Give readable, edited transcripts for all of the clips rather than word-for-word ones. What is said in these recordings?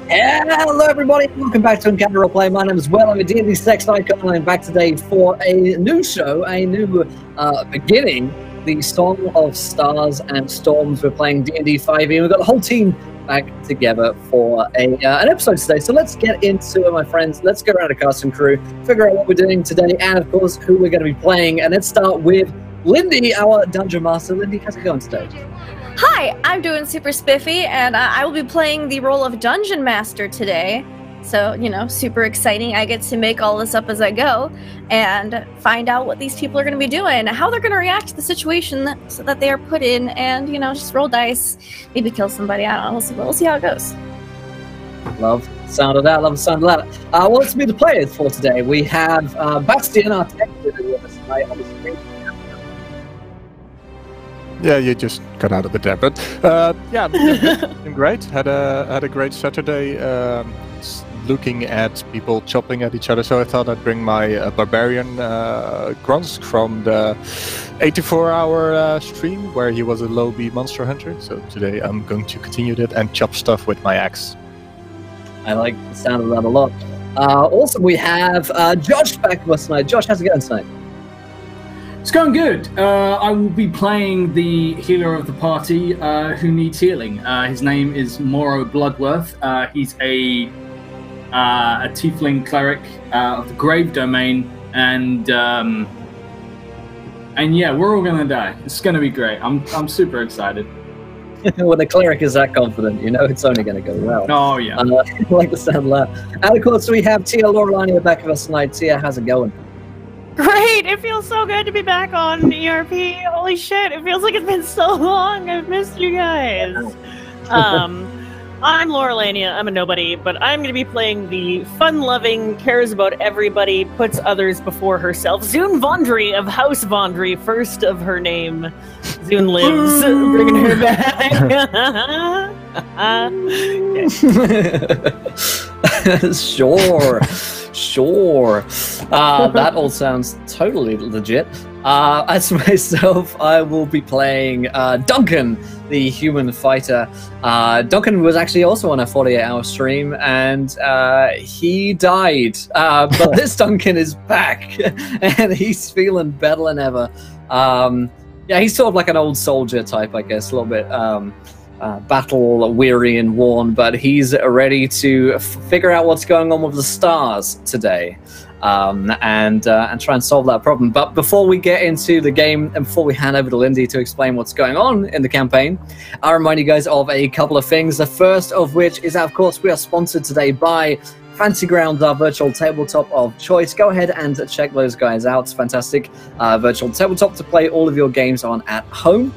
Hello everybody, welcome back to Untitled Roleplay. My name is Will, I'm a D&D Sex Icon, and I'm back today for a new show, a new beginning, the Song of Stars and Storms. We're playing D&D 5e, we've got the whole team back together for an episode today. So let's get into it, my friends. Let's go around the cast and crew, figure out what we're doing today, and of course, who we're going to be playing. And let's start with Lindy, our Dungeon Master. Lindy, how's it going today? Hi, I'm doing super spiffy, and I will be playing the role of Dungeon Master today. So, you know, super exciting. I get to make all this up as I go and find out what these people are going to be doing, how they're going to react to the situation that they are put in, and, you know, just roll dice, maybe kill somebody. I don't know. We'll see how it goes. Love the sound of that. Love the sound of that. Well, let's meet the players for today. We have Bastian, our tech with us tonight on the screen. Yeah, you just got out of the there, but yeah, been great. Had a great Saturday. Looking at people chopping at each other, so I thought I'd bring my barbarian Grunsk from the 84-hour stream where he was a low B monster hunter. So today I'm going to continue that and chop stuff with my axe. I like the sound of that a lot. Also, we have Josh back with us tonight. Josh, how's it going tonight? It's going good. I will be playing the healer of the party who needs healing. His name is Moro Bloodworth. He's a tiefling cleric of the Grave Domain, and yeah, we're all gonna die. It's gonna be great. I'm super excited. When the cleric is that confident, you know it's only gonna go well. Oh yeah. I like the sound of that. And of course, we have Tia Lorelani back with us tonight. Tia, how's it going? Great! It feels so good to be back on ERP. Holy shit, it feels like it's been so long. I've missed you guys. I'm Lorelania. I'm a nobody, but I'm going to be playing the fun-loving, cares about everybody, puts others before herself. Zune Vondry of House Vondry, first of her name. Zune lives, bringing her back. Sure. That all sounds totally legit. As myself, I will be playing Duncan, the human fighter. Duncan was actually also on a 48-hour stream, and he died. But this Duncan is back, and he's feeling better than ever. Yeah, he's sort of like an old soldier type, I guess, a little bit battle weary and worn, but he's ready to figure out what's going on with the stars today, and try and solve that problem. But before we get into the game and before we hand over to Lindy to explain what's going on in the campaign, I'll remind you guys of a couple of things. The first of which is, of course, we are sponsored today by Fantasy Grounds, our virtual tabletop of choice. Go ahead and check those guys out. It's fantastic virtual tabletop to play all of your games on at home.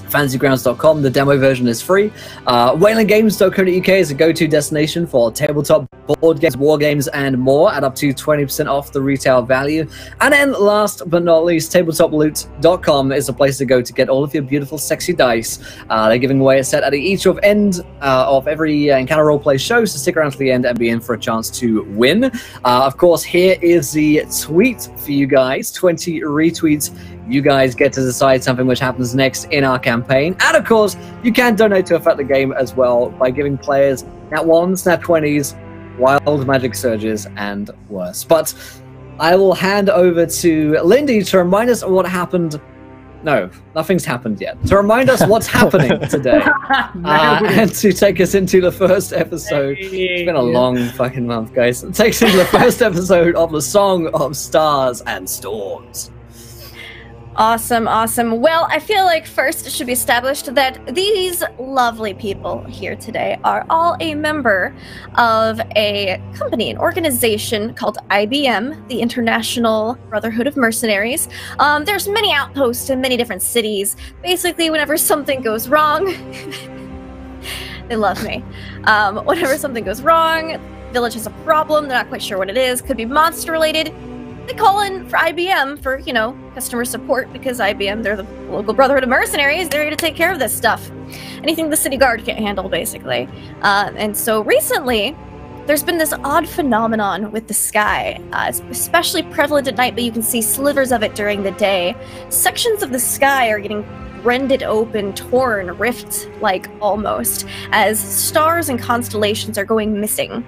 FantasyGrounds.com. The demo version is free. WhalingGames.co.uk is a go-to destination for tabletop board games, war games, and more at up to 20% off the retail value. And then last but not least, TabletopLoot.com is a place to go to get all of your beautiful, sexy dice. They're giving away a set at each of end of every Encounter Roleplay show, so stick around to the end and be in for a chance to win. Of course, here is the tweet for you guys. 20 retweets. You guys get to decide something which happens next in our campaign. And of course, you can donate to affect the game as well by giving players nat 1s, nat 20s, wild magic surges, and worse. But I will hand over to Lindy to remind us of what happened. No, nothing's happened yet. To remind us what's happening today. And to take us into the first episode. It's been a long fucking month, guys. It takes us into the first episode of the Song of Stars and Storms. Awesome. Well, I feel like first it should be established that these lovely people here today are all a member of a company, an organization called IBM, the International Brotherhood of Mercenaries. There's many outposts in many different cities. Basically, whenever something goes wrong, they love me. Whenever something goes wrong, village has a problem, they're not quite sure what it is, could be monster related. They call in for IBM for, you know, customer support, because IBM, they're the local Brotherhood of Mercenaries. They're here to take care of this stuff. Anything the city guard can't handle, basically. And so recently, there's been this odd phenomenon with the sky. It's especially prevalent at night, but you can see slivers of it during the day. Sections of the sky are getting rended open, torn, rift-like almost, as stars and constellations are going missing.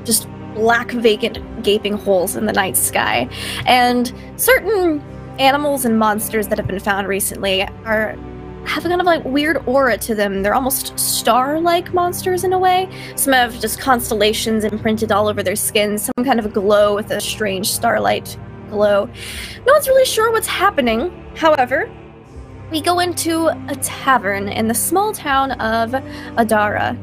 Just black, vacant, gaping holes in the night sky. And certain animals and monsters that have been found recently have a kind of like weird aura to them. They're almost star-like monsters in a way. Some have just constellations imprinted all over their skin, some kind of glow with a strange starlight glow. No one's really sure what's happening. However, we go into a tavern in the small town of Adara.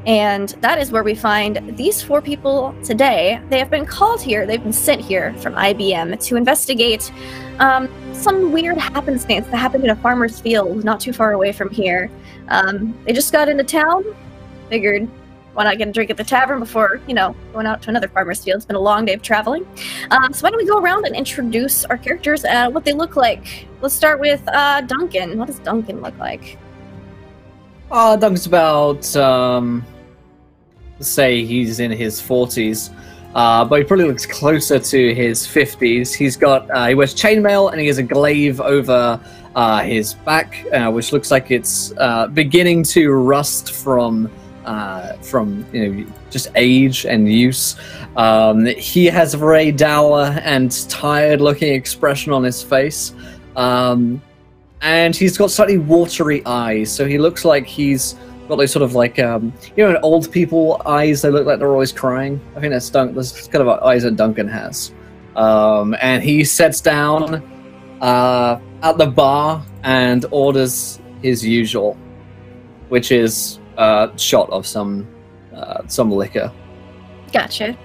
And that is where we find these 4 people today. They have been called here, they've been sent here from IBM to investigate some weird happenstance that happened in a farmer's field not too far away from here. They just got into town, figured, why not get a drink at the tavern before, going out to another farmer's field. It's been a long day of traveling. So why don't we go around and introduce our characters and what they look like. Let's start with Duncan. What does Duncan look like? Duncan's about, let's say he's in his 40s, but he probably looks closer to his 50s. He's got, he wears chainmail and he has a glaive over his back, which looks like it's beginning to rust from just age and use. He has a very dour and tired-looking expression on his face, and he's got slightly watery eyes. So he looks like he's got those sort of like in old people eyes. They look like they're always crying. I think that's kind of eyes that Duncan has. And he sits down at the bar and orders his usual, which is shot of some liquor. Gotcha.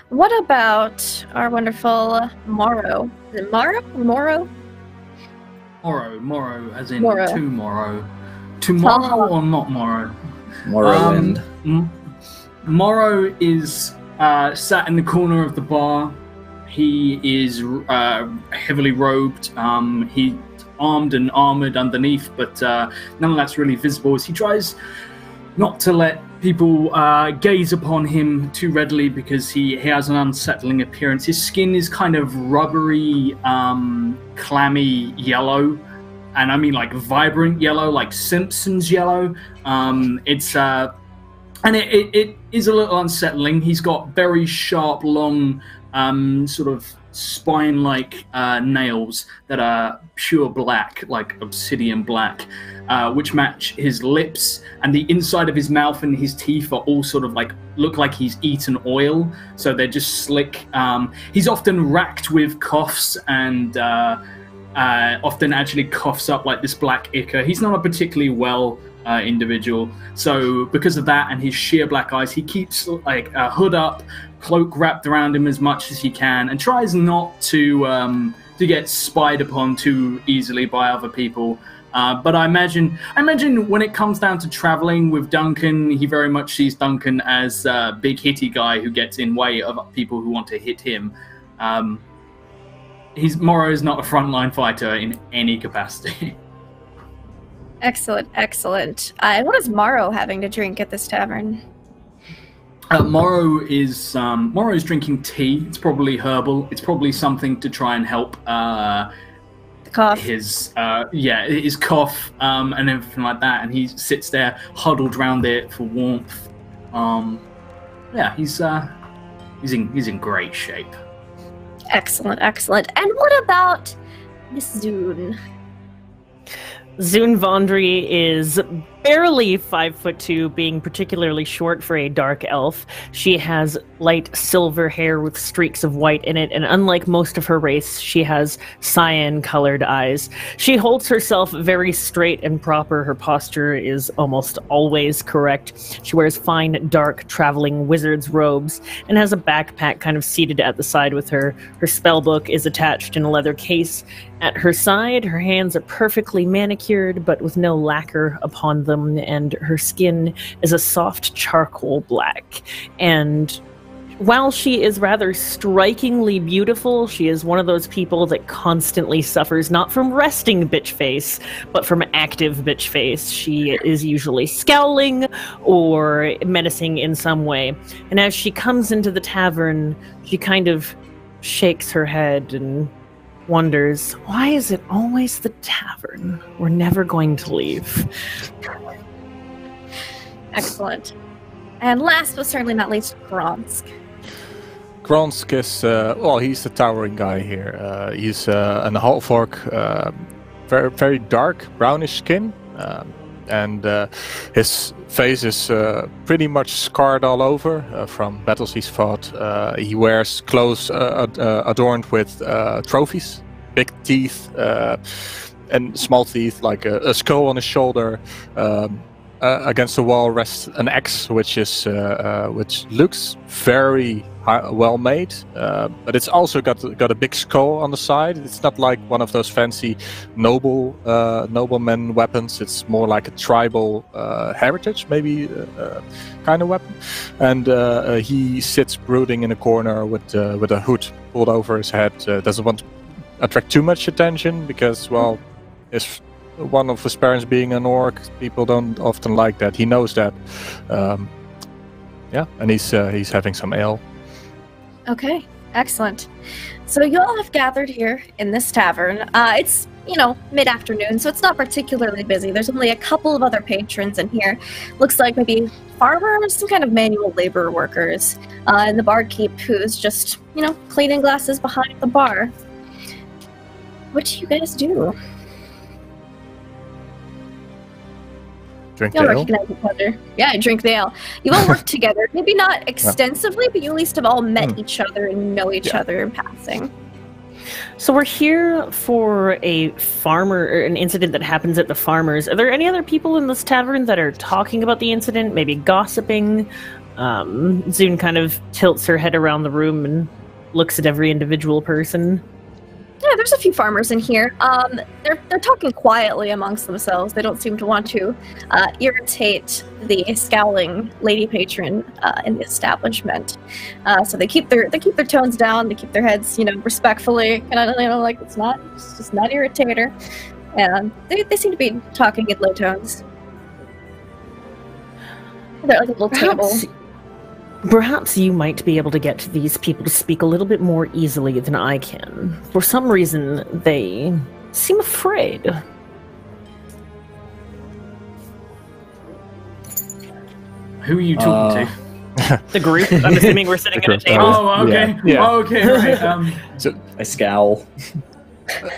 What about our wonderful Morrow? Is it Morrow? Morrow, as in Morrow. tomorrow. Tomorrow or not Morrow? Morrowind. Morrow is sat in the corner of the bar. He is heavily robed. He's armed and armored underneath, but none of that's really visible as he tries not to let people gaze upon him too readily because he has an unsettling appearance. His skin is kind of rubbery, clammy yellow, and I mean like vibrant yellow, like Simpsons yellow. It is a little unsettling. He's got very sharp, long, sort of spine-like nails that are pure black, like obsidian black, which match his lips, and the inside of his mouth and his teeth are all sort of like look like he's eaten oil, so they're just slick. He's often racked with coughs and often actually coughs up like this black ichor. He's not a particularly well individual, so because of that and his sheer black eyes, he keeps like a hood up, cloak wrapped around him as much as he can, and tries not to get spied upon too easily by other people. But I imagine when it comes down to traveling with Duncan, he very much sees Duncan as a big hitty guy who gets in way of people who want to hit him. Morrow is not a frontline fighter in any capacity. Excellent. What is Morrow having to drink at this tavern? Morrow is drinking tea. It's probably herbal. It's probably something to try and help the cough. His cough and everything like that. And he sits there huddled around it for warmth. He's in great shape. Excellent. And what about Miss Zune? Zune Vondry is barely 5'2", being particularly short for a dark elf. She has light silver hair with streaks of white in it, and unlike most of her race, she has cyan-colored eyes. She holds herself very straight and proper. Her posture is almost always correct. She wears fine, dark, traveling wizard's robes and has a backpack kind of seated at the side with her. Her spellbook is attached in a leather case at her side. Her hands are perfectly manicured, but with no lacquer upon them, and her skin is a soft charcoal black. And while she is rather strikingly beautiful, she is one of those people that constantly suffers not from resting bitch face, but from active bitch face. She is usually scowling or menacing in some way. And as she comes into the tavern, she kind of shakes her head and wonders, why is it always the tavern? We're never going to leave. Excellent. And last but certainly not least, Gronsk. Gronsk is, he's the towering guy here. He's an half-orc, very, very dark, brownish skin. And his face is pretty much scarred all over from battles he's fought. He wears clothes adorned with trophies, big teeth and small teeth, like a skull on his shoulder. Against the wall rests an axe, which looks very well made, but it's also got a big skull on the side. It's not like one of those fancy nobleman weapons. It's more like a tribal heritage, maybe kind of weapon. And he sits brooding in a corner with a hood pulled over his head. Doesn't want to attract too much attention because, well, if one of his parents being an orc, people don't often like that. He knows that. And he's having some ale. Okay, excellent. So you all have gathered here in this tavern. It's, mid-afternoon, so it's not particularly busy. There's only a couple of other patrons in here. Looks like maybe farmers, some kind of manual labor workers, and the barkeep who's just, cleaning glasses behind the bar. What do you guys do? Drink you all the ale? recognize each other. Yeah, drink the ale. You all work together. Maybe not extensively, but you at least have all met each other and know each other in passing. So we're here for a farmer, or an incident that happens at the farmers. Are there any other people in this tavern that are talking about the incident, maybe gossiping? Zune kind of tilts her head around the room and looks at every individual person. Yeah, there's a few farmers in here. They're talking quietly amongst themselves. They don't seem to want to irritate the scowling lady patron in the establishment. So they keep their tones down. They keep their heads, respectfully, kind of, like it's just not irritate her. And they seem to be talking in low tones. They're like a little table. Perhaps you might be able to get these people to speak a little bit more easily than I can. For some reason, they seem afraid. Who are you talking to? The group. I'm assuming we're sitting at a table. Oh, okay. Yeah. Oh, okay, right. So, I scowl.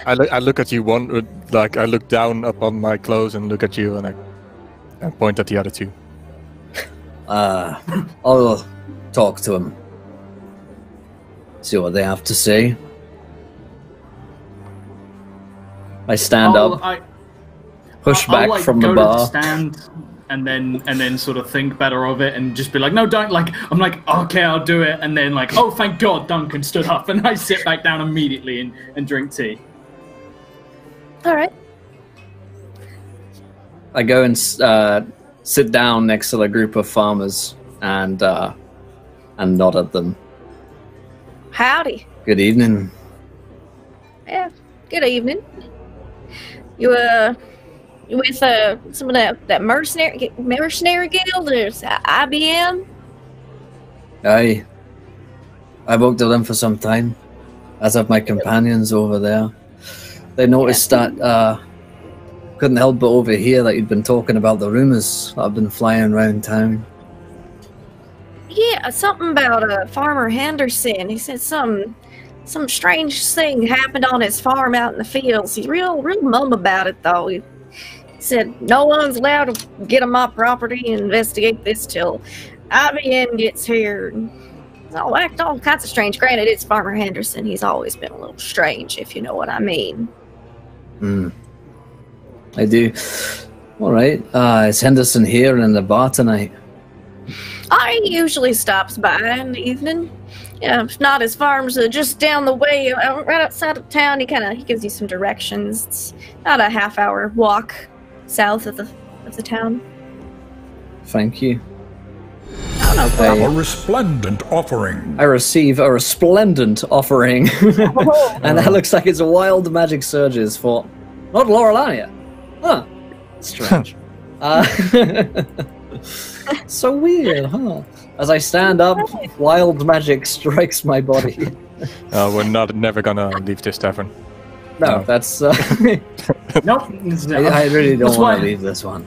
I look at you I look down upon my clothes and look at you, and I point at the other two. I'll talk to them. See what they have to say. I stand up, push back from the bar. To stand and then sort of think better of it and just be like, no, don't, I'm like, okay, I'll do it. And then oh, thank God Duncan stood up, and I sit back down immediately and drink tea. All right. I go and sit down next to the group of farmers and nod at them. Howdy. Good evening. Yeah, good evening. You with some of that mercenary guild, or IBM? Aye. I worked with them for some time, as have my companions over there. They noticed that couldn't help but overhear that you'd been talking about the rumors that have been flying around town. Yeah, something about Farmer Henderson. He said some strange thing happened on his farm out in the fields. He's real mum about it, though. He said no one's allowed to get on my property and investigate this till IBM gets here. So act all kinds of strange. Granted, it's Farmer Henderson. He's always been a little strange, if you know what I mean. I do. All right. Is Henderson here in the bar tonight? He usually stops by in the evening. Yeah, if not, his farm's just down the way, right outside of town. He gives you some directions. It's about a half-hour walk south of the town. Thank you. A resplendent offering. I receive a resplendent offering, and that looks like it's wild magic surges for not Laurelania. Huh? Strange. So weird, huh? As I stand up, wild magic strikes my body. We're never gonna leave this tavern. No, that's. Nope. I really don't want to leave this one.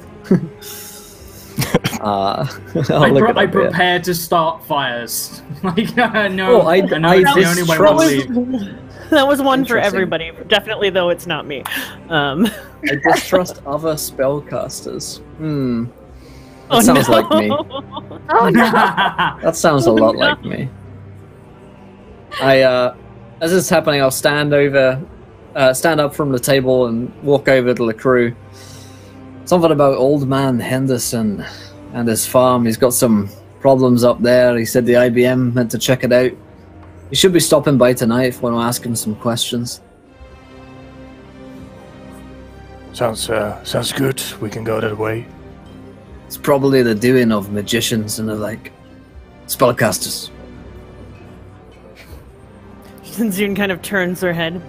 I prepared to start fires. Like, no, Oh, I know it's the only way distrust- to leave. That was one for Interesting. everybody. Definitely, though, it's not me. I distrust other spellcasters. That Oh, sounds no. like me. Oh no! That sounds a lot like me. As this is happening, I'll stand up from the table and walk over to the crew. Something about old man Henderson and his farm. He's got some problems up there. He said the IBM meant to check it out. He should be stopping by tonight if we want to ask him some questions. Sounds good. We can go that way. It's probably the doing of magicians and the like spellcasters. Zune kind of turns her head.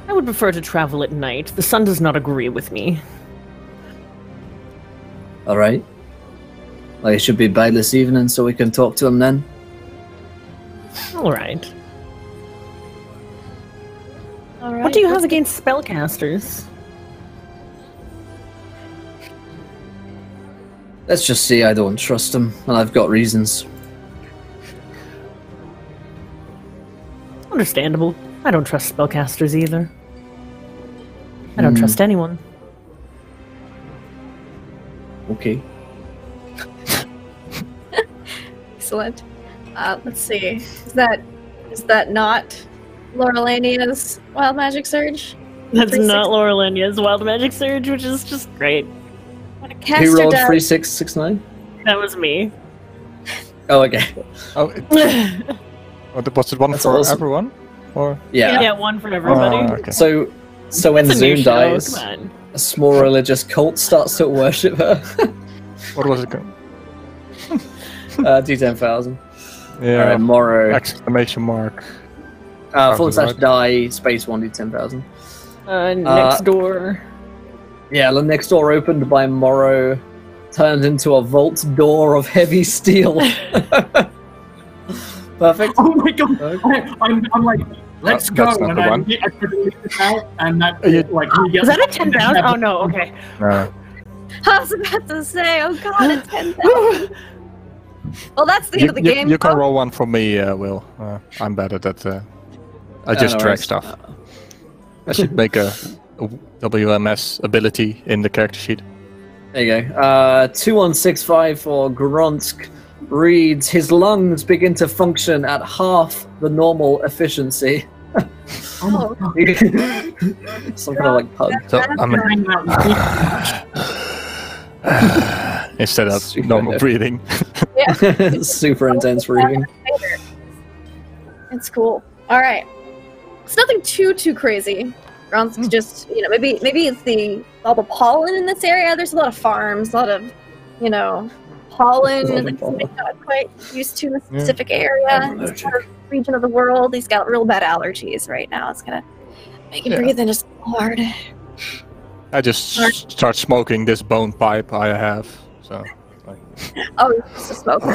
I would prefer to travel at night. The sun does not agree with me. All right. Well, he should be by this evening, so we can talk to him then. All right. All right. What do you have against spellcasters? Let's just say I don't trust him, and I've got reasons. Understandable. I don't trust spellcasters either. I don't trust anyone. Okay. Excellent. Let's see. Is that not Laurelania's Wild Magic Surge? That's 360. not Laurelania's Wild Magic Surge, which is just great. When a Who caster rolled does, 3669? That was me. Oh, okay. Oh, was it one That's for awesome. everyone? Or Yeah, one for everybody. Oh, okay. So when It's a new Zune show, dies, come on. a small religious cult starts to worship her. What was it called? D10,000. Yeah. Alright, Morrow. Exclamation mark. / die, space 1 D10,000. Next door. Yeah, the next door opened by Morrow turned into a vault door of heavy steel. Perfect. Oh my god! I'm like, let's go, That's not and the I one. quickly leave it out, and that You- like he gets. Was that a 10,000? Oh no, okay. No. I was about to say, oh god, it's 10,000. Well, that's the end of the game. You can folks. roll one for me, Will. I'm bad at that. I just no drag worries. stuff. I should make a WMS ability in the character sheet. There you go. 2165 for Gronsk reads, his lungs begin to function at half the normal efficiency. Oh, Some kind of like pug. So I'm instead of Super normal diff. breathing. Super intense reading. it's cool. All right, it's nothing too crazy. Gronsk's just, maybe it's all the pollen in this area. There's a lot of farms, a lot of, pollen that he's not quite used to in a specific area, this part of region of the world. He's got real bad allergies right now. It's gonna make him breathe in just hard. I just start smoking this bone pipe I have. So, like, Oh, he's just a smoker.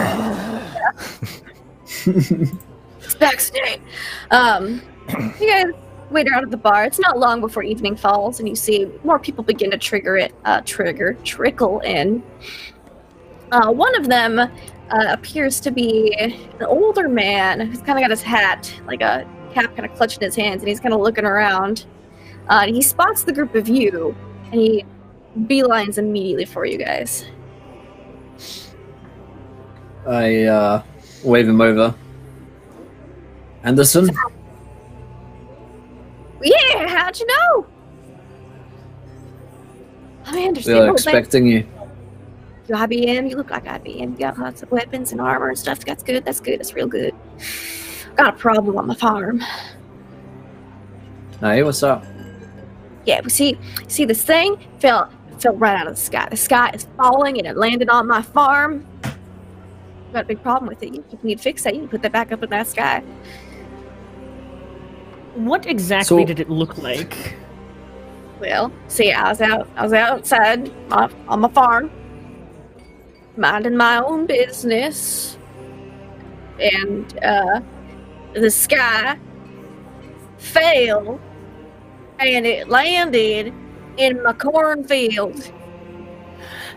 It's vaccinate. You guys wait around at the bar. It's not long before evening falls, and you see more people begin to trickle in. One of them appears to be an older man who's kind of got his hat, like a cap, kind of clutched in his hands, and he's kind of looking around. And he spots the group of you, and he beelines immediately for you guys. I wave him over. Anderson? Yeah, how'd you know? I We understand. are Oh, expecting you. You IBM? You look like IBM. You got lots of weapons and armor and stuff. That's good. That's good. That's real good. Got a problem on my farm. Hey, what's up? Yeah, we see this thing fell right out of the sky. The sky is falling and it landed on my farm. Got a big problem with it. You need to fix that. You need to put that back up in that sky. What exactly So- did it look like? Well, see, I was outside on my farm, minding my own business, and the sky fell and it landed in my cornfield.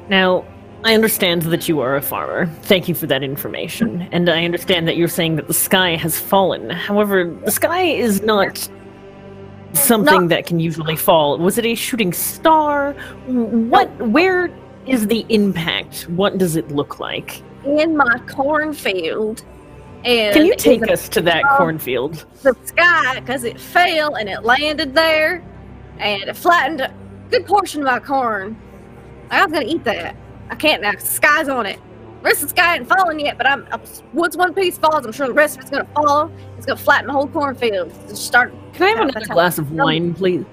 Now, I understand that you are a farmer. Thank you for that information. And I understand that you're saying that the sky has fallen. However, the sky is not something that can usually fall. Was it a shooting star? Where is the impact? What does it look like? In my cornfield. And can you take us to that cornfield? The sky, because it fell and it landed there, and it flattened a good portion of my corn. I was gonna eat that. I can't now. The sky's on it. The rest of the sky ain't fallen yet, but once one piece falls, I'm sure the rest of it's gonna fall. It's gonna flatten the whole cornfield. Just start. Can I have another glass of wine, please?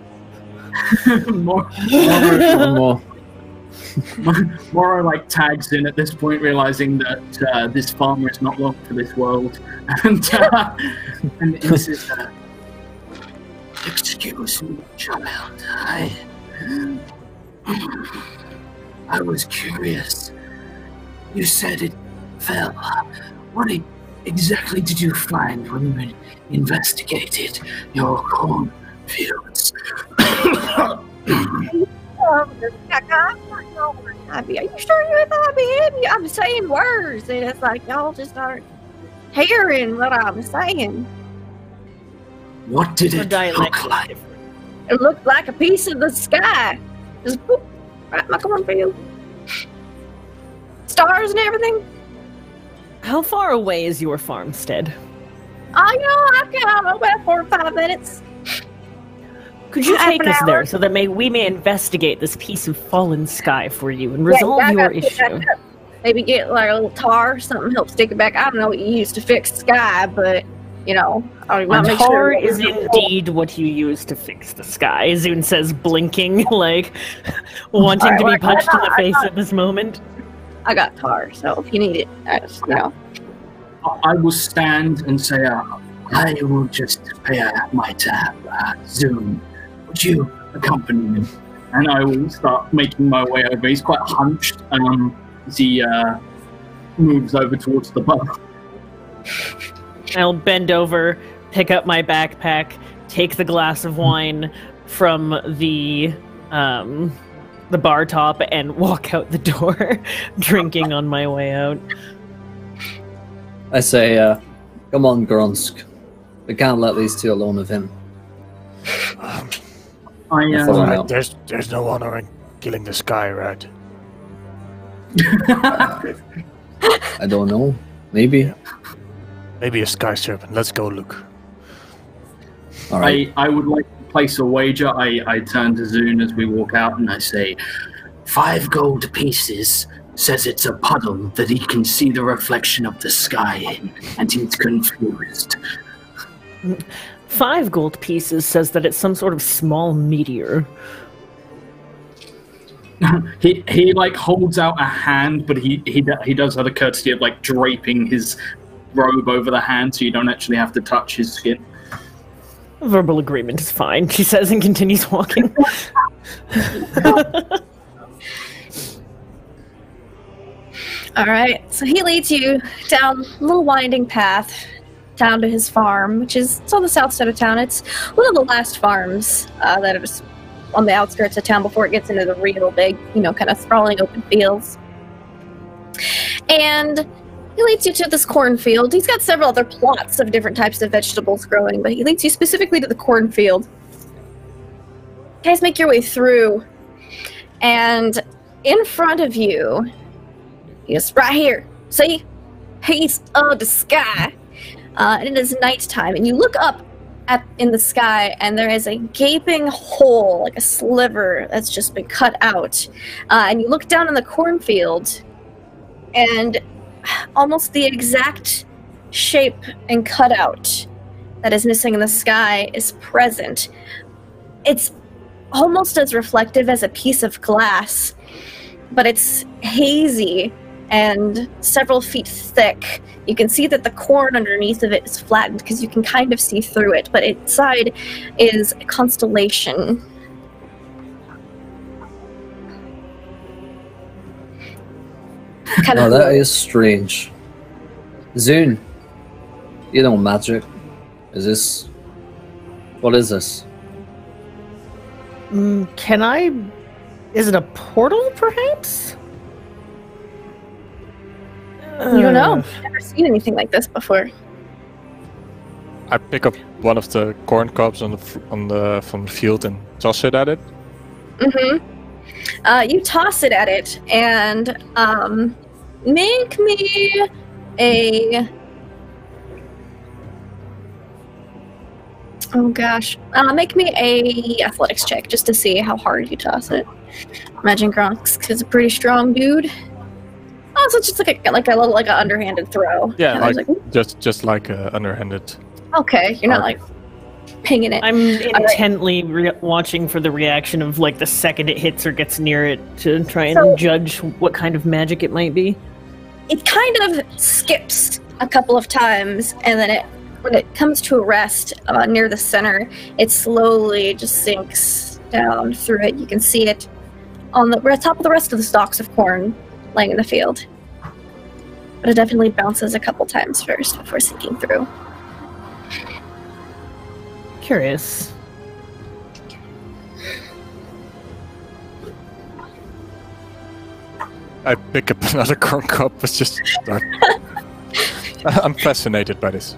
More. Moro like tags in at this point, realizing that this farmer is not long for this world, and he says, "Excuse me, child. I was curious. You said it fell. What exactly did you find when you investigated your cornfields?" Are you sure you thought me? I'm saying words, and it's like y'all just aren't hearing what I'm saying. What did it look like? It looked like a piece of the sky. Just boop, right in my cornfield. Stars and everything. How far away is your farmstead? I've got about 4 or 5 minutes. Could you take us there so that we may investigate this piece of fallen sky for you and resolve your issue? Maybe get like a little tar or something, help stick it back. I don't know what you use to fix the sky, but tar is indeed what you use to fix the sky. Zune says, blinking, like wanting to be punched in the face at this moment. I got tar, so if you need it, I will stand and say, I will just pay my tab. Zune, would you accompany me? And I will start making my way over. He's quite hunched as he moves over towards the bar. I'll bend over, pick up my backpack, take the glass of wine from the bar top, and walk out the door, drinking on my way out. I say, come on, Gronsk. We can't let these two alone with him. There's no honor in killing this guy, right? I don't know. Maybe. Maybe a sky serpent. Let's go look. All right. I would like to place a wager. I turn to Zune as we walk out and I say, 5 gold pieces says it's a puddle that he can see the reflection of the sky in, and he's confused. 5 gold pieces says that it's some sort of small meteor. he like holds out a hand, but he does have the courtesy of like draping his robe over the hand, so you don't actually have to touch his skin. Verbal agreement is fine, she says, and continues walking. All right, so he leads you down a little winding path down to his farm, which is on the south side of town. It's one of the last farms that is on the outskirts of town before it gets into the real big, kind of sprawling open fields. And he leads you to this cornfield. He's got several other plots of different types of vegetables growing, but he leads you specifically to the cornfield. You guys make your way through, and in front of you, yes, right here, see? Piece of the sky. And it is nighttime, and you look up in the sky, and there is a gaping hole, like a sliver that's just been cut out. And you look down in the cornfield, and almost the exact shape and cutout that is missing in the sky is present. It's almost as reflective as a piece of glass, but it's hazy and several feet thick. You can see that the corn underneath of it is flattened because you can kind of see through it, but inside is a constellation. Oh, that is strange. Zune, you know magic. Is this... What is this? Can I... Is it a portal, perhaps? You don't know. I've never seen anything like this before. I pick up one of the corn cobs from the field and toss it at it. You toss it at it, and make me a... Oh gosh. Make me a athletics check just to see how hard you toss it. Imagine Gronk's is a pretty strong dude. Oh, so it's just like a little an underhanded throw. Yeah, just like underhanded. Okay, you're not like pinging it. I'm intently watching for the reaction of like the second it hits or gets near it to try and judge what kind of magic it might be. It kind of skips a couple of times, and then when it comes to a rest near the center, it slowly just sinks down through it. You can see it on the top of the rest of the stalks of corn laying in the field. But it definitely bounces a couple times first before sinking through. Curious. I pick up another corn cob. It's just... I'm fascinated by this.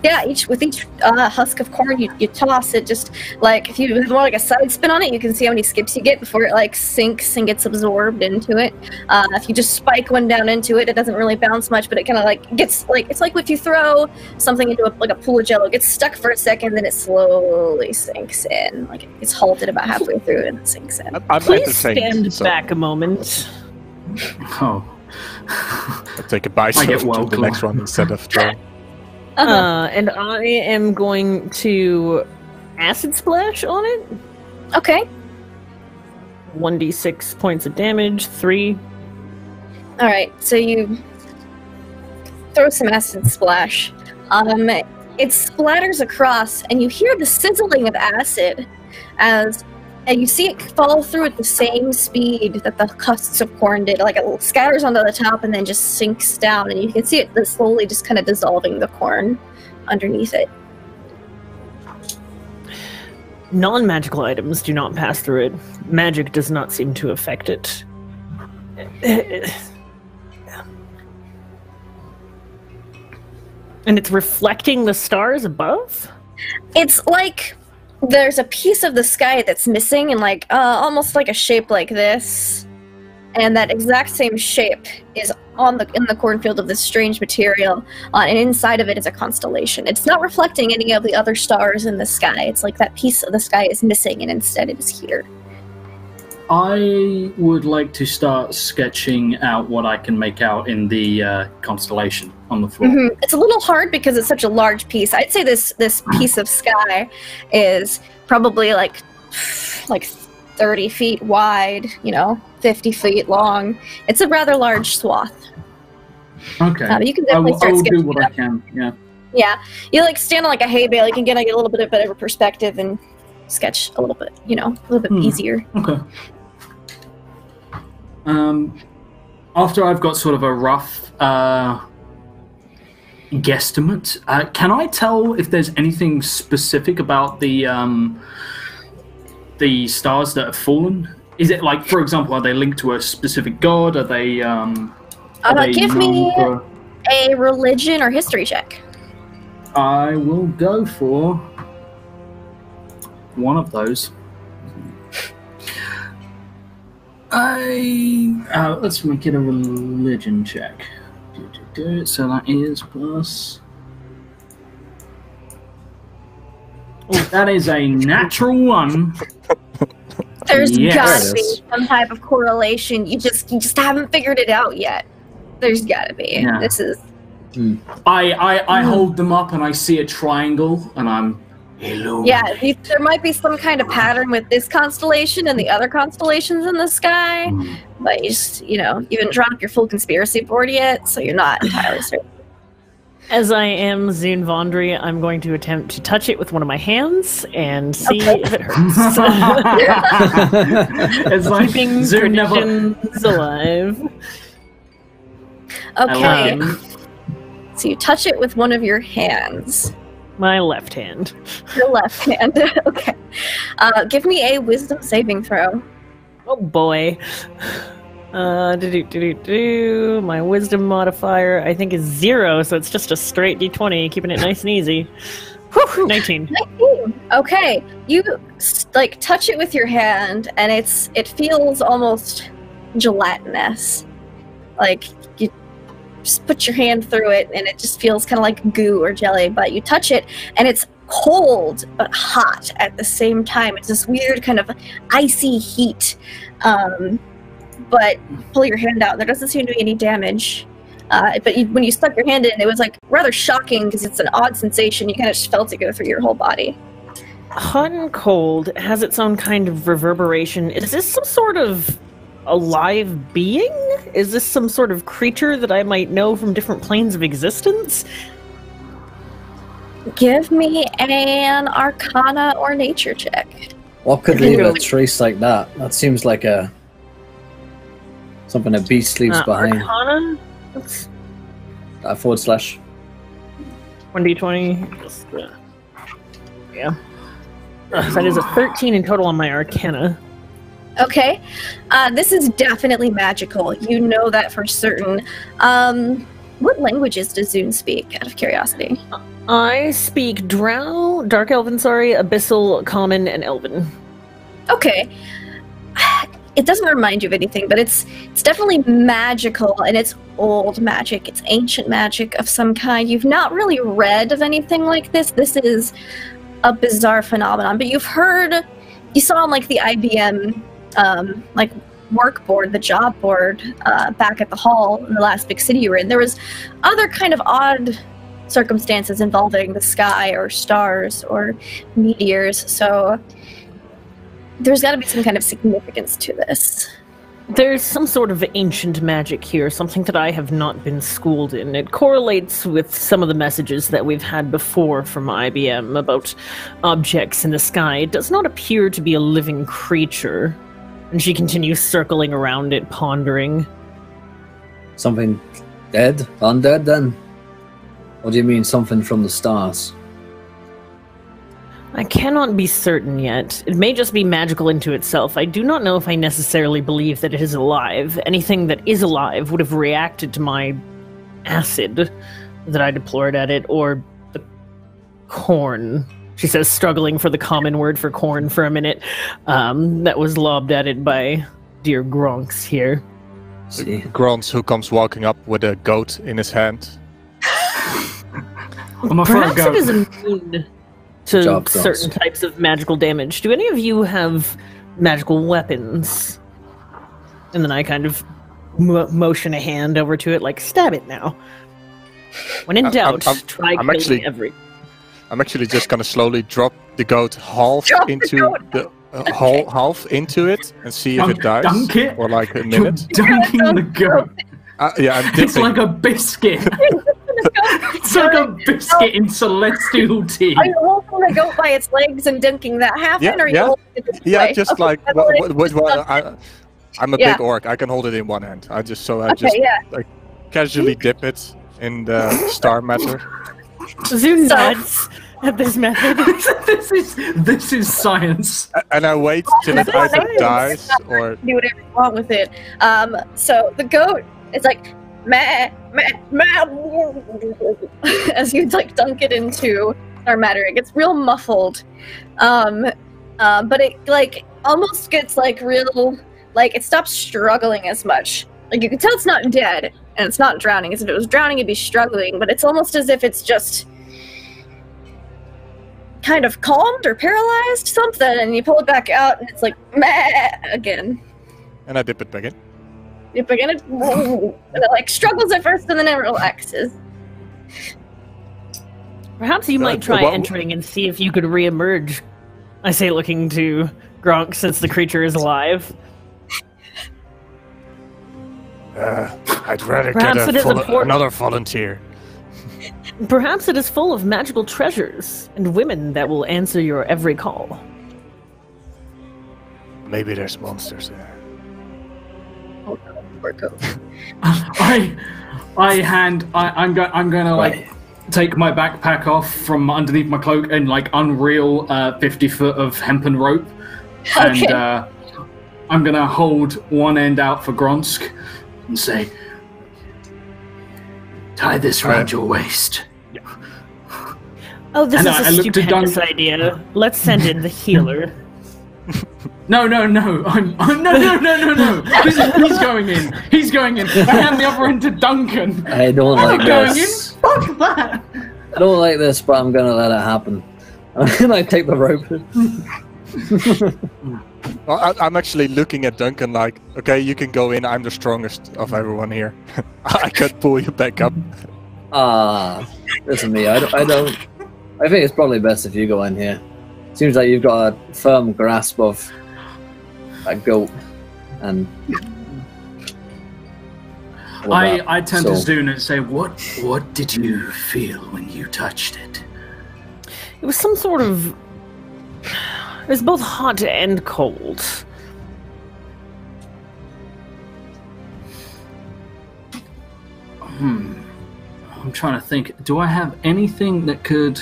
Yeah, with each husk of corn you toss it, just like if you have more like a side spin on it, you can see how many skips you get before it like sinks and gets absorbed into it. If you just spike one down into it, it doesn't really bounce much, but it kind of like gets like, it's like if you throw something into a pool of jello, it gets stuck for a second, then it slowly sinks in. Like it gets halted about halfway through and it sinks in. Please stand back a moment. I'll take a bite of the next one instead of throwing. And I am going to acid splash on it. Okay. 1d6 points of damage, 3. Alright, so you throw some acid splash. It splatters across, and you hear the sizzling of acid as you see it fall through at the same speed that the husks of corn did. Like it scatters onto the top and then just sinks down, and you can see it slowly just kind of dissolving the corn underneath it. Non-magical items do not pass through it. Magic does not seem to affect it. And it's reflecting the stars above? It's like there's a piece of the sky that's missing, and like almost like a shape like this, and that exact same shape is in the cornfield of this strange material, and inside of it is a constellation. It's not reflecting any of the other stars in the sky. It's like that piece of the sky is missing, and instead it is here. I would like to start sketching out what I can make out in the constellation on the floor. It's a little hard because it's such a large piece. I'd say this piece of sky is probably like 30 feet wide, 50 feet long. It's a rather large swath. Okay. You can definitely start sketching. I will do what I can, yeah. Yeah. You like stand on like a hay bale, you can get like a little bit of better perspective and sketch a little bit, a little bit easier. Okay. After I've got sort of a rough guesstimate, can I tell if there's anything specific about the stars that have fallen? Is it like, for example, are they linked to a specific god? Are they? Give me a religion or history check. I will go for one of those. Let's make it a religion check. So that is plus. That is a natural 1. There's gotta be some type of correlation. You just haven't figured it out yet. There's gotta be. Yeah. This is. I hold them up and I see a triangle and I'm. Yeah, there might be some kind of pattern with this constellation and the other constellations in the sky, but you just, you haven't drawn up your full conspiracy board yet, so you're not entirely certain. As I am Zune Vondry, I'm going to attempt to touch it with one of my hands and see if it hurts. It's like keeping traditions alive. Okay, so you touch it with one of your hands. My left hand. Your left hand. Okay. Give me a wisdom saving throw. Oh boy. My wisdom modifier, I think, is 0, so it's just a straight d20, keeping it nice and easy. Whew, 19. 19. Okay. You like touch it with your hand, and it feels almost gelatinous. Like you just put your hand through it, and it just feels kind of like goo or jelly. But you touch it, and it's cold but hot at the same time. It's this weird kind of icy heat. But pull your hand out. There doesn't seem to be any damage. But when you stuck your hand in, it was like rather shocking because it's an odd sensation. You kind of just felt it go through your whole body. Hot and cold has its own kind of reverberation. Is this some sort of alive being? Is this some sort of creature that I might know from different planes of existence? Give me an Arcana or Nature check. What could leave a trace like that? That seems like something a beast leaves behind. Arcana? / 1d20. Yeah. That is a 13 in total on my Arcana. Okay. This is definitely magical. You know that for certain. What languages does Zune speak, out of curiosity? I speak Drow, Dark Elven, Abyssal, Common, and Elven. Okay. It doesn't remind you of anything, but it's definitely magical, and it's old magic. It's ancient magic of some kind. You've not really read of anything like this. This is a bizarre phenomenon, but you saw on like the IBM like work board, the job board back at the hall in the last big city you were in. There was other kind of odd circumstances involving the sky or stars or meteors, so there's got to be some kind of significance to this. There's some sort of ancient magic here, something that I have not been schooled in. It correlates with some of the messages that we've had before from IBM about objects in the sky. It does not appear to be a living creature. And she continues circling around it, pondering. Something dead? Undead, then? Or do you mean something from the stars? I cannot be certain yet. It may just be magical into itself. I do not know if I necessarily believe that it is alive. Anything that is alive would have reacted to my acid that I deployed at it, or the corn. She says, struggling for the common word for corn for a minute, that was lobbed at it by dear Gronks here. See. Grons who comes walking up with a goat in his hand. Perhaps it is immune to certain types of magical damage. Do any of you have magical weapons? And then I kind of motion a hand over to it, like, stab it now. When in doubt, try killing everything. I'm actually just gonna slowly drop the goat half into it and see if it dies dunk it? for like a minute. You're dunking the goat. Yeah, I'm dipping. It's like a biscuit. It's like a biscuit in celestial tea. Are you holding the goat by its legs and dunking that half in, or are you holding it this way? Just okay, like I'm a big orc. I can hold it in one hand. I just like casually dip it in the star matter. Zoom nuts at this method. this is science. And I wait till it either dies or do whatever you want with it. So the goat is like meh, meh, meh, as you like dunk it into our matter. It gets real muffled, but it like almost gets like real, like it stops struggling as much. Like you can tell it's not dead and it's not drowning. As if it was drowning, it'd be struggling, but it's almost as if it's just kind of calmed or paralyzed something, and you pull it back out and it's like meh again. And I dip it back in. Dip back in it, and it like struggles at first and then it relaxes. Perhaps you might try entering and see if you could re-emerge. I say, looking to Gronk, since the creature is alive. I'd rather get another volunteer. Perhaps it is full of magical treasures and women that will answer your every call. Maybe there's monsters there. Oh no, poor goat. I'm gonna like take my backpack off from underneath my cloak and like unreel 50 foot of hempen rope, Okay. and I'm gonna hold one end out for Gronsk and say, "Tie this around your waist." Oh, this And is I a looked at stupendous Duncan. idea. Let's send in the healer. No. No. He's going in. He's going in. I hand the other end to Duncan. I don't I'm like not going in. this. Fuck that. I don't like this, but I'm gonna let it happen. And I take the rope. Well, I'm actually looking at Duncan like, okay, you can go in. I'm the strongest of everyone here. I could pull you back up. Listen to me. I don't. I think it's probably best if you go in here. Seems like you've got a firm grasp of a goat, and all that. I turn to So- Zune and say, "What did you feel when you touched it?" It was some sort of... It was both hot and cold. I'm trying to think. Do I have anything that could?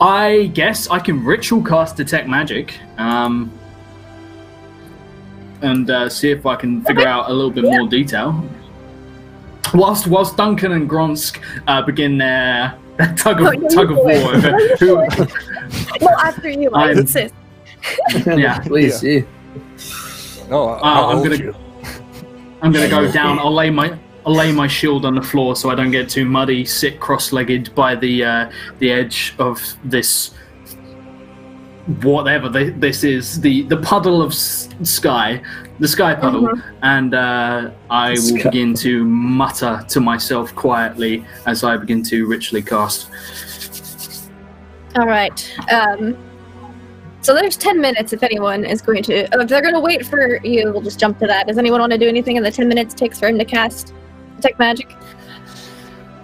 I guess I can ritual cast detect magic, and see if I can figure out a little bit more detail. Whilst Duncan and Gronsk begin their tug of war. Well, after you, I I'm- insist. Yeah. Please, Yeah. you. No, I'm hold gonna- you. I'm gonna go down. I'll lay my shield on the floor so I don't get too muddy. Sit cross-legged by the edge of this, whatever this is, the puddle of sky, the sky puddle, and I will Sky. begin to mutter to myself quietly as I begin to ritually cast. All right. So there's 10 minutes if anyone is going to... if they're going to wait for you, we'll just jump to that. Does anyone want to do anything in the 10 minutes it takes for him to cast Detect Magic?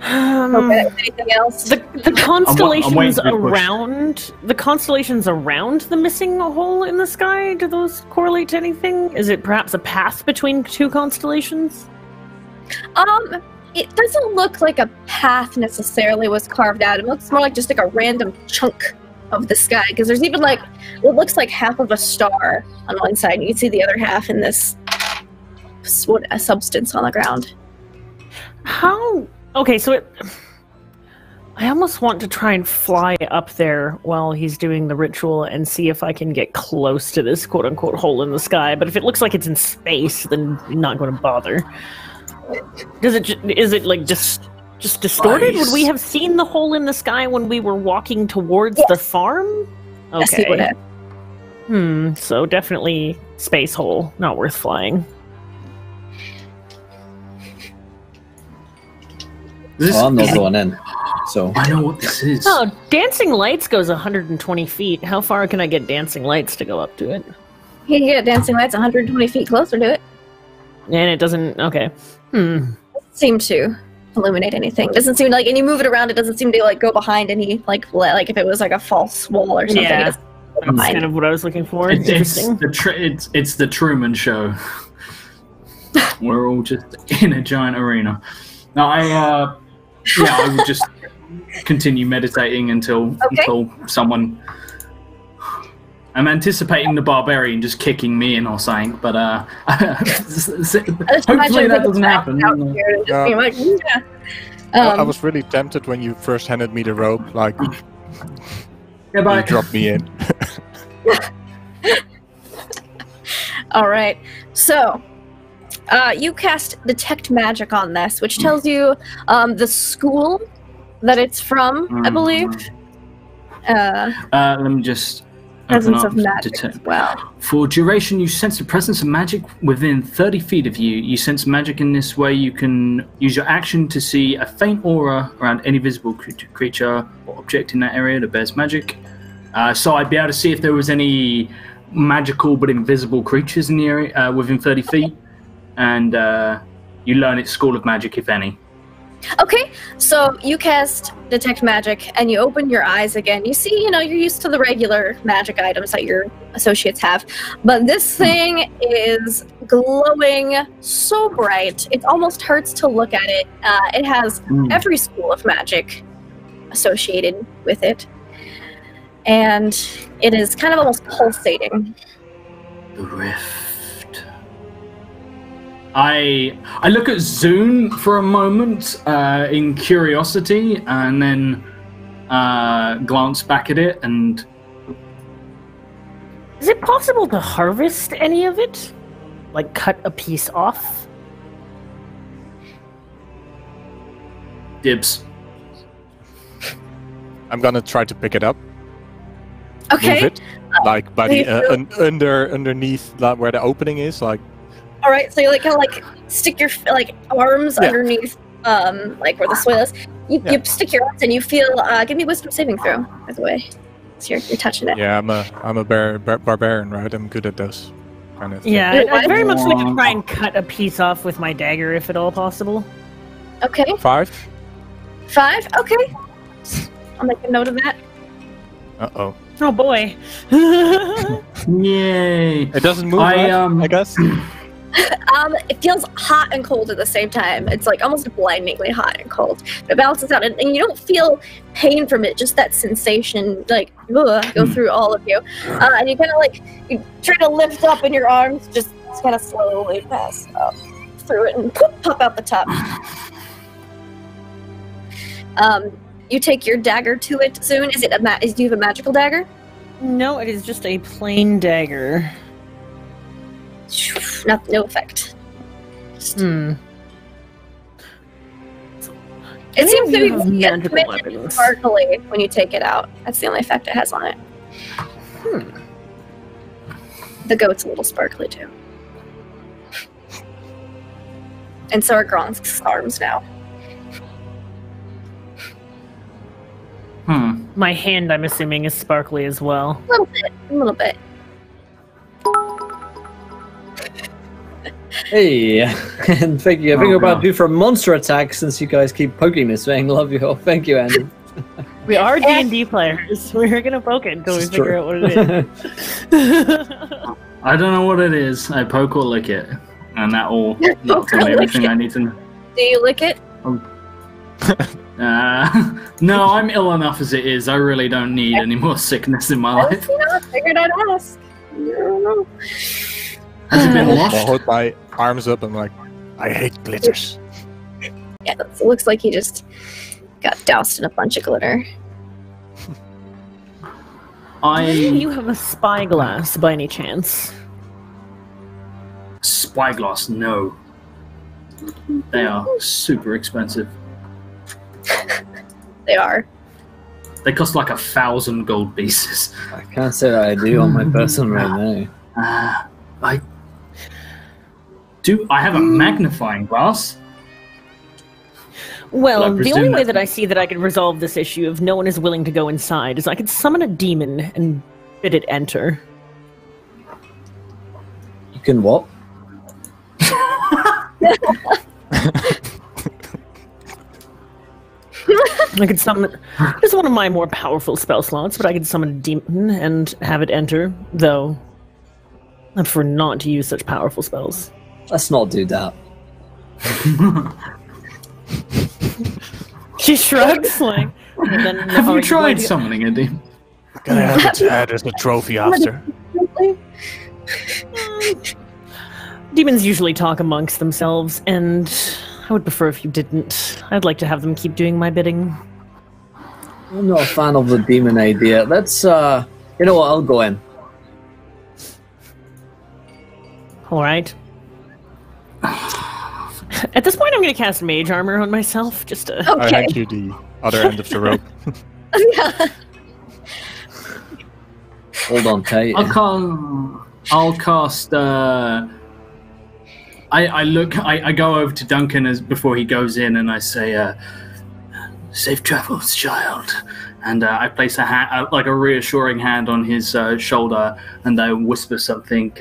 Okay, anything else? The constellations waiting to be pushed. around the constellations around the missing hole in the sky, do those correlate to anything? Is it perhaps a path between two constellations? It doesn't look like a path necessarily was carved out. It looks more like just like a random chunk of the sky, because there's even like what looks like half of a star on one side, and you can see the other half in this a substance on the ground. How? Okay, so I almost want to try and fly up there while he's doing the ritual and see if I can get close to this quote-unquote hole in the sky. But if it looks like it's in space, then I'm not going to bother. Is it like just distorted? Would we have seen the hole in the sky when we were walking towards the farm? Yes, you would Okay. have. So definitely space hole, not worth flying. I'm not going in. So I know what this is. Oh, dancing lights goes 120 feet. How far can I get dancing lights to go up to it? You can get dancing lights 120 feet closer to it. And it doesn't. Okay. Doesn't seem to illuminate anything. Doesn't seem like, and you move it around, it doesn't seem to like go behind any like if it was like a false wall or something. Yeah. It doesn't go That's behind. kind of what I was looking for. It's Interesting. it's the Truman Show. We're all just in a giant arena. Now I would just continue meditating until someone. I'm anticipating the barbarian just kicking me in or something, but hopefully that doesn't happen. I was really tempted when you first handed me the rope, like Yeah, you but dropped me in. All right. So, you cast Detect Magic on this, which tells you the school that it's from, I believe. let me just open Presence up of magic detect. as well. For duration, you sense the presence of magic within 30 feet of you. You sense magic in this way. You can use your action to see a faint aura around any visible creature or object in that area that bears magic. So I'd be able to see if there was any magical but invisible creatures in the area within 30 feet. And you learn its school of magic, if any. Okay, so you cast Detect Magic, and you open your eyes again. You see, you're used to the regular magic items that your associates have, but this thing is glowing so bright, it almost hurts to look at it. It has every school of magic associated with it, and it is kind of almost pulsating. The rift. I look at Zune for a moment in curiosity, and then glance back at it. And is it possible to harvest any of it? Like cut a piece off? Dibs. I'm gonna try to pick it up. Okay. Move it, like by the underneath where the opening is, like. All right, so you kind of stick your arms underneath, where the soil is. You stick your arms and you feel. Give me a wisdom saving throw, by the way. So you're touching it. Yeah, I'm a barbarian, right? I'm good at those kind of things. Yeah, I'd very much like to try and cut a piece off with my dagger, if at all possible. Okay. 5. 5. Okay. I'll make a note of that. Uh-oh. Oh boy. Yay! It doesn't move. I guess. It feels hot and cold at the same time. It's almost blindingly hot and cold. But it balances out, and you don't feel pain from it. Just that sensation, go through all of you. And you kind of you try to lift up, and your arms just kind of slowly pass up through it and pop out the top. You take your dagger to it, Zune. Do you have a magical dagger? No, it is just a plain dagger. No effect. It seems to be magical weapons. Sparkly when you take it out. That's the only effect it has on it. The goat's a little sparkly too. And so are Gronk's arms now. My hand, I'm assuming, is sparkly as well. A little bit. Hey, and thank you. I think we're about to do for a monster attack since you guys keep poking this thing. Love you all. Thank you, Andy. We are D&D players. We're gonna poke it until we figure out what it is. I don't know what it is. I poke or lick it, and that'll tell me everything I need to know. Do you lick it? No, I'm ill enough as it is. I really don't need any more sickness in my life. I figured I'd ask. Has it been I'll washed? hold my arms up and I hate glitters. Yeah, it looks like he just got doused in a bunch of glitter. You have a spyglass by any chance? Spyglass, no. They are super expensive. They are. They cost 1,000 gold pieces. I can't say that I do on my person right now. I have a magnifying glass. Well, the only way that I see that I could resolve this issue if no one is willing to go inside is I could summon a demon and bid it enter. You can what? I could summon... It's one of my more powerful spell slots, but I could summon a demon and have it enter, though I prefer not to use such powerful spells. Let's not do that. She shrugs, Have you tried summoning a demon? Gonna have its head as a trophy after. Demons usually talk amongst themselves, and I would prefer if you didn't. I'd like to have them keep doing my bidding. I'm not a fan of the demon idea. Let's, you know what, I'll go in. Alright. At this point, I'm going to cast Mage Armor on myself, just to... Okay. I hand you the other end of the rope. Hold on tight. I'll cast, I go over to Duncan before he goes in, and I say, safe travels, child. And I place a hand, a reassuring hand on his shoulder, and I whisper something,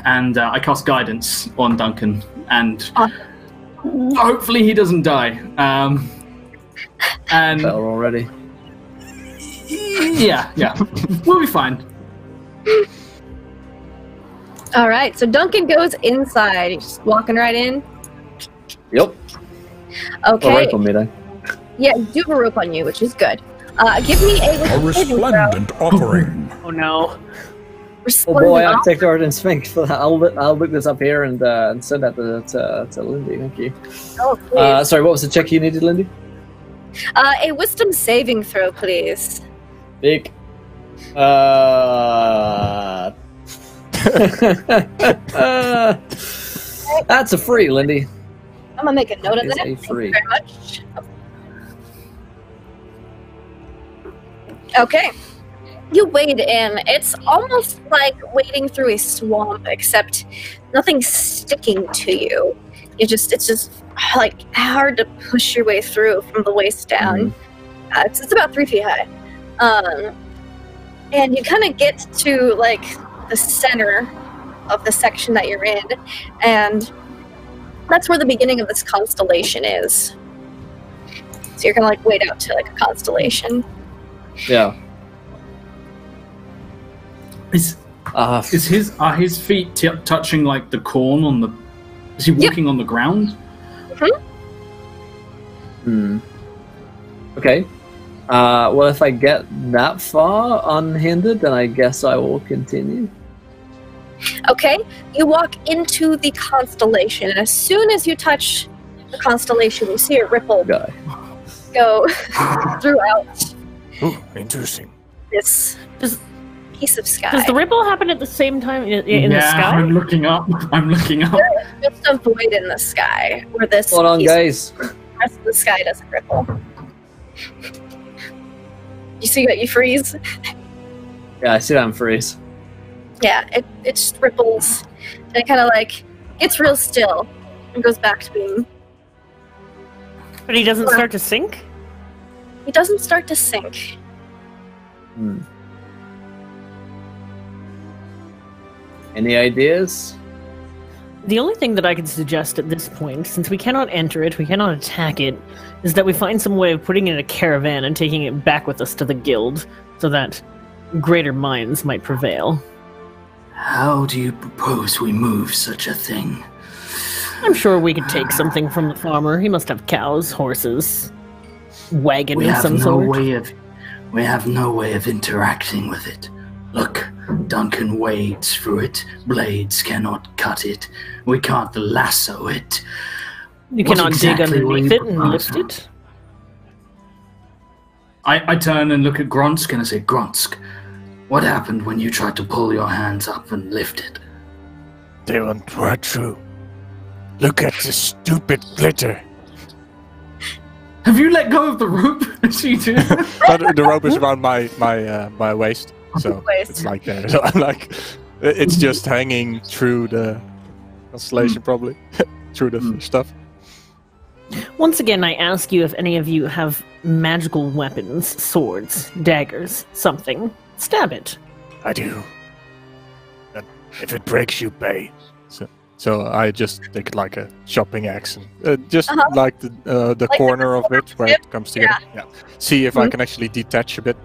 and I cast guidance on Duncan, and hopefully he doesn't die. And Better already. yeah, we'll be fine. All right, so Duncan goes inside. He's just walking right in. Yep. Okay. Or right on me though. Yeah, do have a rope on you, which is good. Give me A resplendent offering. Oh no. Oh Resplendent boy, I'll offering. take Arden Sphinx for that. I'll look this up here and send that to Lindy. Thank you. Oh, please. Sorry, what was the check you needed, Lindy? A wisdom saving throw, please. Big. That's a free, Lindy. I'm gonna make a note of Is that. a Thank free. you very much. Okay. You wade in. It's almost like wading through a swamp, except nothing's sticking to you. It's just like hard to push your way through from the waist down. It's about 3 feet high. And you kind of get to like the center of the section that you're in, and that's where the beginning of this constellation is. So you're gonna like wade out to like a constellation. Yeah. Are his feet touching like the corn on the? Is he walking on the ground? Okay. Well, if I get that far unhindered, then I guess I will continue. Okay, you walk into the constellation, and as soon as you touch the constellation, you see a ripple Guy. go throughout Ooh, interesting. this piece of sky. Does the ripple happen at the same time in the sky? I'm looking up. There's just a void in the sky where this Hold on, piece guys. of the rest of the sky doesn't ripple. You see that you freeze? Yeah, I see that I'm freeze. Yeah, it just ripples, and it kind of like gets real still and goes back to being. But he doesn't start to sink? It doesn't start to sink. Any ideas? The only thing that I can suggest at this point, since we cannot enter it, we cannot attack it, is that we find some way of putting it in a caravan and taking it back with us to the guild, so that greater minds might prevail. How do you propose we move such a thing? I'm sure we could take something from the farmer. He must have cows, horses, wagon We of have some no sort. we have no way of interacting with it. Look, Duncan wades through it. Blades cannot cut it. We can't lasso it. You What cannot exactly dig were underneath you it and lift proposing? it. I turn and look at Gronsk. And I say, Gronsk, what happened when you tried to pull your hands up and lift it? They weren't true. Look at the stupid glitter. Have you let go of the rope? She did. But the rope is around my waist, so Waist. it's like there. So I'm like, it's just hanging through the constellation, probably through the stuff. Once again, I ask you if any of you have magical weapons, swords, daggers, something. Stab it. I do. And if it breaks, you pay. So I just take it like a shopping axe, and just like the Like corner of it where it comes together. Yeah. See if I can actually detach a bit.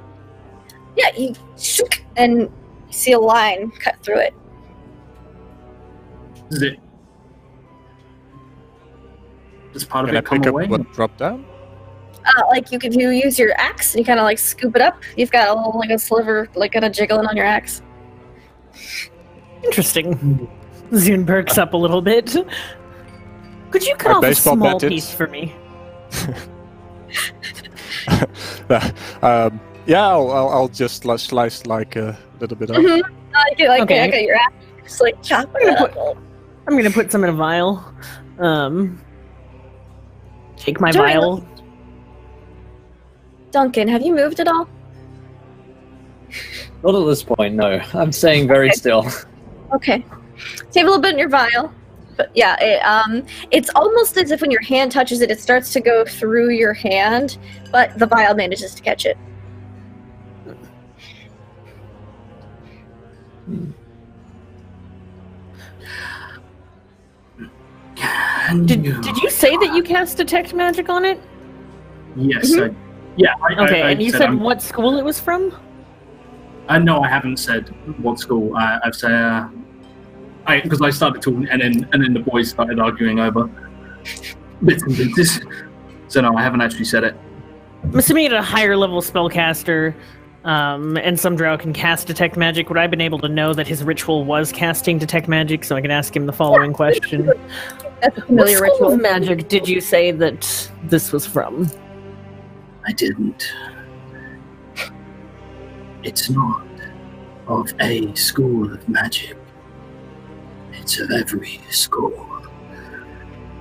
Yeah, you shook and you see a line cut through it. Does part of Can I it come pick up away? what dropped down? Like you could use your axe and you kind of like scoop it up. You've got a little like a sliver like kind of jiggling on your axe. Interesting. Zune perks up a little bit. Could you cut My off a baseball small bat is- piece for me? Yeah, I'll just slice like a little bit off. Like Okay. I got your axe, just like chop it up. I'm gonna put some in a vial. Take my Join vial. Duncan, have you moved at all? Not at this point, no. I'm staying very still. Okay. Save a little bit in your vial. But yeah, it's almost as if when your hand touches it, it starts to go through your hand, but the vial manages to catch it. Did you say that you cast Detect Magic on it? Yes. Mm-hmm. And you said what school it was from? No, I haven't said what school. I've said because I started talking, and then the boys started arguing over bits and pieces. So no, I haven't actually said it. I'm assuming at a higher level spellcaster, and some drow can cast Detect Magic. Would I have been able to know that his ritual was casting Detect Magic, so I can ask him the following question? That's a familiar what school ritual. of magic did you say that this was from? I didn't. It's not of a school of magic. It's of every school.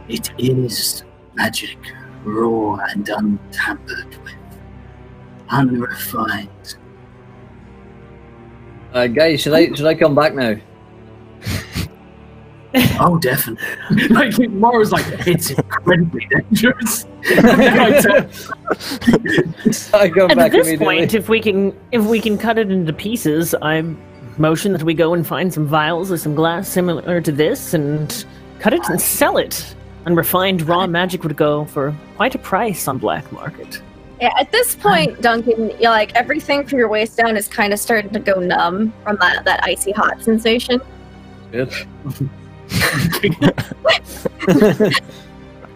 It is magic, raw and untampered with, unrefined. Guys, should I come back now? Oh, definitely. Like Moro's like, it's incredibly dangerous. I go And back at this immediately. point, if we can cut it into pieces, I motion that we go and find some vials or some glass similar to this and cut it and sell it. Unrefined raw magic would go for quite a price on black market. Yeah, at this point, Duncan, you're like everything from your waist down is kind of starting to go numb from that icy hot sensation. Good.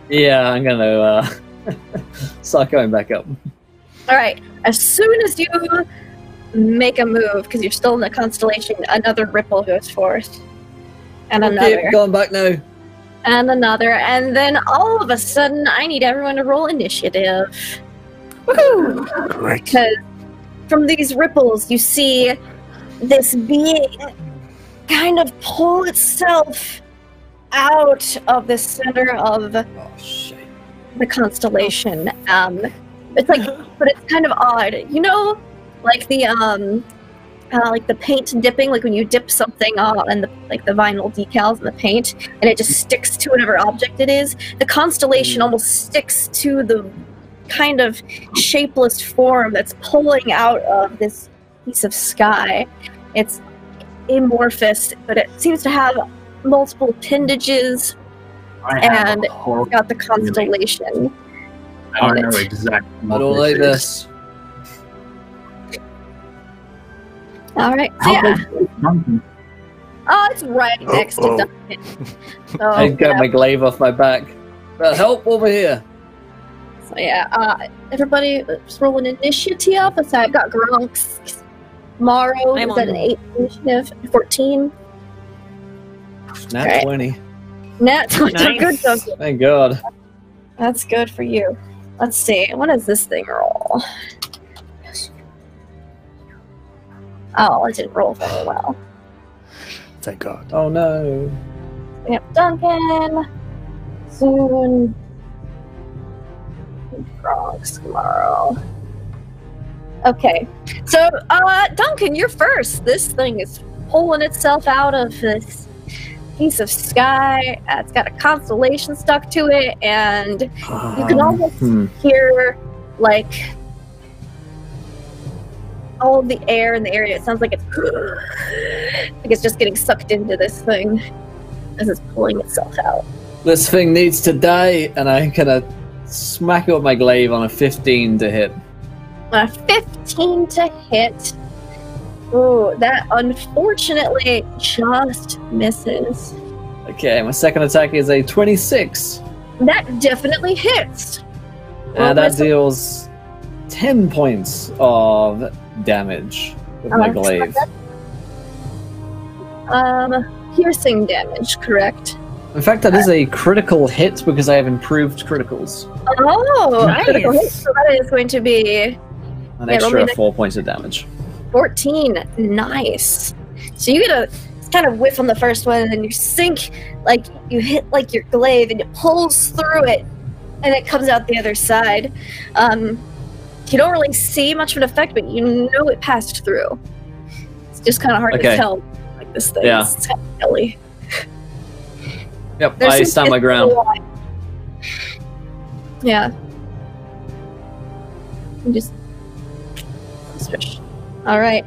Yeah, I'm gonna start going back up. All right. As soon as you make a move, because you're still in the constellation, another ripple goes forth, and another, Keep going back now. and another, and then all of a sudden, I need everyone to roll initiative. Woohoo! Great. Because from these ripples, you see this being kind of pull itself out of the center of Oh shit. the constellation. It's like, but it's kind of odd. You know, like the paint dipping, like when you dip something and the vinyl decals in the paint, and it just sticks to whatever object it is. The constellation almost sticks to the kind of shapeless form that's pulling out of this piece of sky. It's amorphous, but it seems to have multiple appendages, and it's got the constellation. I don't know exactly. I don't like this. All right, so yeah. Oh, it's right next to Duncan. So, I got my glaive off my back. Help over here. So yeah, everybody, let's roll an initiative. So I've got Gronk's. Morrow I'm is at on. an 8 initiative, 14. Nat Right. 20. Nat, good, Nice. Duncan. Thank God. That's good for you. Let's see. What does this thing roll? Oh, it didn't roll very well. Thank God. Oh no. We have Duncan, Soon, Gronk's tomorrow. Okay, so Duncan, you're first. This thing is pulling itself out of this piece of sky. It's got a constellation stuck to it, and you can almost hear like all of the air in the area. It sounds like it's just getting sucked into this thing as it's pulling itself out. This thing needs to die, and I kind of smack it with my glaive on a 15 to hit. A 15 to hit. Ooh, that unfortunately just misses. Okay, my second attack is a 26. That definitely hits. And that deals 10 points of damage with my glaive. Piercing damage, correct? In fact, that is a critical hit because I have improved criticals. Oh, Nice. critical hit. So that is going to be An Yeah, roll extra me 4 points of damage. 14. Nice. So you get a kind of whiff on the first one, and then you sink, like you hit like your glaive, and it pulls through it, and it comes out the other side. You don't really see much of an effect, but you know it passed through. It's just kind of hard to Okay. tell, like this thing. Yeah. It's kind of silly. Yep, There's I some- stand my it's ground. a lot. Yeah. You just switch. All right.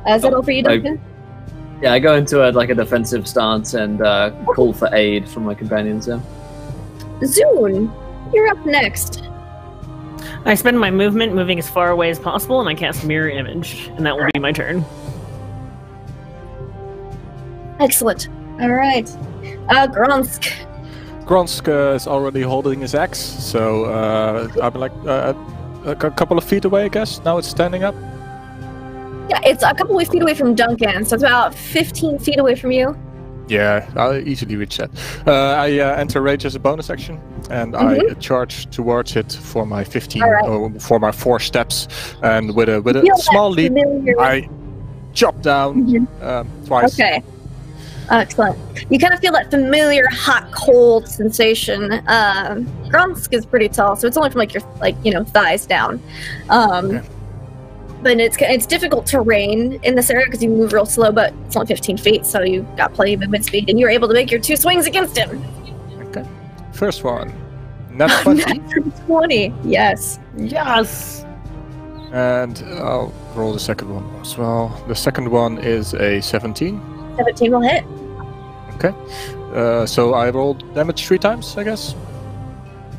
Is that all for you, Duncan? Yeah, I go into a defensive stance and call for aid from my companions. Yeah. Zune, you're up next. I spend my movement moving as far away as possible, and I cast Mirror Image, and that will be my turn. Excellent. All right. Gronsk. Gronsk is already holding his axe, so I'm like a couple of feet away, I guess. Now it's standing up. Yeah, it's a couple of feet away from Duncan, so it's about 15 feet away from you. Yeah, I'll easily reach that. I enter rage as a bonus action, and I charge towards it for my 15, or for my 4 steps, and with a small leap, I chop down twice. Okay. Excellent. You kind of feel that familiar hot, cold sensation. Gronsk is pretty tall, so it's only from like your thighs down. But it's difficult terrain in this area because you move real slow, but it's only 15 feet, so you've got plenty of movement speed, and you're able to make your 2 swings against him. Okay. First one. Nat 20. 20. Yes. Yes. And I'll roll the second one as well. The second one is a 17. 17 will hit. Okay. So I rolled damage 3 times, I guess.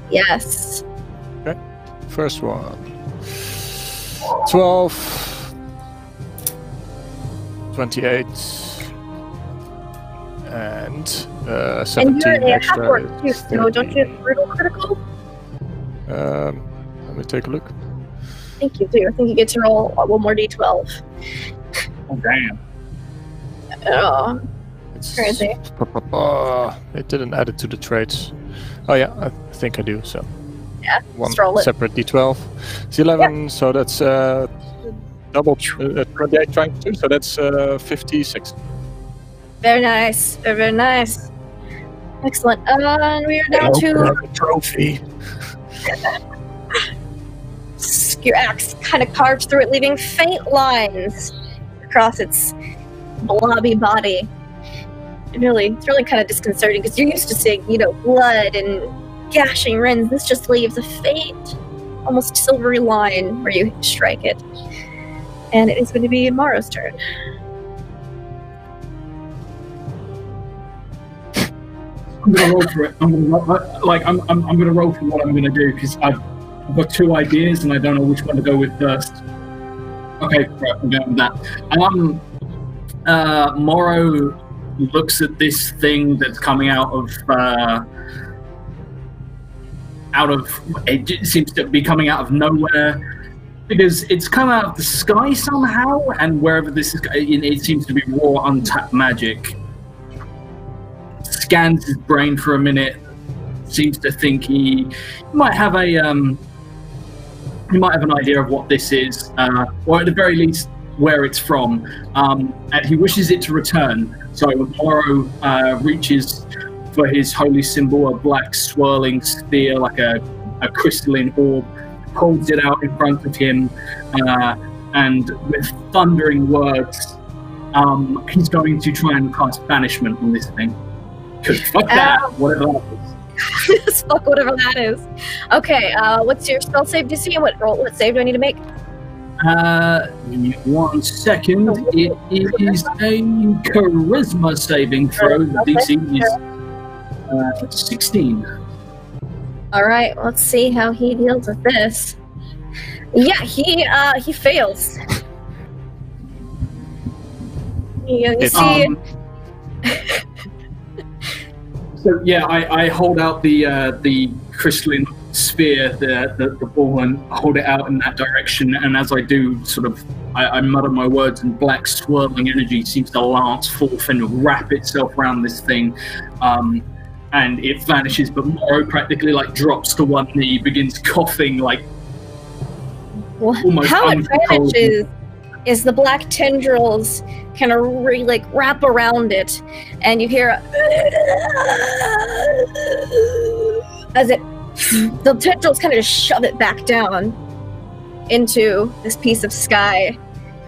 Yes. Okay. First one. 12, 28, and 17 and you're extra. Too, so don't you have brutal critical? Let me take a look. I think you do. I think you get to roll one more d12. Oh, damn. Oh, It's crazy. It didn't add it to the traits. Oh yeah, I think I do. So Yeah, one just roll it. separate d12. It's 11, so that's double 28 times 2, so that's 56. Very nice. Very, very nice. Excellent. And we are down to a trophy. your axe kind of carves through it, leaving faint lines across its blobby body. It's really kind of disconcerting because you're used to seeing, blood and gashing rends. This just leaves a faint, almost silvery line where you strike it. And it is going to be Morrow's turn. I'm gonna roll for it. I'm gonna roll for what I'm gonna do because I've got 2 ideas and I don't know which one to go with first. Okay, right, I'm going with that. Morrow looks at this thing that's coming out of it seems to be coming out of nowhere because it's come out of the sky somehow, and wherever this is, it seems to be raw, untapped magic. Scans his brain for a minute, seems to think he might have an idea of what this is, or at the very least where it's from, and he wishes it to return. So Morrow reaches for his holy symbol, a black swirling sphere like a crystalline orb, holds it out in front of him, and with thundering words, he's going to try and cast banishment on this thing. Because fuck that, whatever that is. Fuck whatever that is. Okay, what's your spell save DC and what save do I need to make? Give me 1 second. It is a charisma saving throw. The DC is 16. Alright, let's see how he deals with this. Yeah, he fails. You see... So yeah, I hold out the crystalline sphere, the ball, and hold it out in that direction. And as I do, I mutter my words, and black swirling energy seems to lance forth and wrap itself around this thing, and it vanishes. But Morrow practically drops to one knee, begins coughing almost how it vanishes is the black tendrils kind of wrap around it, and you hear as the tendrils kind of just shove it back down into this piece of sky,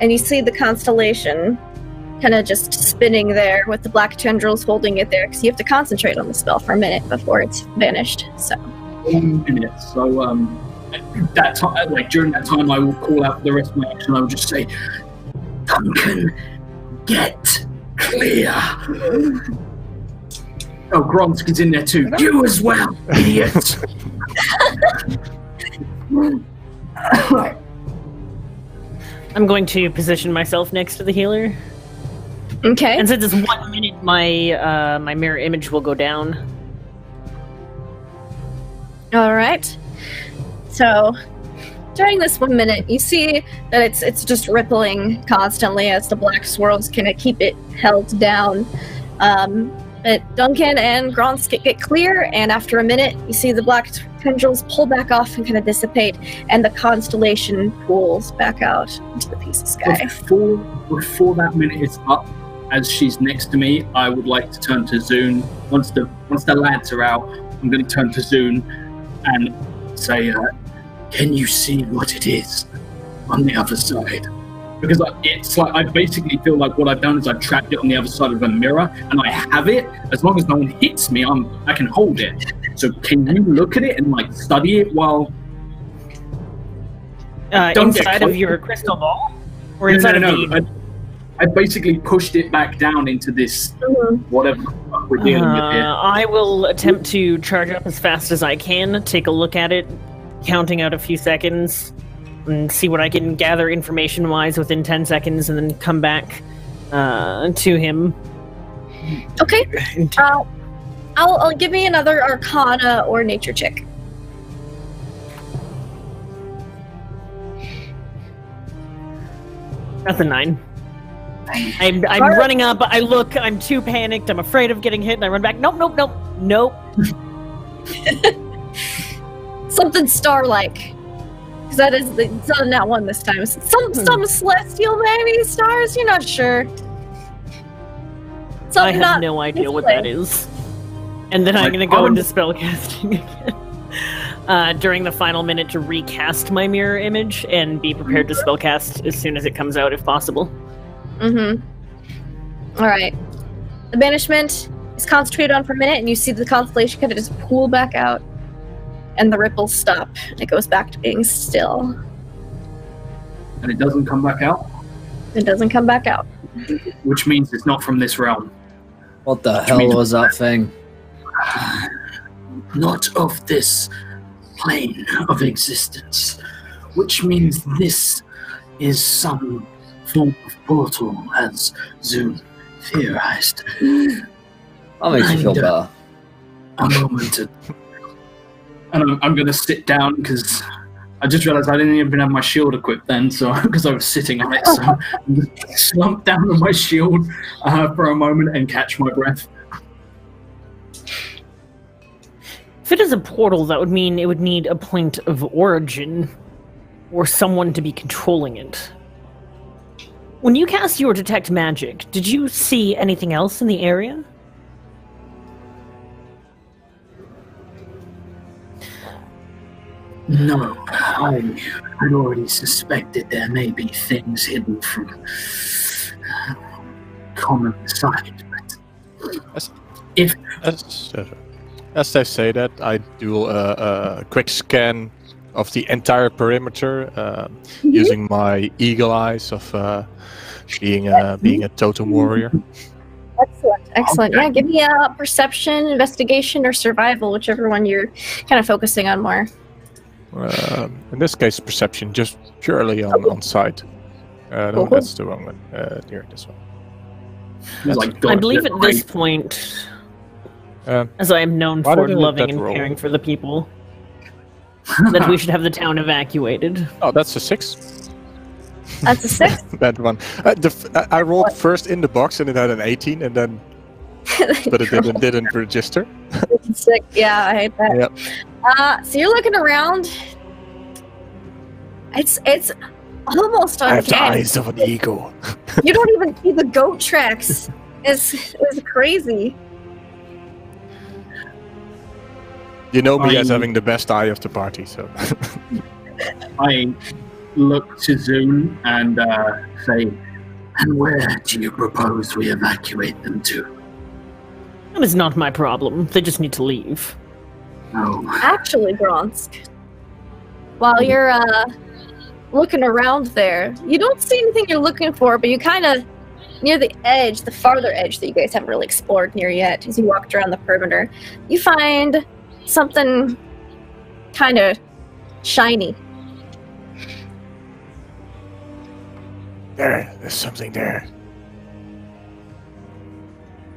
and you see the constellation kind of just spinning there with the black tendrils holding it there because you have to concentrate on the spell for a minute before it's vanished. So 1 minute. So that time, during that time, I will call out for the rest of my action. I will just say, Duncan, get clear. Oh, Gronsk is in there too. You as well, idiot! I'm going to position myself next to the healer. Okay. And since it's 1 minute, my my mirror image will go down. All right. So during this 1 minute, you see that it's just rippling constantly as the black swirls kind of keep it held down. But Duncan and Gronsk get clear, and after a minute, you see the black tendrils pull back off and kind of dissipate, and the constellation pulls back out into the piece of sky. Before that minute is up, as she's next to me, I would like to turn to Zune. Once the lads are out, I'm going to turn to Zune and say, "Can you see what it is on the other side?" Because it's like I basically feel like what I've done is I've trapped it on the other side of a mirror, and I have it. As long as no one hits me, I can hold it. So can you look at it and like study it while inside of your crystal ball, or inside of the? I basically pushed it back down into this whatever we're dealing with here. I will attempt to charge up as fast as I can, take a look at it, counting out a few seconds, and see what I can gather information-wise within 10 seconds, and then come back to him. Okay. I'll give me another Arcana or Nature check. That's a 9. I'm running up, I look, I'm too panicked, I'm afraid of getting hit, and I run back. Nope. Something star-like. Because it's not that one this time. Some celestial, maybe? Stars? You're not sure. I have no idea what that is. And then I'm going to go into spellcasting again. During the final minute to recast my mirror image and be prepared to spellcast as soon as it comes out, if possible. Alright. The banishment is concentrated on for a minute, and you see the constellation kind of just pull back out. And the ripples stop. It goes back to being still. And it doesn't come back out? It doesn't come back out. Which means it's not from this realm. What the hell was that thing? Not of this plane of existence. Which means this is some form of portal, as Zune theorized. That makes you feel better. A moment of... And I'm going to sit down because I just realized I didn't even have my shield equipped then, so because I was sitting on it, so I'm going to slump down on my shield for a moment and catch my breath. If it is a portal, that would mean it would need a point of origin or someone to be controlling it. When you cast your Detect Magic, did you see anything else in the area? No, I had already suspected there may be things hidden from common sight, but as they say that, I do a quick scan of the entire perimeter using my eagle eyes of being a totem warrior. Excellent. Yeah, give me a perception, investigation, or survival, whichever one you're kind of focusing on more. In this case, perception, just purely on sight. No, that's the wrong one. Here, this one. I believe at this point, as I am known for loving and caring for the people, that we should have the town evacuated. Oh, that's a 6. That's a 6? That one. I rolled first in the box and it had an 18, and then, but it didn't register. Sick. Yeah, I hate that. Yep. So you're looking around. It's almost uncanny. I have the eyes of an eagle. You don't even see the goat tracks. It's crazy. You know me as having the best eye of the party, so. I look to Zune and say, "And where do you propose we evacuate them to?" That is not my problem. They just need to leave. No. Actually, Gronsk, while you're looking around there, you don't see anything you're looking for, but you kind of near the edge, the farther edge that you guys haven't really explored near yet, as you walked around the perimeter, you find something kind of shiny. There's something there.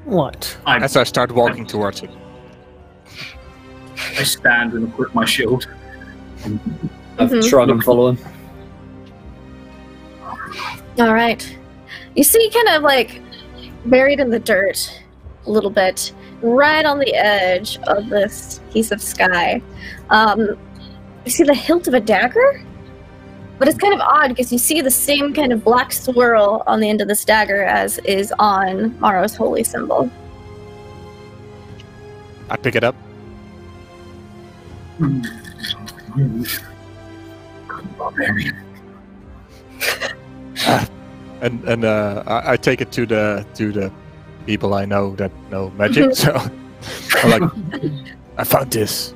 What? As I start walking towards it. I stand and equip my shield. I've tried and follow him. All right. You see kind of like buried in the dirt a little bit, right on the edge of this piece of sky. You see the hilt of a dagger? But it's kind of odd because you see the same kind of black swirl on the end of this dagger as is on Maro's holy symbol. I pick it up. Barbarian. And I take it to the people I know that know magic. So I'm like, I found this.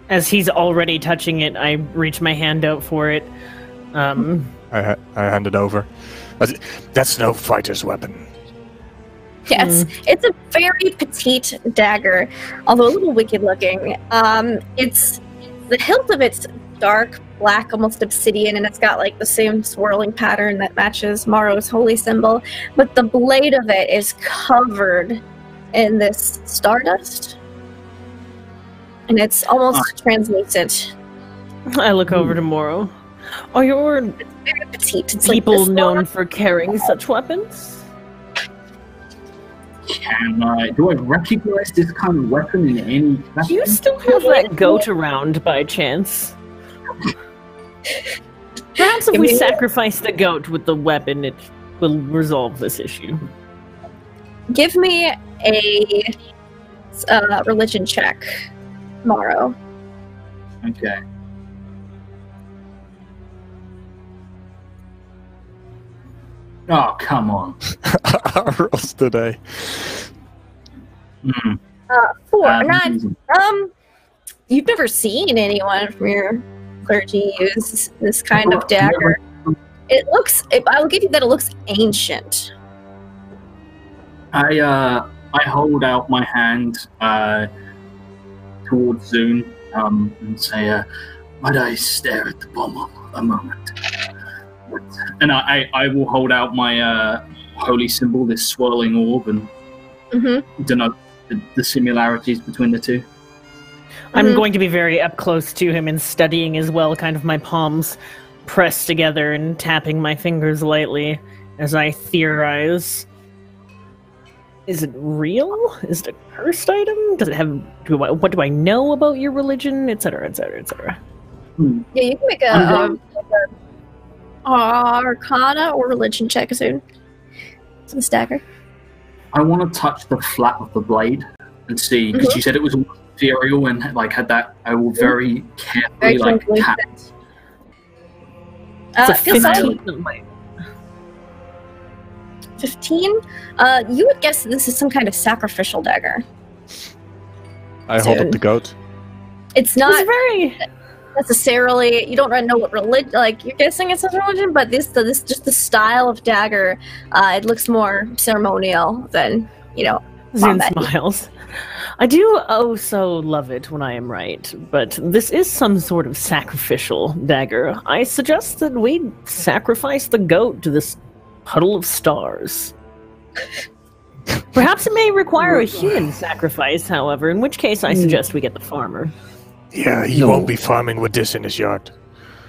As he's already touching it, I reach my hand out for it. I hand it over. That's no fighter's weapon. Yes, it's a very petite dagger, although a little wicked looking. It's the hilt of it's dark black, almost obsidian, and it's got like the same swirling pattern that matches Maro's holy symbol. But the blade of it is covered in this stardust, and it's almost translucent. I look over to Moro. Are your It's very petite. It's people like this known long. for carrying such weapons? Do I recognize this kind of weapon in any Do fashion? you still have that goat around by chance? Perhaps if we sacrifice the goat with the weapon, it will resolve this issue. Give me a religion check, Maro. Okay. Oh, come on. Our rolls today. 4, 9. You've never seen anyone from your clergy use this kind of dagger. It looks. I will give you that. It looks ancient. I hold out my hand towards Zune and say, might I stare at the pommel a moment? And I will hold out my holy symbol, this swirling orb, and denote the similarities between the two. I'm going to be very up close to him and studying as well, kind of my palms pressed together and tapping my fingers lightly as I theorize. Is it real? Is it a cursed item? Does it have... what do I know about your religion? Etc., etc., etc. Yeah, you can make a Arcana or religion check soon. To this dagger. I want to touch the flat of the blade and see, because you said it was ethereal and like had that. I will very carefully tap. It's a feels 15. 15? You would guess that this is some kind of sacrificial dagger. I hold up the goat. It's not It's very... necessarily, you don't really know what religion, like you're guessing it's a religion, but this just the style of dagger, it looks more ceremonial than, Zune combat. smiles. I do so love it when I am right, but this is some sort of sacrificial dagger. I suggest that we sacrifice the goat to this puddle of stars. Perhaps it may require a human sacrifice, however, in which case I suggest we get the farmer. Yeah, he won't be farming with this in his yard.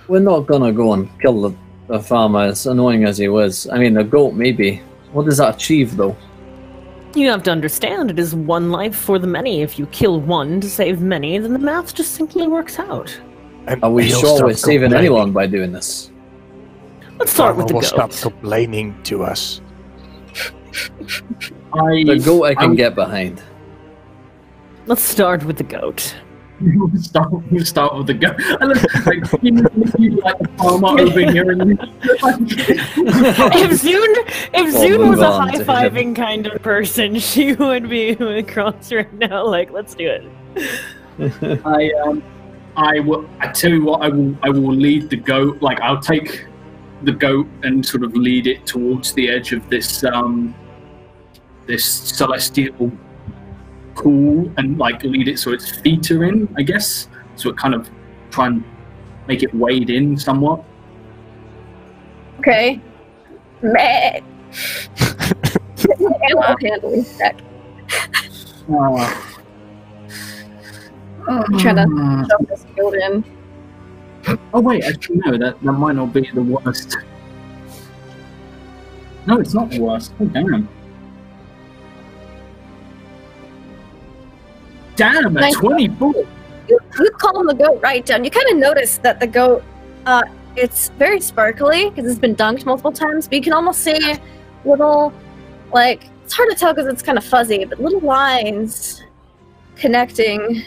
We're not gonna go and kill the farmer, as annoying as he was. I mean, the goat, maybe. What does that achieve, though? You have to understand, it is one life for the many. If you kill one to save many, then the math just simply works out. And Are we he'll sure stop we're saving complaining. anyone by doing this? Let's start with the will goat. stop complaining to us. The goat I can get behind. Let's start with the goat. Start with the goat. And then, you like the farmer over here, and If Zune was move a on to him. high-fiving kind of person, she would be across right now, like, let's do it. I tell you what, I will lead the goat. Like, I'll take the goat and sort of lead it towards the edge of this this celestial pool and like lead it so its feet are in, I guess. So it kind of try and make it wade in somewhat. Okay. Meh. I won't handle that. I'm trying to shove this goat in. Oh wait, actually no, that might not be the worst. No, it's not the worst. Oh damn. Damn, a 24! You calm the goat right down. You kind of notice that the goat, it's very sparkly because it's been dunked multiple times, but you can almost see little, like, it's hard to tell because it's kind of fuzzy, but little lines connecting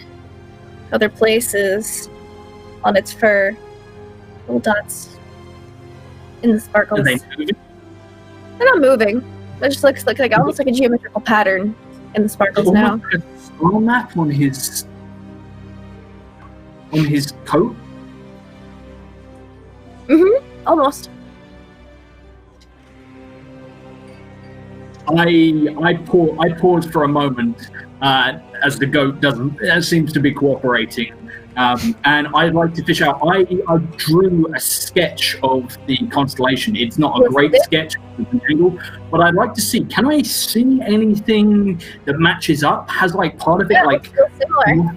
other places on its fur. Little dots in the sparkles. Are they moving? They're not moving. It just looks like almost like a geometrical pattern in the sparkles now. Like a star map on his coat? Almost. I pause for a moment as the goat seems to be cooperating, and I'd like to fish out. I drew a sketch of the constellation. It's not a great sketch with an angle, but I'd like to see. Can I see anything that matches up? Has like part of it like similar?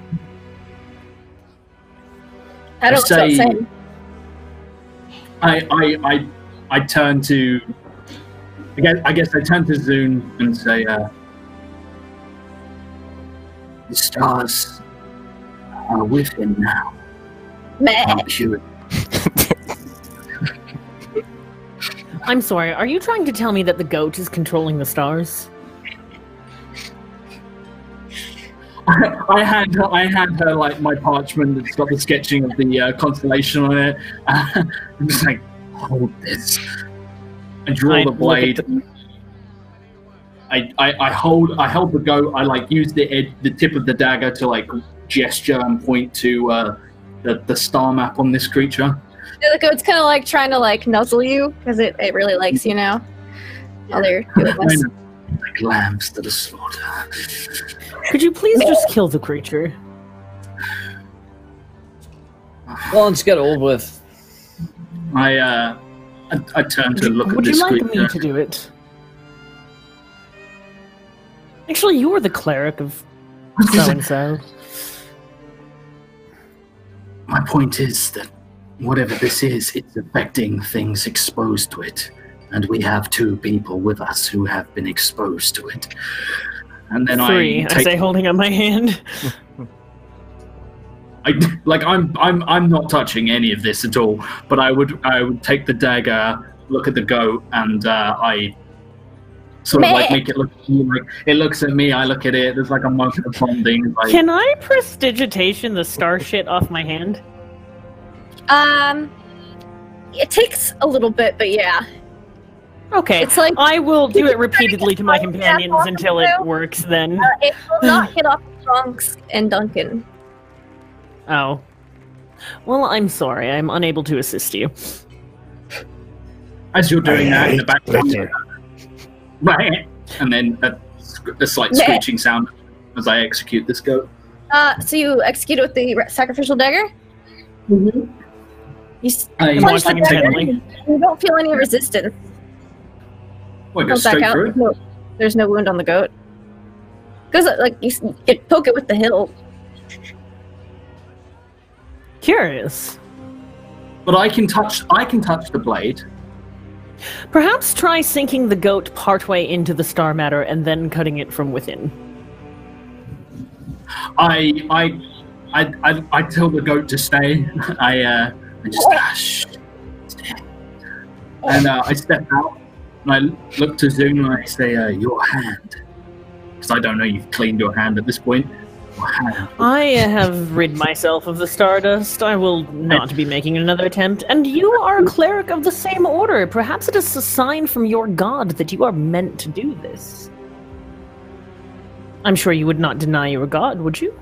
I don't know what I turn to. I guess I turn to Zune and say, "The stars are with him now." I'm sure. I'm sorry, are you trying to tell me that the goat is controlling the stars? I hand her like my parchment that's got the sketching of the constellation on it. I'm just like, hold this. I draw the blade. I hold the goat. I like use the tip of the dagger to like gesture and point to the star map on this creature. Yeah, the goat's kind of like trying to like nuzzle you because it really likes you now. While they're doing this. Like lambs to the slaughter. Could you please just kill the creature? Well, let's get it all with. I turn to look at Would this you like creature. me to do it? Actually, you're the cleric of so-and-so. My point is that whatever this is, it's affecting things exposed to it. And we have 2 people with us who have been exposed to it. And then 3, I say, holding up my hand. I'm not touching any of this at all. But I would take the dagger, look at the goat, and I sort of like make it look like it looks at me. I look at it. There's like a moment of bonding. Like, Can I prestidigitation the star shit off my hand? It takes a little bit, but yeah. Okay, It's like I will do it repeatedly to my companions until it works then. it will not hit off Trunks and Duncan. Oh. Well, I'm sorry. I'm unable to assist you. as you're doing that in the background, right? And then a slight screeching sound as I execute this goat. So you execute it with the sacrificial dagger? Mm-hmm. You I'm punch the watching dagger, intently. you don't feel any resistance. Well, go Goes back straight out. through. There's no wound on the goat. Because like you poke it with the hilt. Curious. But I can touch the blade. Perhaps try sinking the goat partway into the star matter and then cutting it from within. I tell the goat to stay. I just shh, stay. And I step out and I look to Zoom and I say, "Your hand," because I don't know you've cleaned your hand at this point. Your hand. I have rid myself of the stardust. I will not be making another attempt. And you are a cleric of the same order. Perhaps it is a sign from your god that you are meant to do this. I'm sure you would not deny your god, would you?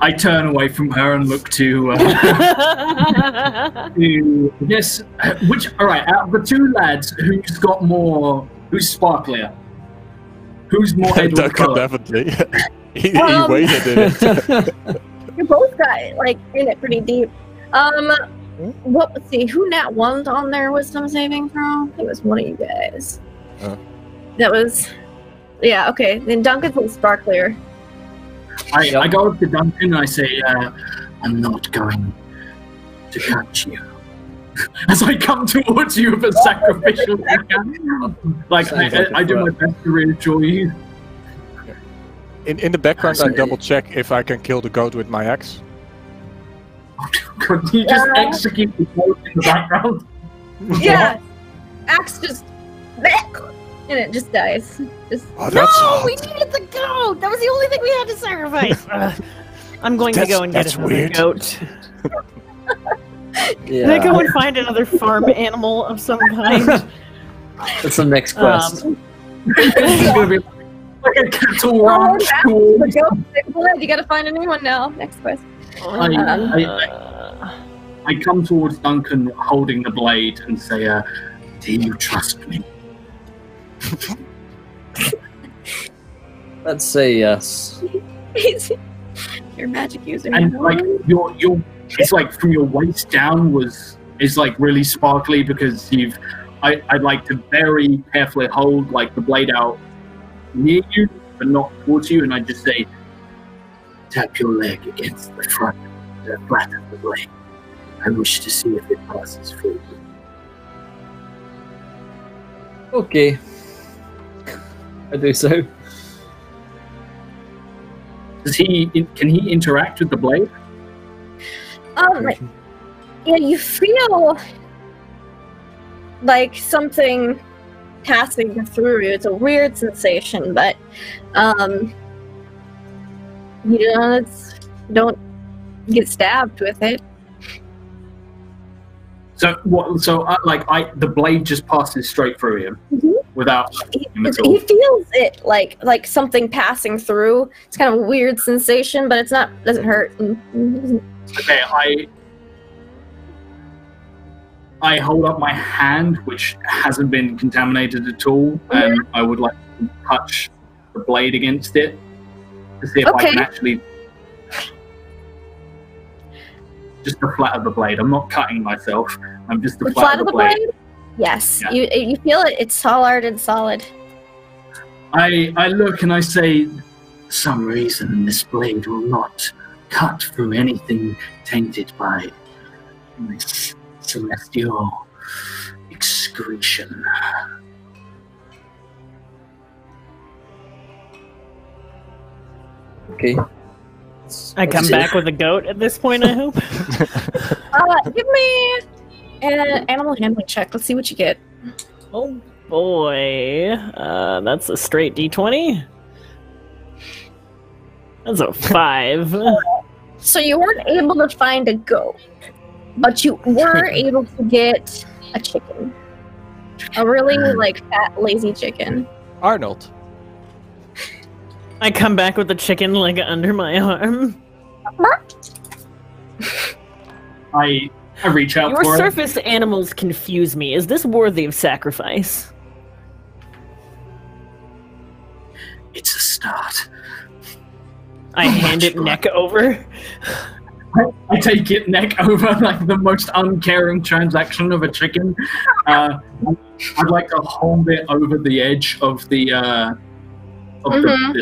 I turn away from her and look to yes. All right, out of the two lads, who's sparklier? Who's more Edward Duncan, colour? definitely. he waded in it. You both got in it pretty deep. Let's see, who nat 1'd on their wisdom saving throw? I think it was one of you guys. That was, yeah, okay. Then Duncan's a little sparklier. I go up to Duncan and I say, I'm not going to cut you. As I come towards you with a sacrificial weapon. Like, I do my best to reassure you. In the background, I double check if I can kill the goat with my axe. Could you just execute the goat in the background? Yeah. Axe just, and it just dies. Just, we needed the goat! That was the only thing we had to sacrifice! I'm going to go and get another goat. Yeah. Can I go and find another farm animal of some kind? That's the next quest. It's gonna be like a cattle ranch. The goat, you gotta find a new one now. Next quest. I come towards Duncan holding the blade and say, do you trust me? Let's say yes. Your magic user. And like your it's like from your waist down is like really sparkly because I'd like to very carefully hold like the blade out near you but not towards you, and I just say, tap your leg against the flat of the blade. I wish to see if it passes through. Okay. I do so. Can he interact with the blade? Yeah, you feel like something passing through you. It's a weird sensation, but don't get stabbed with it. So what? So the blade just passes straight through him without him at all. He feels it like something passing through. It's kind of a weird sensation, but doesn't hurt. Okay, I hold up my hand, which hasn't been contaminated at all, and I would like to touch the blade against it to see if I can actually. Just the flat of the blade. I'm not cutting myself. I'm just the flat of the blade. Yes, yeah. You feel it. It's hard and solid. I look and I say, for some reason this blade will not cut through anything tainted by this celestial excretion. Okay. I come back with a goat at this point, I hope. Give me an animal handling check. Let's see what you get. Oh boy. That's a straight D20. That's a 5. So you weren't able to find a goat, but you were able to get a chicken. A really fat, lazy chicken. Arnold. I come back with the chicken leg under my arm. I reach out Your for surface animals confuse me. Is this worthy of sacrifice? It's a start. I hand it neck over. I take it neck over like the most uncaring transaction of a chicken. I'd like to hold it over the edge of the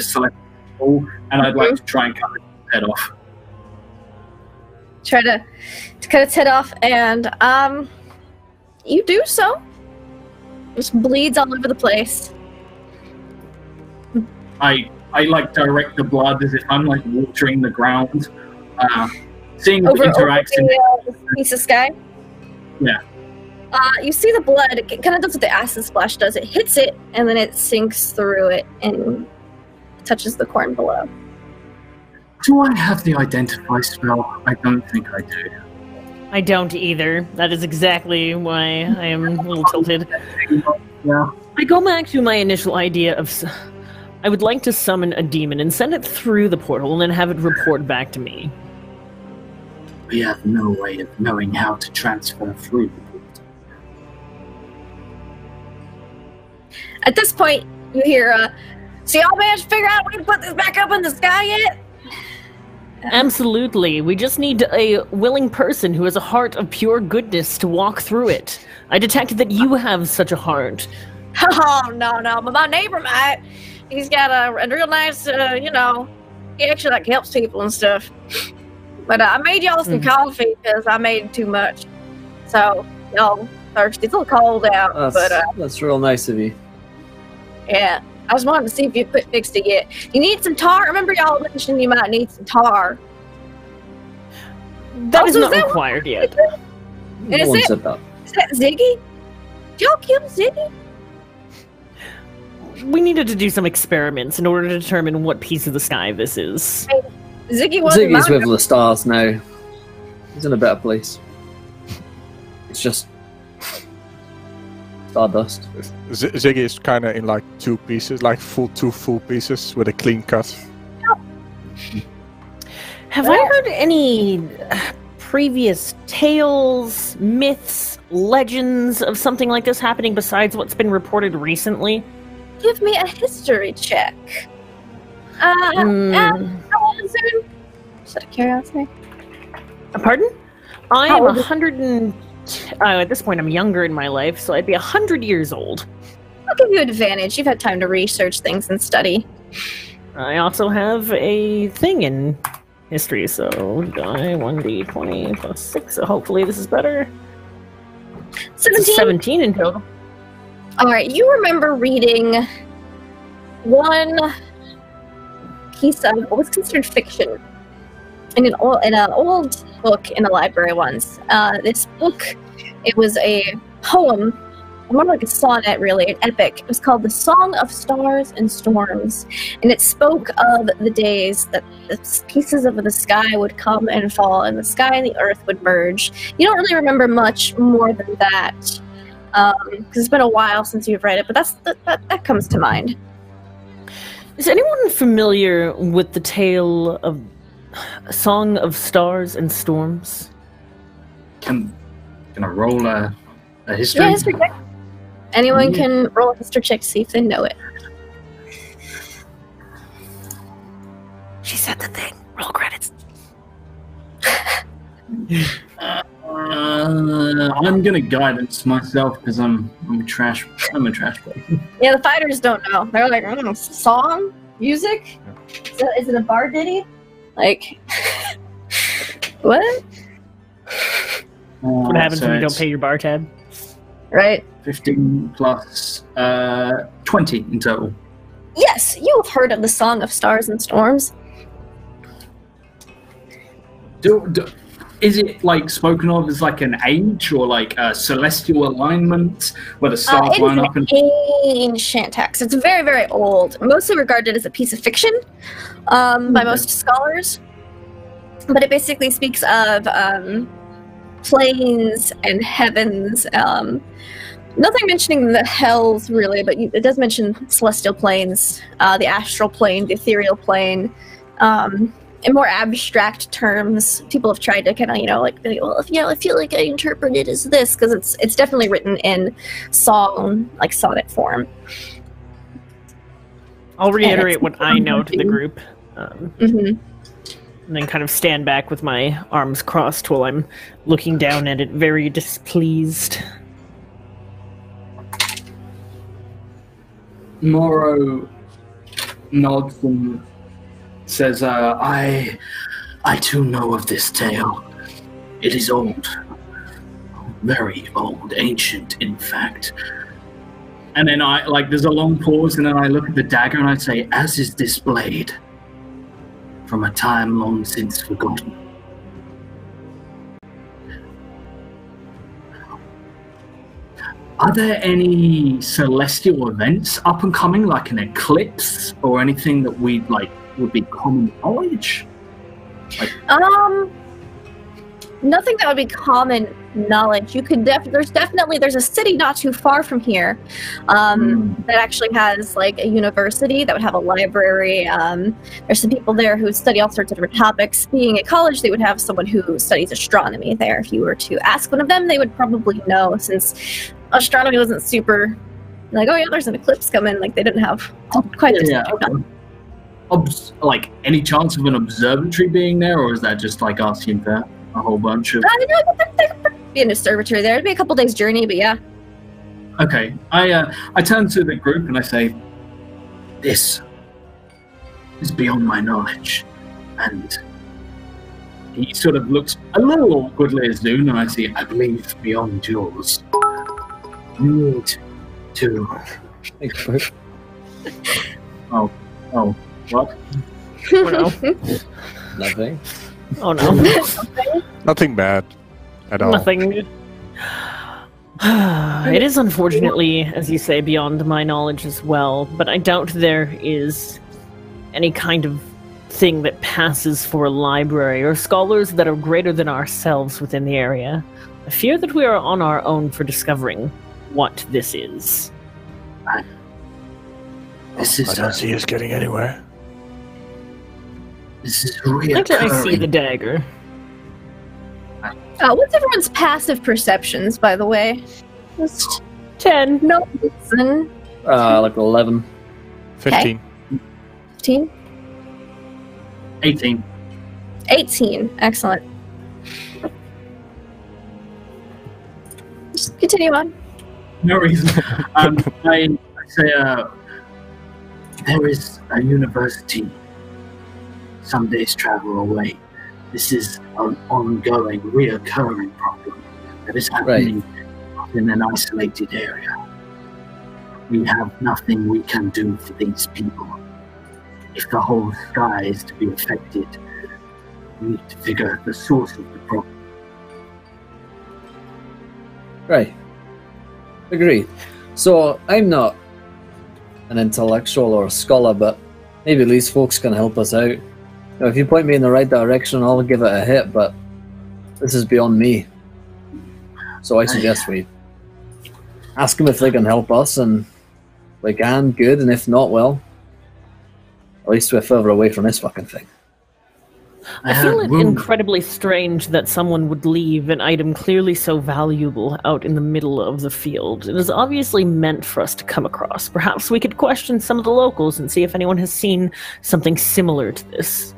select ball, and I'd like to try and cut its head off. Try to cut its head off, and you do so. Just bleeds all over the place. I direct the blood as if I'm watering the ground, seeing if it interacts. Over the piece of sky. Yeah. You see the blood. It kind of does what the acid splash does. It hits it, and then it sinks through it and touches the corn below. Do I have the identify spell? I don't think I do. I don't either. That is exactly why I am a little tilted. Yeah. I go back to my initial idea of I would like to summon a demon and send it through the portal and then have it report back to me. We have no way of knowing how to transfer through the portal. At this point, you hear, so y'all managed to figure out we can put this back up in the sky yet? Absolutely. We just need a willing person who has a heart of pure goodness to walk through it. I detected that you have such a heart. Oh, no, but my neighbor might. He's got a real nice, he actually, like, helps people and stuff. But I made y'all some coffee because I made too much. So, y'all thirsty. It's a little cold out, That's real nice of you. Yeah. I just wanted to see if you fixed it yet. You need some tar? Remember y'all mentioned you might need some tar. That is not required yet. And is that Ziggy? Did y'all kill Ziggy? We needed to do some experiments in order to determine what piece of the sky this is. Hey, Ziggy's with the stars now. He's in a better place. It's just stardust. Ziggy is kind of in like two pieces, like two full pieces with a clean cut. Have I heard any previous tales, myths, legends of something like this happening besides what's been reported recently? Give me a history check. How old is it? Just out of curiosity. Pardon? I am 100 at this point I'm younger in my life, so I'd be 100 years old. I'll give you advantage. You've had time to research things and study. I also have a thing in history, so die 1d20 plus 6, so hopefully this is better. 17? 17 in total. Alright, you remember reading one piece of what was considered fiction in an old book in the library once. This book, it was a poem, more like a sonnet really, an epic. It was called The Song of Stars and Storms, and it spoke of the days that the pieces of the sky would come and fall, and the sky and the earth would merge. You don't really remember much more than that, because it's been a while since you've read it, but that comes to mind. Is anyone familiar with the tale of A Song of Stars and Storms? Can I roll a history? Yeah, history check. Anyone can roll a history check to see if they know it. She said the thing. Roll credits. I'm gonna guidance myself because I'm a trash person. Yeah, the fighters don't know. They're like, song? Music? Is it a bar ditty? Like, what? What happens when you don't pay your bar tab? Right. 15 plus 20 in total. Yes, you have heard of the Song of Stars and Storms. Is it like spoken of as like an age or like a celestial alignment where the stars line up? It is an ancient text. It's very, very old. Mostly regarded as a piece of fiction by most scholars. But it basically speaks of planes and heavens. Nothing mentioning the hells really, but it does mention celestial planes, the astral plane, the ethereal plane. In more abstract terms, people have tried to kind of, I feel like I interpret it as this, because it's definitely written in song, like sonnet form. I'll reiterate what I know to the group, and then kind of stand back with my arms crossed while I'm looking down at it, very displeased. Morrow nods and says, I too know of this tale. It is old. Very old. Ancient, in fact. And then there's a long pause, and then I look at the dagger and I say, as is displayed from a time long since forgotten. Are there any celestial events up and coming, like an eclipse or anything that would be common knowledge? Nothing that would be common knowledge. You could there's a city not too far from here that actually has like a university that would have a library. There's some people there who study all sorts of different topics. Being at college, they would have someone who studies astronomy there. If you were to ask one of them, they would probably know, since astronomy wasn't super like, oh yeah, there's an eclipse coming. Like they didn't have quite like any chance of an observatory being there, or is that just like asking for a whole bunch of? There could be an observatory there. It'd be a couple days' journey, but yeah. Okay, I turn to the group and I say, "This is beyond my knowledge," and he sort of looks a little awkwardly at Zune, and I say, "I believe beyond yours. You need to." Oh, what? Oh no. Nothing. Oh no. Nothing bad at all. Nothing. It is unfortunately, as you say, beyond my knowledge as well, but I doubt there is any kind of thing that passes for a library or scholars that are greater than ourselves within the area. I fear that we are on our own for discovering what this is. I don't see us getting anywhere. This is reoccurring. Actually, I see the dagger. What's everyone's passive perceptions, by the way? Just 10. no reason. Like 11. 15. 15? 18. 18. Excellent. Just continue on. No reason. I say, there is a university some days travel away. This is an ongoing, reoccurring problem that is happening in an isolated area. We have nothing we can do for these people. If the whole sky is to be affected, we need to figure out the source of the problem. Right. Agreed. So, I'm not an intellectual or a scholar, but maybe these folks can help us out. You know, if you point me in the right direction, I'll give it a hit, but this is beyond me. So I suggest we ask them if they can help us, and if they can, good, and if not, well, at least we're further away from this fucking thing. I feel it incredibly strange that someone would leave an item clearly so valuable out in the middle of the field. It is obviously meant for us to come across. Perhaps we could question some of the locals and see if anyone has seen something similar to this.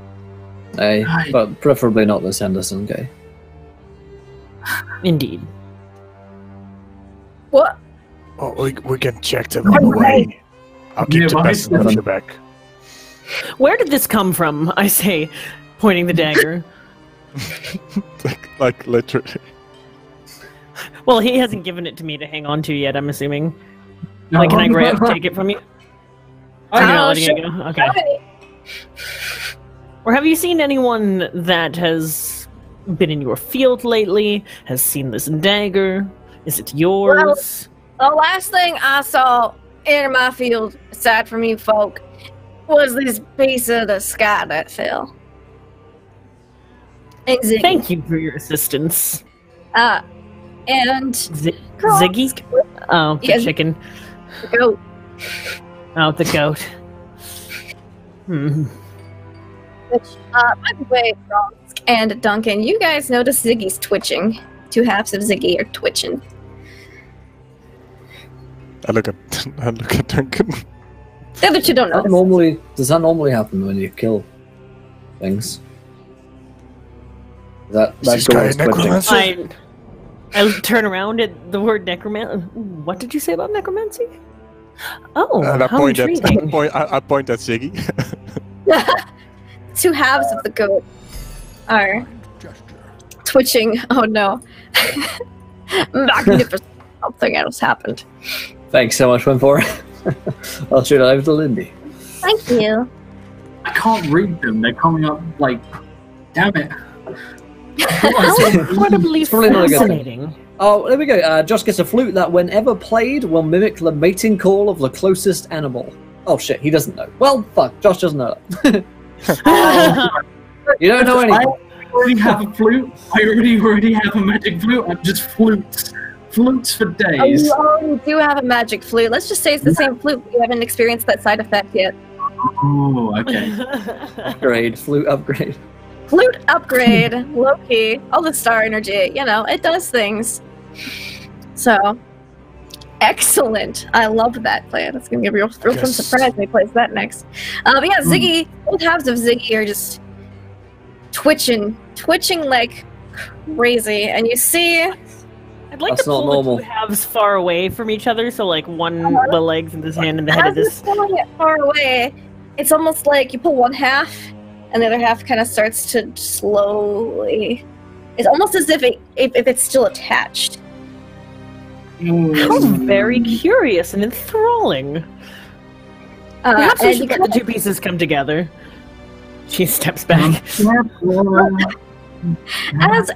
Aye, but preferably not this Henderson guy. Indeed. What? Oh, we can check them on the way. I'll keep the best of the back. Where did this come from? I say, pointing the dagger. like literally. Well, he hasn't given it to me to hang on to yet, I'm assuming. No. Like, can I take it from you? Oh, You're not letting sure. it go? Okay. Or have you seen anyone that has been in your field lately, has seen this dagger? Is it yours? Well, the last thing I saw in my field, aside from you folk, was this piece of the sky that fell. And Ziggy. Thank you for your assistance. And Ziggy? Oh, the chicken. The goat. Oh, the goat. Which, by the way, Bronsk and Duncan, you guys notice Ziggy's twitching. Two halves of Ziggy are twitching. I look at Duncan. The other two don't notice. Does that normally happen when you kill things? That Is goal this is guy a necromancer? I turn around at the word necromancy. What did you say about necromancy? Oh, and I how point intriguing. I point at Ziggy. Two halves of the goat are twitching. Oh no. Magnificent. Something else happened. Thanks so much, Winfor. I'll shoot it over to Lindy. Thank you. I can't read them. They're coming up like, damn it. How incredibly probably not a good thing. fascinating. Oh, there we go. Josh gets a flute that, whenever played, will mimic the mating call of the closest animal. Oh shit, he doesn't know. Well, fuck, Josh doesn't know that. You don't know anything. already have a flute. I already have a magic flute. I'm just flutes for days. You do have a magic flute. Let's just say it's the same flute. But you haven't experienced that side effect yet. Oh, okay. Upgrade, flute upgrade. Flute upgrade, low-key, all the star energy, you know, it does things. So, excellent. I love that plan. It's going to be a real fun surprise when he plays that next. But yeah, Ziggy, both halves of Ziggy are just twitching like crazy. And you see... I'd like to pull the two halves far away from each other, so like one the legs in this hand and the head of this. As you're pulling it far away, it's almost like you pull one half, and the other half kind of starts to slowly... It's almost as if it's still attached. How very curious and enthralling. Perhaps we should let the two pieces come together. She steps back.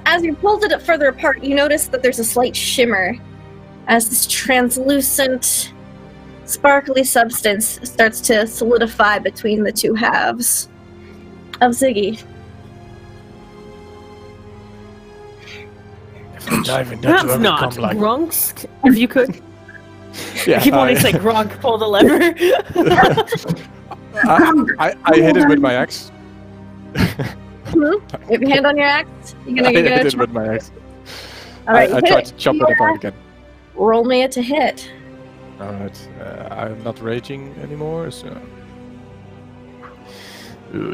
As you pulled it further apart, you notice that there's a slight shimmer as this translucent, sparkly substance starts to solidify between the two halves of Ziggy. Dive into that, that's not Gronk, if you could. Yeah, keep wanting to say Gronk, pull the lever. I hit it with my axe. You have your hand on your axe? You're gonna hit it with my axe. Alright, I tried to chop it apart again. Roll me it to hit. Alright, I'm not raging anymore, so...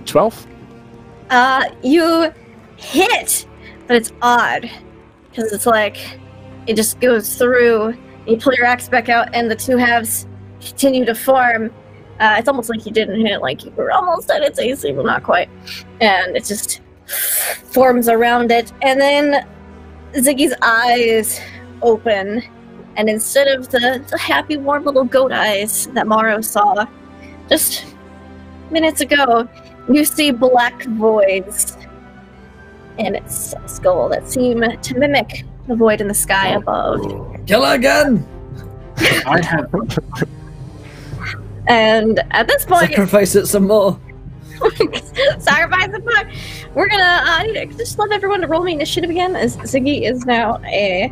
12? You hit, but it's odd. Because it's like, it just goes through, you pull your axe back out, and the two halves continue to form. It's almost like you didn't hit it, like you were almost at its AC, but not quite. And it just forms around it. And then Ziggy's eyes open, and instead of the happy, warm little goat eyes that Morrow saw just minutes ago, you see black voids in its skull that seem to mimic the void in the sky above. Kill her again! I have... And at this point... Sacrifice it some more. Sacrifice it more! We're gonna... I need to just love everyone to roll me initiative again, as Ziggy is now a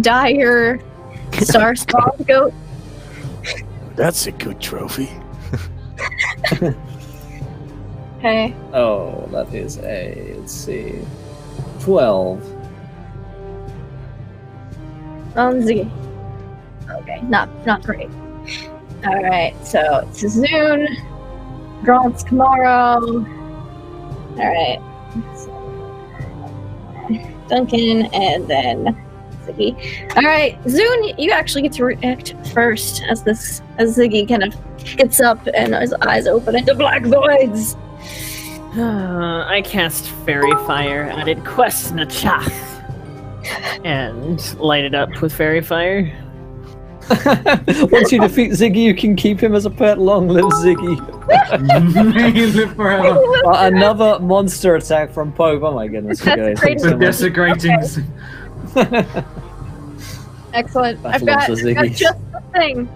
dire star-spawned goat. That's a good trophy. Okay. Oh, that is a, let's see, 12. Ziggy. Okay, not great. Alright, so it's Zune, Gronsk, Morrow. Alright. Duncan, and then Ziggy. Alright, Zune, you actually get to react first as Ziggy kind of gets up and his eyes open into black voids. I cast Fairy Fire, added Questnachach, and light it up with Fairy Fire. Once you defeat Ziggy, you can keep him as a pet. Long live Ziggy. You live forever. Another monster attack from Pope. Oh my goodness. Desecrating. Excellent. I've got just the thing.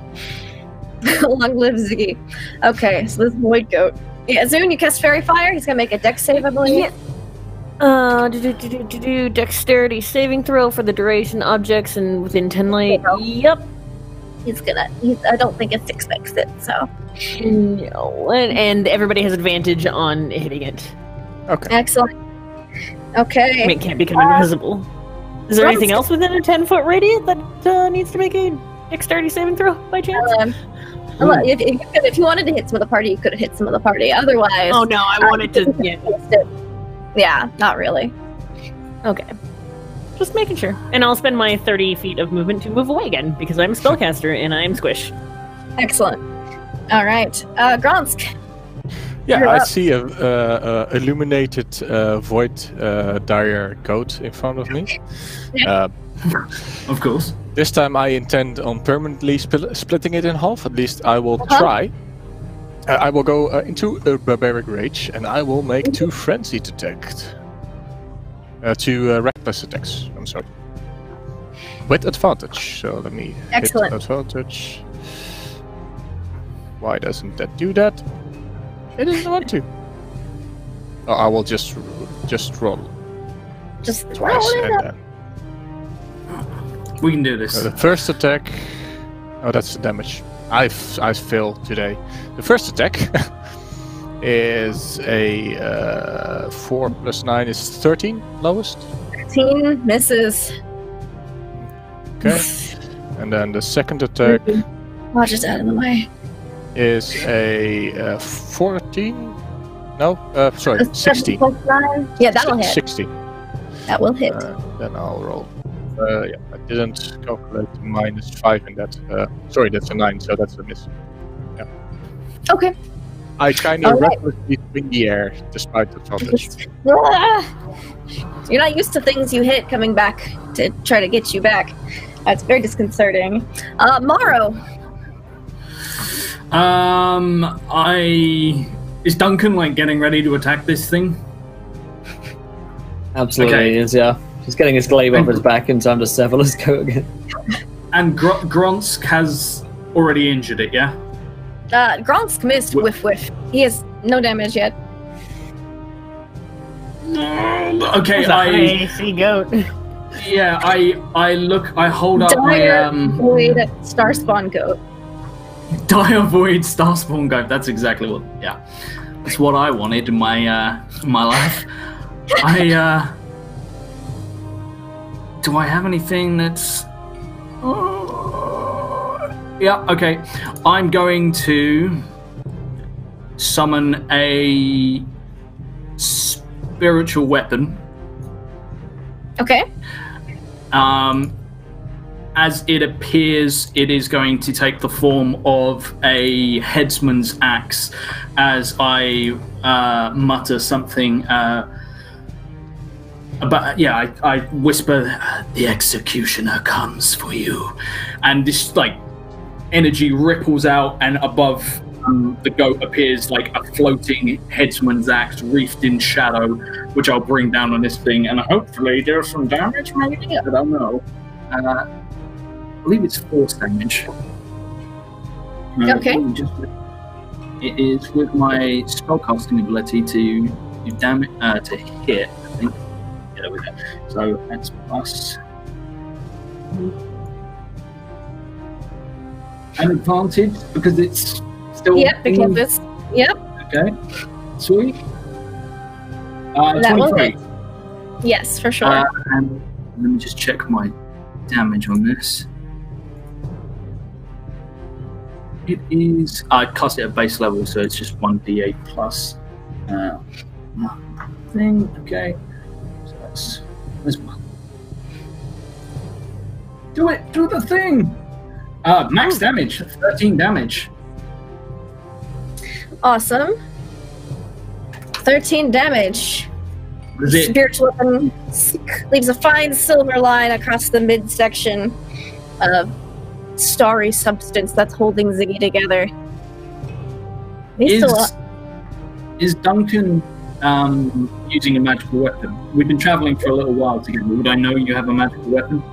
Long live Ziggy. Okay, so this void goat. Yeah, Zune, you cast Fairy Fire. He's gonna make a dex save, I believe. Yeah. Dexterity saving throw for the duration objects and within 10 light. Yep. I don't think it makes it, so. No. And everybody has advantage on hitting it. Okay. Excellent. Okay. I mean, it can't become invisible. Is there anything else within a 10-foot radius that needs to make a dexterity saving throw by chance? If you wanted to hit some of the party, you could have hit some of the party. Otherwise... Oh, no, I wanted to... Yeah, not really. Okay. Just making sure. And I'll spend my 30 feet of movement to move away again, because I'm a spellcaster and I'm squish. Excellent. All right. Gronsk. Yeah, I see a illuminated void dire goat in front of me. Of course. This time I intend on permanently splitting it in half. At least I will try. I will go into a barbaric rage, and I will make 2 frenzied attacks. 2 reckless attacks. I'm sorry. With advantage. So let me hit advantage. Why doesn't that do that? It doesn't want to. I will just roll. Just roll Twice it and up. then. We can do this. The first attack. Oh, that's the damage. I failed today. The first attack is a 4 plus 9 is 13 lowest. 13 misses. Okay. And then the second attack Watch it out of the way. is a 14. No, sorry, 16. Yeah, that'll hit. 60. That will hit. Then I'll roll. Yeah, I didn't calculate -5 in that. Sorry, that's a 9, so that's a miss. Okay. I kind of Alright. recklessly swing the air despite the advantage. You're not used to things you hit coming back to try to get you back. That's very disconcerting. Morrow. Is Duncan like getting ready to attack this thing? Absolutely, Okay. he is, yeah. He's getting his glaive off his back in time to sever his coat again. And Gronsk has already injured it, yeah? Gronsk missed whiff whiff. He has no damage yet. Okay, I see goat. yeah, I hold up Dire my Void Starspawn Goat. Dire Void Starspawn Goat. That's exactly what. Yeah, that's what I wanted in my my life. Do I have anything that's? Yeah. Okay. I'm going to summon a spiritual weapon. Okay. As it appears, it is going to take the form of a headsman's axe as I mutter something about, yeah, I whisper, the executioner comes for you. And this, like, energy ripples out, and above the goat appears like a floating headsman's axe wreathed in shadow, which I'll bring down on this thing and hopefully do some damage, maybe? I don't know. I believe it's force damage. Okay. It is with my spellcasting ability to do damage, to hit, I think. Yeah, with it. So that's plus. An advantage because it's still. Yep, because it's. Yep. Okay. Sweet. That will 23. hit. Yes, for sure. And let me just check my damage on this. It is. I cast it at base level, so it's just 1d8 plus. Thing. Okay. So that's. Where's one? Do it! Do the thing! Max damage. 13 damage. Awesome. 13 damage. What is it? Spiritual weapon leaves a fine silver line across the midsection of starry substance that's holding Ziggy together. He's still up. Is Duncan using a magical weapon? We've been traveling for a little while together. Would I know you have a magical weapon?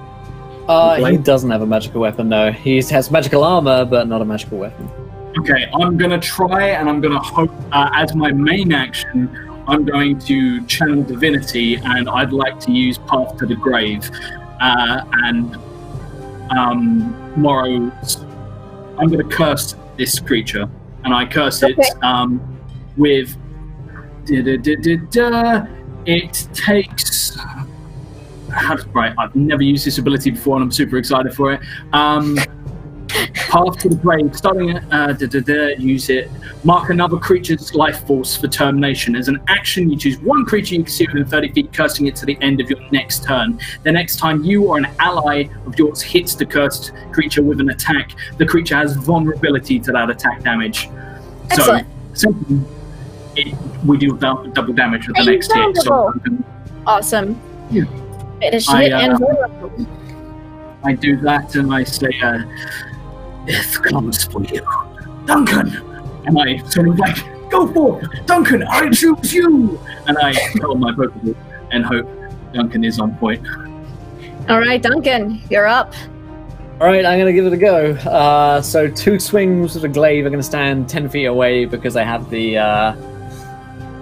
He doesn't have a magical weapon, though. He has magical armor, but not a magical weapon. Okay, I'm going to try, and I'm going to hope, as my main action, I'm going to channel divinity, and I'd like to use Path to the Grave. And Morrow's... I'm going to curse this creature, and I curse it with... It takes... Right, I've never used this ability before, and I'm super excited for it. Path to the Grave, starting at use it. Mark another creature's life force for termination. As an action, you choose one creature you can see within 30 feet, cursing it to the end of your next turn. The next time you or an ally of yours hits the cursed creature with an attack, the creature has vulnerability to that attack damage. Excellent. So, we do double damage with the next hit. So, awesome. Yeah. Finish hit and vulnerable. I do that, and I say, death comes for you, Duncan. And I sort of like, go for it, Duncan, I choose you. And I tell my Pokeball and hope Duncan is on point. All right, Duncan, you're up. All right, I'm going to give it a go. So 2 swings with a glaive are going to stand 10 feet away because I have the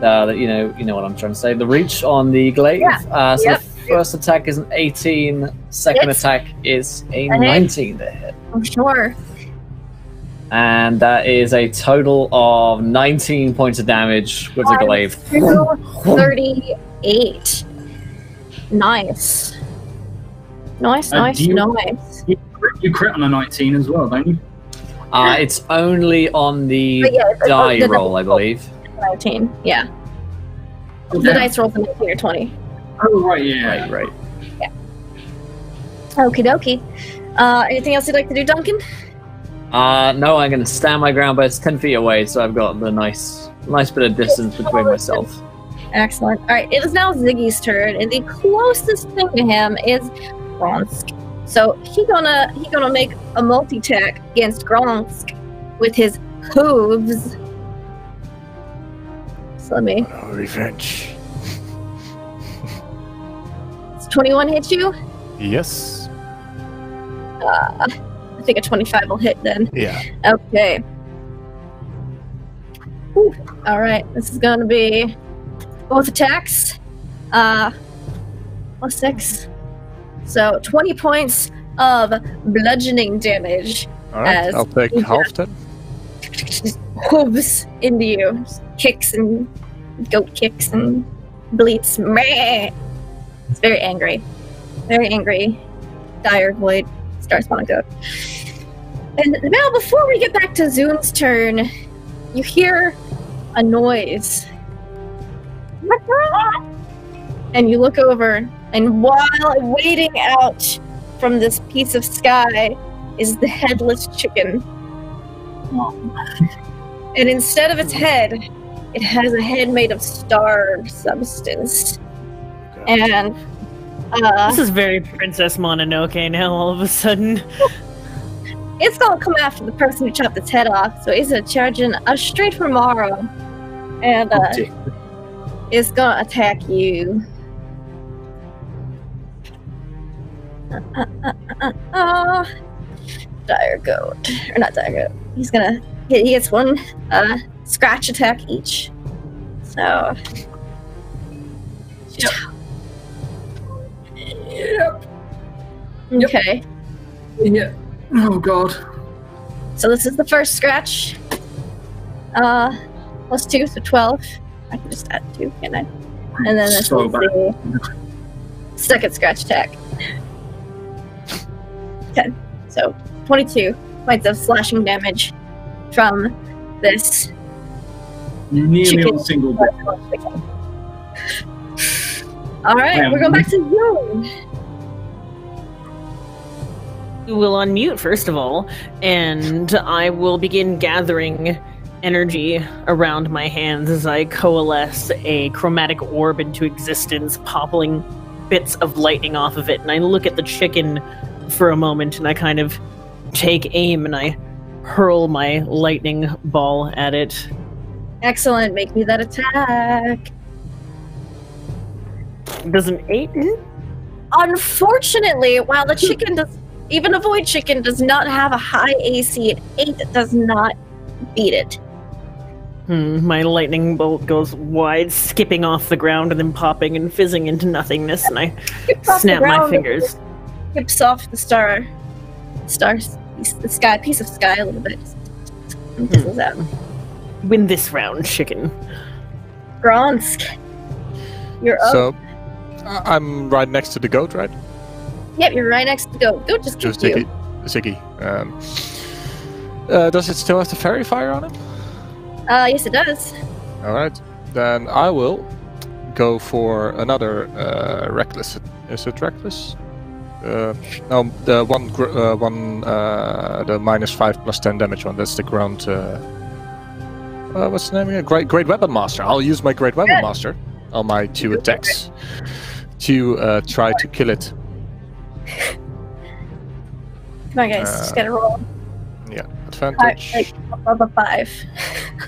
you know what I'm trying to say. The reach on the glaive. Yeah. So the first attack is an 18. Second attack is a 19 to hit. I'm sure. And that is a total of 19 points of damage with the glaive. 38. Nice. Nice. You crit on a 19 as well, don't you? It's only on the die roll, I believe. 19, yeah. The dice rolls a 19 or 20. Oh, right, yeah. Right. Yeah. Okie dokie. Anything else you'd like to do, Duncan? No, I'm going to stand my ground, but it's 10 feet away, so I've got the nice bit of distance between myself. Excellent. All right, it is now Ziggy's turn, and the closest thing to him is Gronsk. So he gonna make a multi-attack against Gronsk with his hooves. So let me. Oh, revenge. Does 21 hit you? Yes. I think a 25 will hit then. Yeah. Okay. Whew. All right, this is gonna be both attacks. +6. So 20 points of bludgeoning damage. All right, I'll take half then. Just hooves into you. Just kicks and goat kicks and bleats. Meh. It's very angry. Very angry. Dire void. Starspawn goat. And now before we get back to Zoon's turn, you hear a noise. And you look over, and while waiting out from this piece of sky is the headless chicken. And instead of its head, it has a head made of starved substance. And this is very Princess Mononoke now, all of a sudden. It's gonna come after the person who chopped its head off, so it's charging straight for Morrow. And it's gonna attack you. Dire goat. Or not dire goat. He gets one scratch attack each. So. Yep. Okay. Yeah. Oh god. So this is the first scratch. +2, so 12. I can just add 2, can't I? And then this is the second scratch attack. 10. So 22 points of slashing damage from this nearly chicken. on single bit. Alright, we're going back to you. You will unmute first of all, and I will begin gathering energy around my hands as I coalesce a chromatic orb into existence, popping bits of lightning off of it. And I look at the chicken for a moment, and I kind of take aim, and I hurl my lightning ball at it. Excellent, make me that attack. Does an 8 hit? Unfortunately, while the chicken does, even a void chicken does not have a high AC, an 8 does not beat it. My lightning bolt goes wide, skipping off the ground and then popping and fizzing into nothingness, and I snap my fingers. Skips off the piece of sky a little bit. And fizzles out. Win this round, chicken. Gronsk, you're up. So, I'm right next to the goat, right? Yep, you're right next to the goat. Goat just kicked you. Ziggy. Does it still have the fairy fire on it? Yes, it does. Alright, then I will go for another reckless. Is it reckless? No, the the -5 + 10 damage one. That's the ground. What's the name again? Great Weapon Master. I'll use my Great Weapon Master on my 2 attacks to try to kill it. Come on, guys, just gotta roll. Yeah, advantage. Above 5.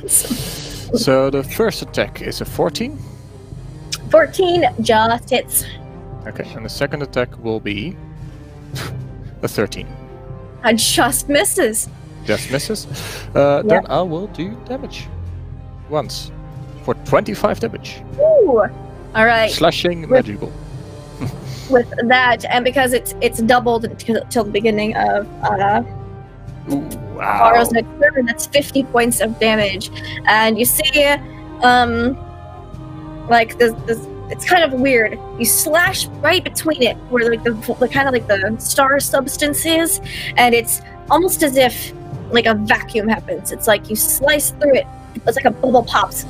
So the first attack is a 14. 14 just hits. Okay, and the second attack will be a 13. Just misses. Just misses. Then I will do damage. Once. for 25 damage. Ooh. All right. Slashing magical. With that, and because it's doubled till the beginning of Ooh, wow. Maro's next turn, that's 50 points of damage. And you see, like this, it's kind of weird. You slash right between it, where like the kind of like the star substance is, and it's almost as if like a vacuum happens. It's like you slice through it. It's like a bubble pops,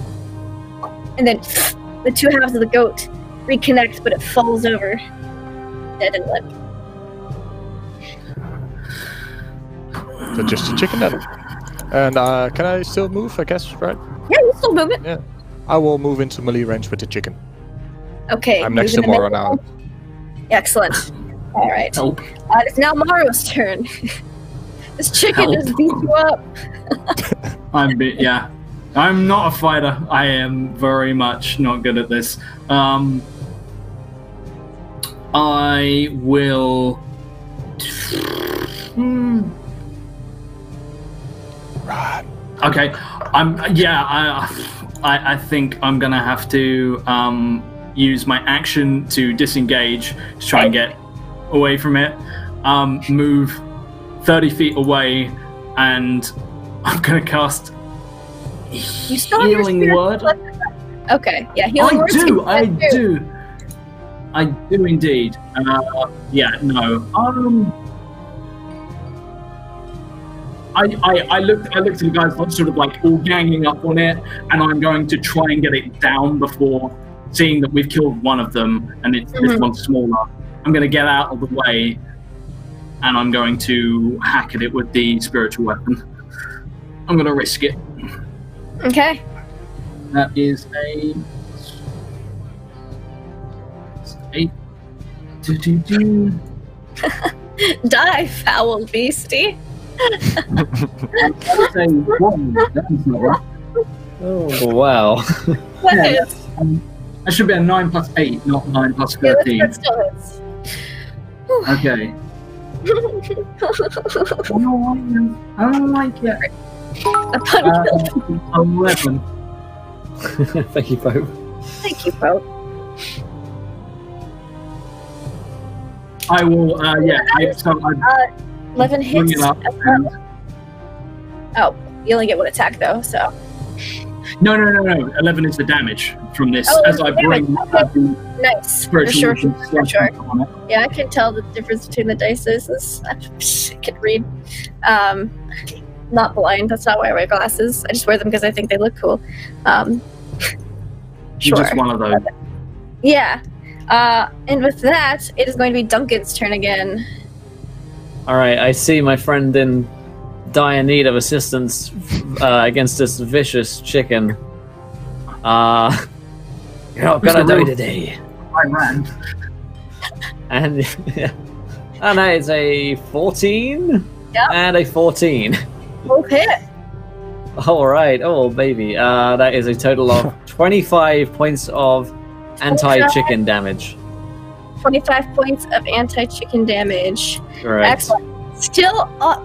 and then the two halves of the goat reconnect, but it falls over, dead and limp. So just a chicken then. And can I still move, I guess, right? Yeah, you still move it. Yeah. I will move into melee range with the chicken. Okay. I'm next to moving Moro the now. Excellent. All right. Help. It's now Maro's turn. This chicken Help. just beat you up. Yeah. I'm not a fighter. I am very much not good at this. I will. Right. Okay. I think I'm gonna have to use my action to disengage to try and get away from it. Move 30 feet away, and I'm gonna cast You still have your Healing spirit Word. left. Okay. Yeah. Healing Word's I good too. do indeed. Yeah, no. I looked at the guys sort of like all ganging up on it, and I'm going to try and get it down before seeing that we've killed one of them, and it's this one's smaller. I'm going to get out of the way, and I'm going to hack at it with the spiritual weapon. I'm going to risk it. Okay. That is a 8. Die, foul beastie. That's a 1. That's not right. Oh, wow. What Yeah, is? that should be a 9 plus 8, not 9 plus Yeah, 13. that still hits. Okay. I don't like it. Upon kill. 11. Thank you, Pope. Thank you, Pope. I will, yeah. I 11 bring hits. it up. And, Oh, you only get one attack though, so. no. 11 is the damage from this. Oh, as I bring the Nice. spiritual For sure. weapon For sure. on it. Yeah, I can tell the difference between the dices. I can read. Not blind. That's not why I wear glasses. I just wear them because I think they look cool. You're Sure. just one of those. Yeah. And with that, it is going to be Duncan's turn again. Alright, I see my friend in dire need of assistance against this vicious chicken. You're not gonna Mr. die Roof. today. I ran. And and that is a 14 Yep. and a 14. Both hit. Alright, oh baby. That is a total of 25 points of anti-chicken damage. 25 points of anti-chicken damage. Correct. Excellent. Still up,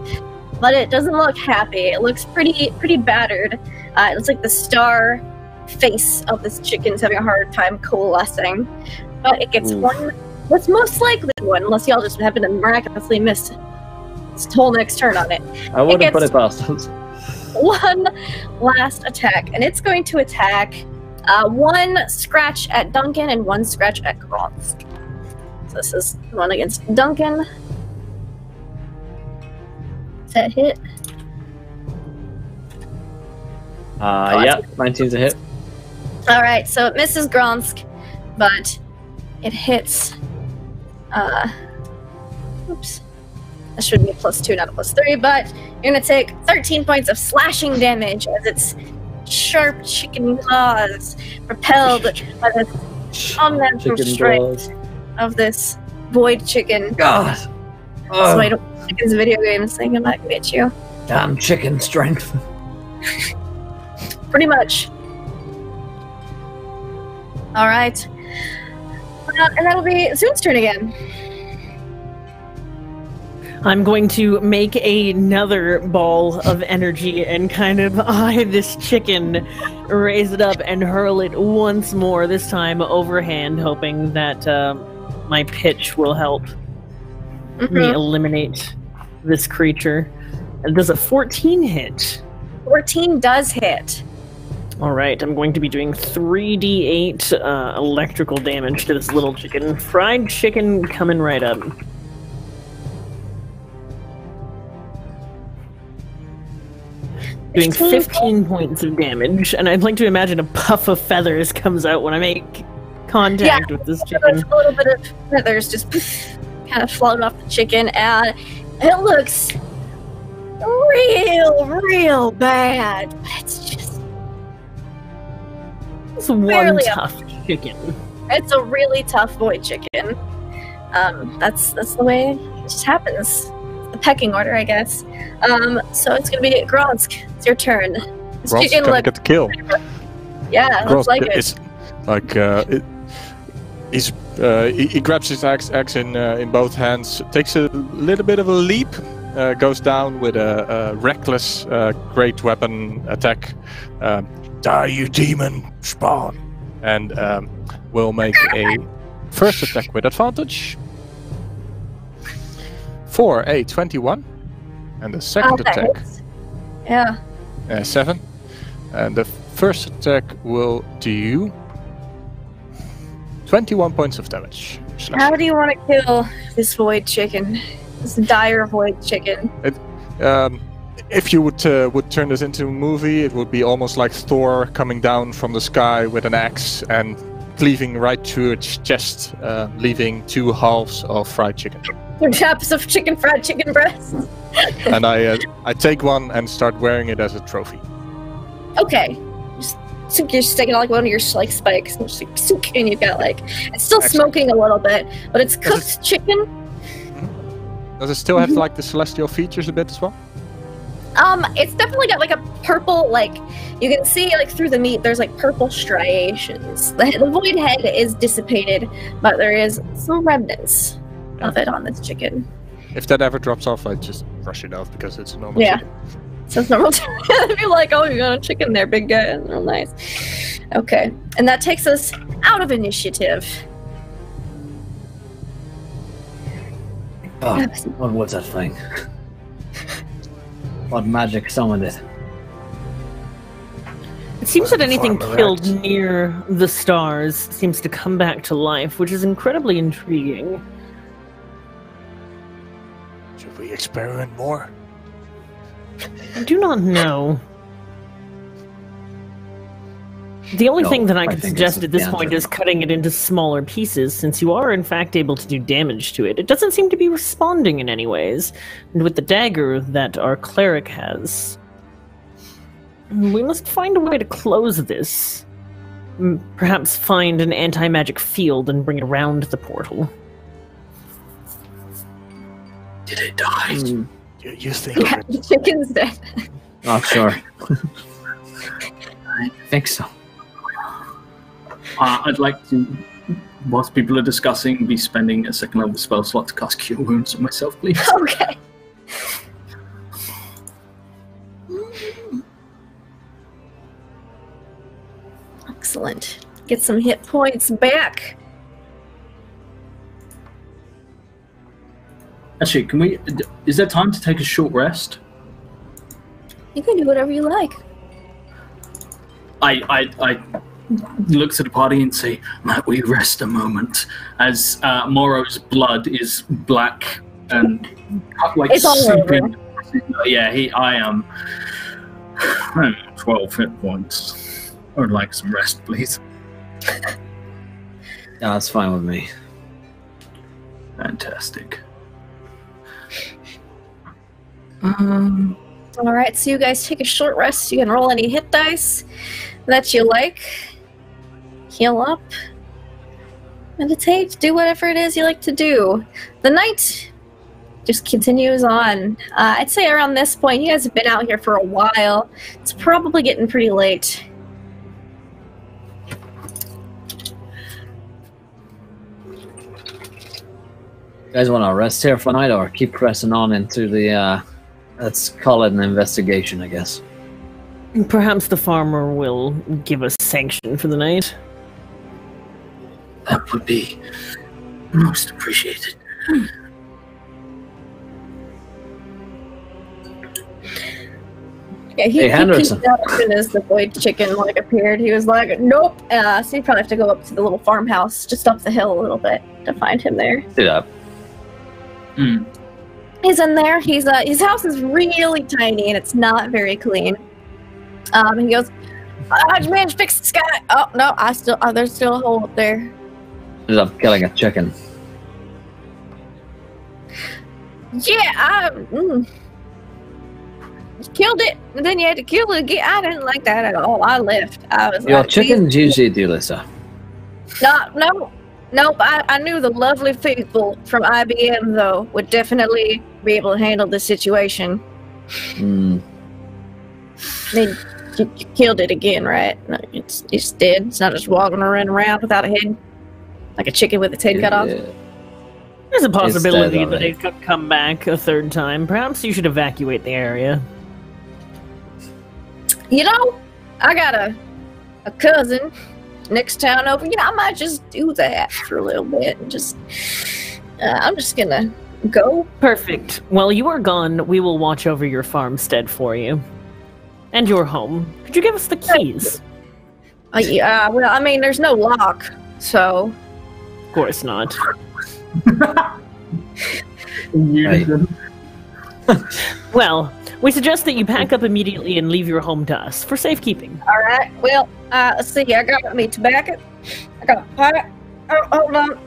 but it doesn't look happy. It looks pretty battered. It looks like the star face of this chicken's having a hard time coalescing. But it gets one. What's most likely one, unless y'all just happen to miraculously miss its whole next turn on it. I wouldn't gets- put it past us. One last attack, and it's going to attack one scratch at Duncan and one scratch at Gronsk. So this is one against Duncan. Does that hit? Yeah, 19's a hit. All right, so it misses Gronsk, but it hits. Oops. That should be a +2, not a +3. But you're gonna take 13 points of slashing damage as its sharp chicken claws propelled by the unnatural Chicken strength claws. of this void chicken. God. So Oh, I don't chicken's video games thing. I'm not gonna get you. damn chicken strength. Pretty much. All right. And that'll be Zoom's turn again. I'm going to make another ball of energy and kind of eye this chicken, raise it up, and hurl it once more, this time overhand, hoping that my pitch will help me eliminate this creature. And does a 14 hit? 14 does hit. All right, I'm going to be doing 3d8 electrical damage to this little chicken. Fried chicken coming right up. Doing 15 points of damage, and I'd like to imagine a puff of feathers comes out when I make contact with this chicken. A little bit of feathers just kind of float off the chicken, and it looks real bad. It's just... It's one tough chicken. It's a really tough void chicken. That's the way it just happens. The pecking order, I guess. So it's gonna be Gronsk. It's your turn. This Gronsk's chicken gonna get the kill. Yeah, looks like it. It's like he grabs his axe in both hands, takes a little bit of a leap, goes down with a reckless great weapon attack. Die, you demon spawn! And will make a first attack with advantage for a 21, and the second attack, yeah, 7, and the first attack will do 21 points of damage. How do you want to kill this void chicken? This dire void chicken. If you would turn this into a movie, it would be almost like Thor coming down from the sky with an axe and cleaving right through its chest, leaving 2 halves of fried chicken. 2 halves of fried chicken breast. And I take one and start wearing it as a trophy. Okay. So you're sticking like one of your spikes and just like, and you've got like it's still smoking a little bit, but it's cooked chicken. Does it still have like the celestial features a bit as well? It's definitely got like a purple, like you can see like through the meat. There's like purple striations. The void head is dissipated, but there is some remnants of it on this chicken. If that ever drops off, I just brush it off because it's a normal chicken. So it's normal. You're like, oh, you got a chicken there, big guy. Real nice. Okay, and that takes us out of initiative. Oh, what was that thing? What magic summoned it? It seems that anything killed near the stars seems to come back to life, which is incredibly intriguing. Should we experiment more? I do not know. The only thing that I could suggest at this point is cutting it into smaller pieces, since you are in fact able to do damage to it. It doesn't seem to be responding in any ways, and with the dagger that our cleric has, we must find a way to close this. Perhaps find an anti-magic field and bring it around the portal. Did it die? You think the chicken's dead. Not sure. I think so. I'd like to, whilst people are discussing, be spending a second level spell slot to cast Cure Wounds on myself, please. Okay. Excellent. Get some hit points back. Actually, can we? Is there time to take a short rest? You can do whatever you like. I looks at the party and say, "Might we rest a moment?" As Morrow's blood is black and like it's all super. over. Yeah, I am 12 hit points. I would like some rest, please. Yeah, that's fine with me. Fantastic. All right, so you guys take a short rest. You can roll any hit dice that you like. Heal up. Meditate. Do whatever it is you like to do. The night just continues on. I'd say around this point, you guys have been out here for a while. It's probably getting pretty late. guys want to rest here for the night or keep pressing on into the, let's call it an investigation, I guess. Perhaps the farmer will give us sanction for the night. That would be most appreciated. Yeah, Hey, Henderson. He as soon as the void chicken appeared, he was like, "Nope." So you probably have to go up to the little farmhouse just up the hill a little bit to find him there. Do that. He's in there. His house is really tiny and it's not very clean. He goes, "How'd you manage to fix the sky?" "Oh no, there's still a hole up there." Ends up killing a chicken. Yeah, you killed it, and then you had to kill it again. I didn't like that at all. I left. I was Your like, chickens usually do this, sir. Nope. I knew the lovely people from IBM, though, would definitely be able to handle this situation. They you killed it again, right? No, it's dead. It's not just walking around without a head, like a chicken with its head cut off. There's a possibility dead, that it could come back a third time. Perhaps you should evacuate the area. You know, I got a cousin next town over. You know, I might just do that for a little bit and just. I'm just gonna go. Perfect. While you are gone, we will watch over your farmstead for you. And your home. Could you give us the keys? Yeah, well, I mean, there's no lock, so. Of course not. Well, we suggest that you pack up immediately and leave your home to us for safekeeping. All right. Well, let's see. I got me tobacco. I got a pipe. Oh, hold on.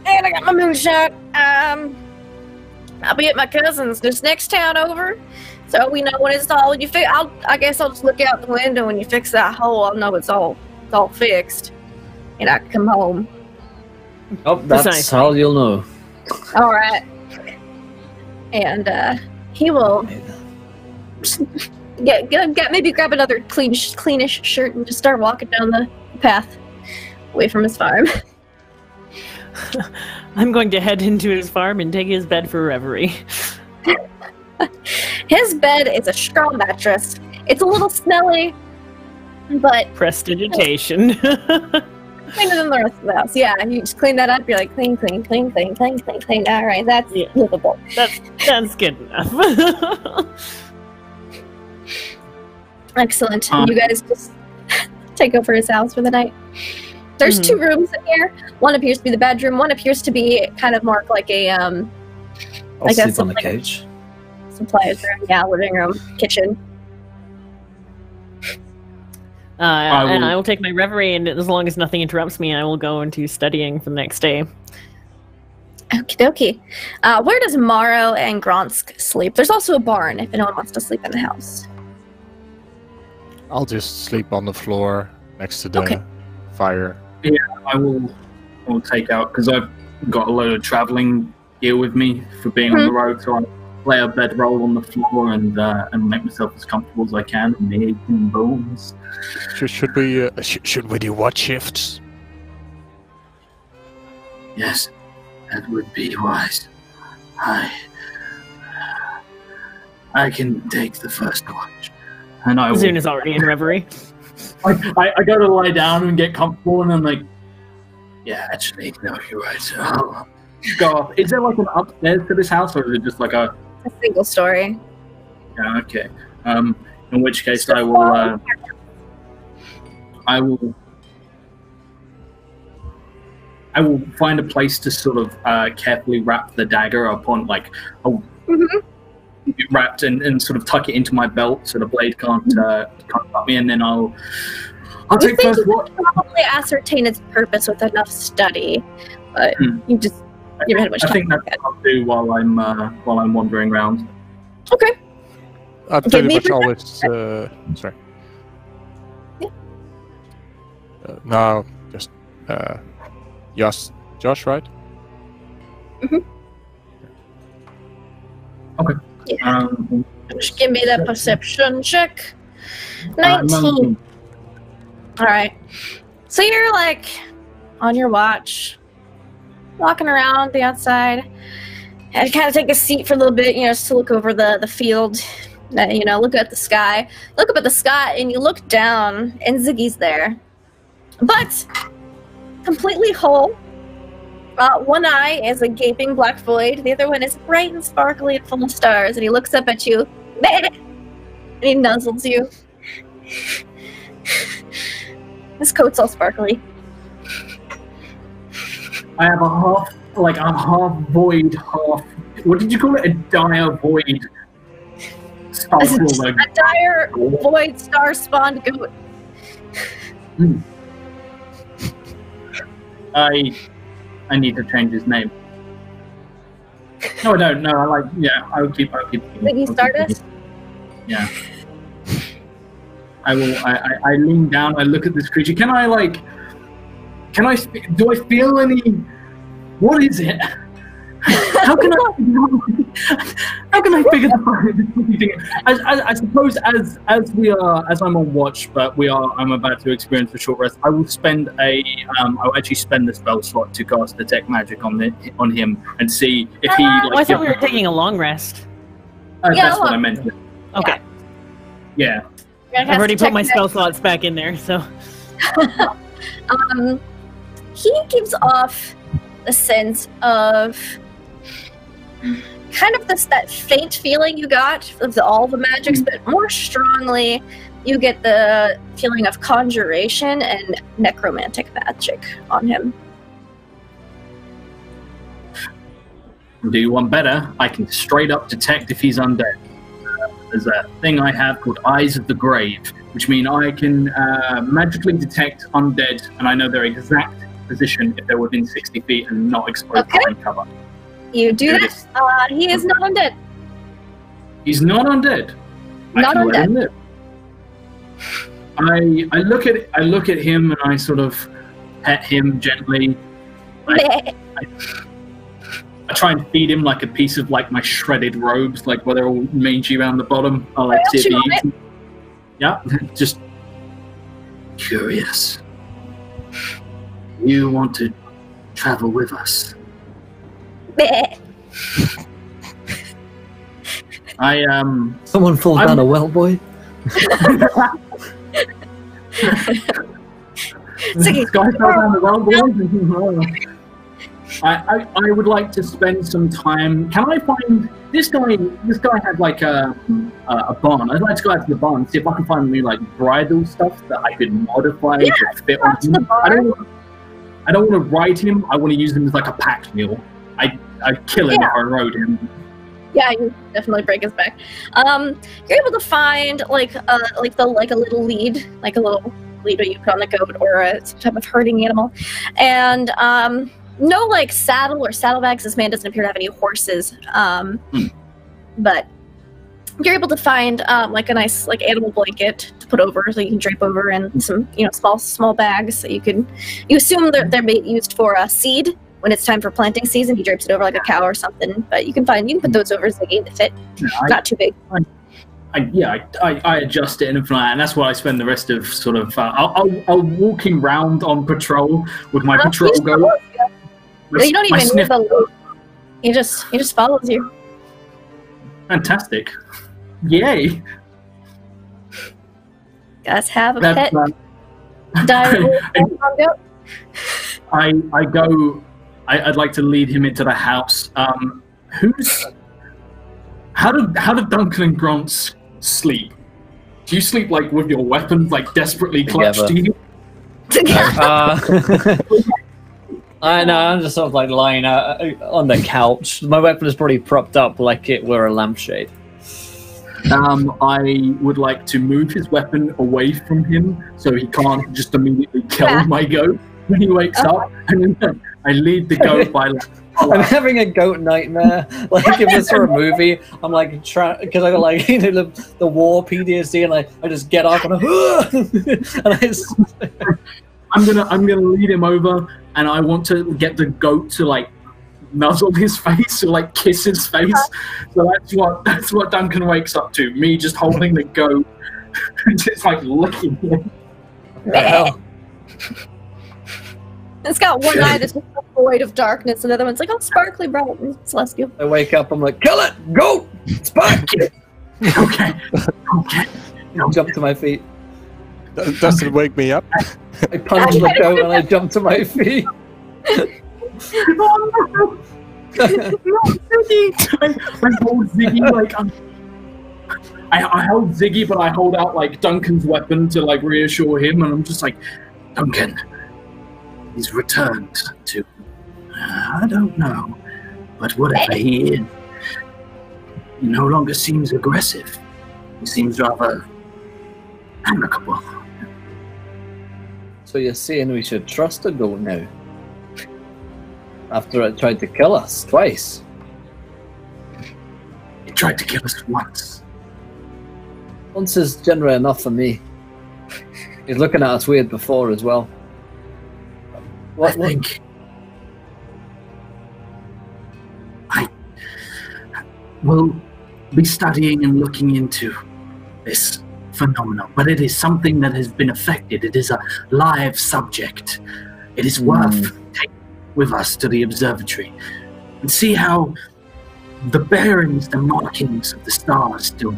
And I got my moonshine. I'll be at my cousin's this next town over, so we know when it's all. When you I guess I'll just look out the window when you fix that hole. I'll know it's all fixed, and I can come home. Oh, that's Precisely. how you'll know. All right. And he will maybe grab another cleanish shirt and just start walking down the path away from his farm. I'm going to head into his farm and take his bed for reverie. His bed is a straw mattress. It's a little smelly, but Prestidigitation. cleaner than the rest of the house. Yeah, and you just clean that up. You're like clean. All right, that's livable. That's good enough. Excellent. You guys just take over his house for the night. There's two rooms in here. One appears to be the bedroom. One appears to be kind of more like a I'll I guess sleep on the like couch. supplies room. Yeah, living room, kitchen. And I will take my reverie, and as long as nothing interrupts me, I will go into studying for the next day. Okie dokie. Where does Morrow and Gronsk sleep? There's also a barn if anyone wants to sleep in the house. I'll just sleep on the floor next to the fire. Yeah, I will take out, because I've got a load of traveling gear with me for being on the road, so I lay a bedroll on the floor and make myself as comfortable as I can in the aching bones. Should we do watch shifts? Yes, that would be wise. I can take the first watch, and I will. Zune is already in reverie. I go to lie down and get comfortable, and I'm like, yeah, actually, no, you're right. Oh, go off. Is there like an upstairs to this house, or is it just like a single story? Yeah, okay. In which case, I will find a place to sort of carefully wrap the dagger upon, like, wrapped and sort of tuck it into my belt so the blade can't cut me, and then I'll take first watch. You can probably ascertain its purpose with enough study, but you haven't had much time. I think that's what I'll do while I'm wandering around. Okay. I'm Give pretty me much a always. Sorry. Yeah. No, just Josh, right? Okay. Yeah. Just give me that perception check. 19. All right. So you're like on your watch, walking around the outside. And kind of take a seat for a little bit, just to look over the field. Look at the sky. Look up at the sky, and you look down, and Ziggy's there. But completely whole. One eye is a gaping black void. The other one is bright and sparkly and full of stars. And he looks up at you, and he nuzzles you. His coat's all sparkly. I have a half void, half. What did you call it? A dire void. A dire void star-spawned goat. I need to change his name. No, I don't. No, I'll keep. Ziggy Stardust? Yeah. I will. I lean down. I look at this creature. Do I feel any? What is it? How can I figure that out? I suppose as I'm on watch, but I'm about to experience a short rest. I will spend I'll actually spend the spell slot to cast detect magic on him and see if he. I thought we were taking a long rest. That's what I meant. Okay. Yeah. I've already put my spell slots back in there, so. He gives off a sense of kind of that faint feeling you got of all the magics, but more strongly, you get the feeling of conjuration and necromantic magic on him. Do you want better? I can straight up detect if he's undead. There's a thing I have called Eyes of the Grave, which means I can magically detect undead, and I know their exact position if they're within 60 feet and not exposed behind cover. You do this. He is not undead. He's not undead. Not undead. I look at him and I sort of pet him gently. I try and feed him like a piece of my shredded robes, where they're all mangy around the bottom. I like to be eaten. Yeah, just curious. You want to travel with us? Someone fall down a well, boy. This guy fell down the well, boy. I would like to spend some time. Can I find this guy? This guy had a barn. I'd like to go out to the barn and see if I can find any bridal stuff that I could modify to fit on him. I don't want to ride him. I want to use him as a pack mule. I'd kill him if I rode him. Yeah, you definitely break his back. You're able to find a little lead, a little lead that you put on a goat or some type of herding animal, and no saddle or saddlebags. This man doesn't appear to have any horses, but you're able to find a nice animal blanket to put over, so you can drape over, and some small bags. So you assume they're used for seed. When it's time for planting season, he drapes it over like a cow or something. But you can put those over Ziggy to fit. Not too big. I adjust it and everything like that, and that's why I spend the rest of sort of. I'll walking round on patrol with my patrol goat. You don't even need the loop. He just follows you. Fantastic! Yay! Guys have a pet. Goat. I go. I'd like to lead him into the house. How do Duncan and Grant sleep? Do you sleep with your weapons desperately clutched to you? I know. I'm just sort of lying on the couch. My weapon is probably propped up like it were a lampshade. I would like to move his weapon away from him so he can't just immediately kill my goat when he wakes up, and then I lead the goat by I'm having a goat nightmare. If this were a movie, I'm trying because I got the war PTSD, and I just get up and I'm gonna lead him over, and I want to get the goat to nuzzle his face or kiss his face. So that's what Duncan wakes up to. Me just holding the goat and just licking him. What the hell? It's got one eye that's just void of darkness, and the other one's like, oh, sparkly bright and celestial. I wake up, I'm like, kill it! Go! It's back! Okay. Jump to my feet. Doesn't wake me up. I punch the goat and I jump to my feet. No, Ziggy! I hold Ziggy like I hold Ziggy, but I hold out like Duncan's weapon to like reassure him, and I'm just like, Duncan, he's returned to I don't know, but whatever he is, he no longer seems aggressive. He seems rather amicable. So you're saying we should trust a goat now? After it tried to kill us twice. He tried to kill us once. Once is generally enough for me. He's looking at us weird before as well. I think I will be studying and looking into this phenomenon, but it is something that has been affected. It is a live subject. It is worth taking with us to the observatory and see how the bearings, the markings of the stars still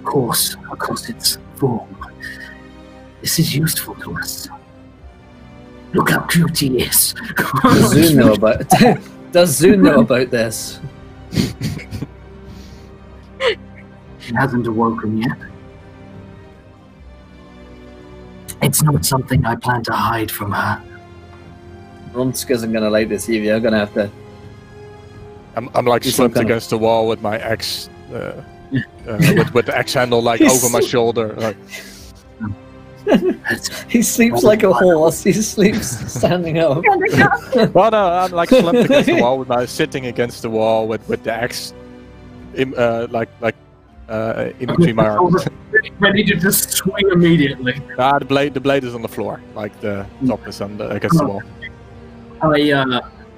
course across its form. This is useful to us. Look how cute he is. Does Zune know about Does Zune know about this? She hasn't awoken yet. It's not something I plan to hide from her. Rumsk isn't gonna like this either. You're gonna have to. I'm like slumped against the wall with my axe, with the axe handle like over my shoulder. Like. He sleeps like a horse. He sleeps standing up. Well, no, I'm like slumped against the wall with my sitting against the wall with the axe, in between my arms. Ready to just swing immediately. The blade is on the floor, like the top is against the wall.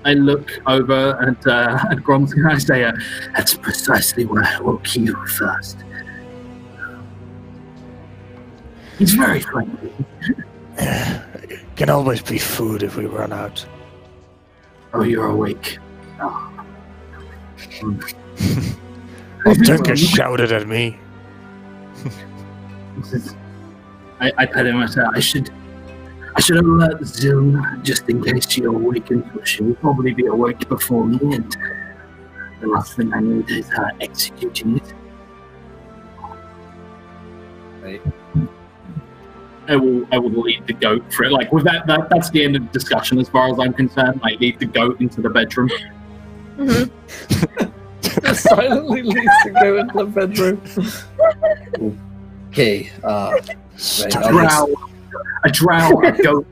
I look over at Grom's and I say, that's precisely why I woke you first. He's very friendly. Can always be food if we run out. Oh, you're awake. Oh. Duncan shouted at me. I pet him and I say, I should alert Zune just in case she awakens. She will probably be awake before me, and the last thing I need is her executing it. Right. I will lead the goat for it. Like with that's the end of the discussion as far as I'm concerned. I lead the goat into the bedroom. Silently leads the goat into the bedroom. Okay. A drow, a goat.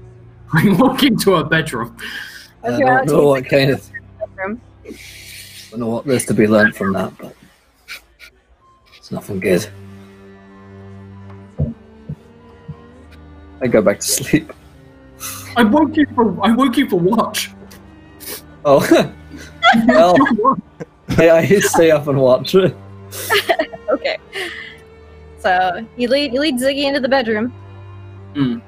I walk into a bedroom. I don't know what kind of. I don't know what there's to be learned from that, but it's nothing good. I go back to sleep. I woke you for watch. Oh, well, I stay up and watch. Okay. So you lead Ziggy into the bedroom. I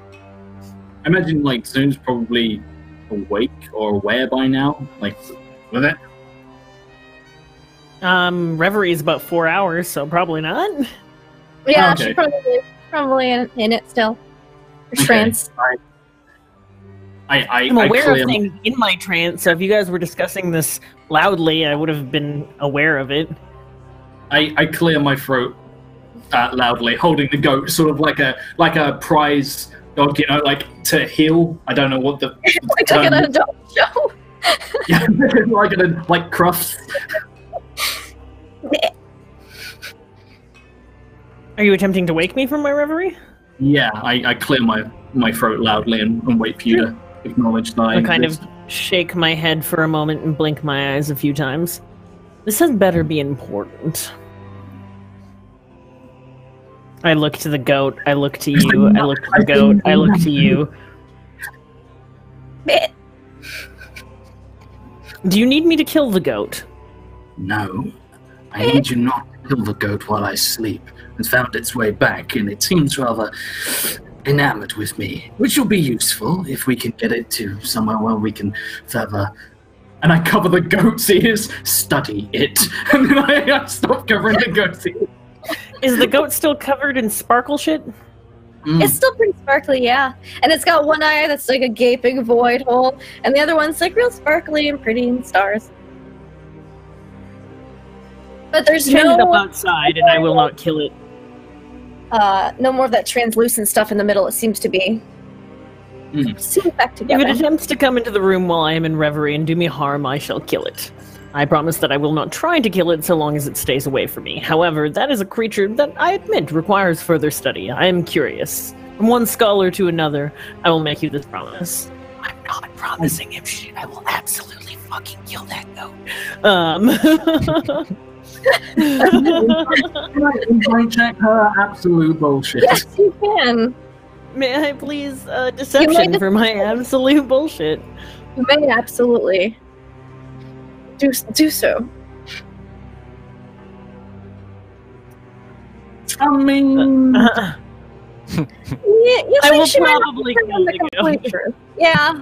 imagine like Zune's probably awake or aware by now. Like with it. Reverie is about 4 hours, so probably not. Yeah, Okay. she's probably in it still. Trance. I'm aware of things in my trance, so if you guys were discussing this loudly, I would have been aware of it. I clear my throat loudly, holding the goat, sort of like a prize dog, like to heal. I don't know what the Like at a dog show. Yeah, like Crufts. Are you attempting to wake me from my reverie? Yeah, I clear my throat loudly and wait for you to acknowledge that. I kind of shake my head for a moment and blink my eyes a few times. This had better be important. I look to the goat, I look to you, I look to the goat, I look to you. Do you need me to kill the goat? No, I need you not to kill the goat while I sleep. It's found its way back, and it seems rather enamored with me, which will be useful if we can get it to somewhere where we can further. And I cover the goat's ears, study it, and then I stop covering the goat's ears. Is the goat still covered in sparkle shit? It's still pretty sparkly, yeah. And it's got one eye that's like a gaping void hole, and the other one's like real sparkly and pretty and stars. But there's Stand it up outside, and I will not kill it. no more of that translucent stuff in the middle. It seems to be sealed back If together. it attempts to come into the room while I am in reverie and do me harm, I shall kill it. I promise that I will not try to kill it so long as it stays away from me. However, that is a creature that I admit requires further study. I am curious. From one scholar to another, I will make you this promise. I'm not promising him shit. I will absolutely fucking kill that goat. Check her absolute bullshit. Yes, you can. May I please deception for my absolute bullshit? You may absolutely do so. I mean, Yeah, you I think will she might not probably be kill the completely goat. true. Yeah.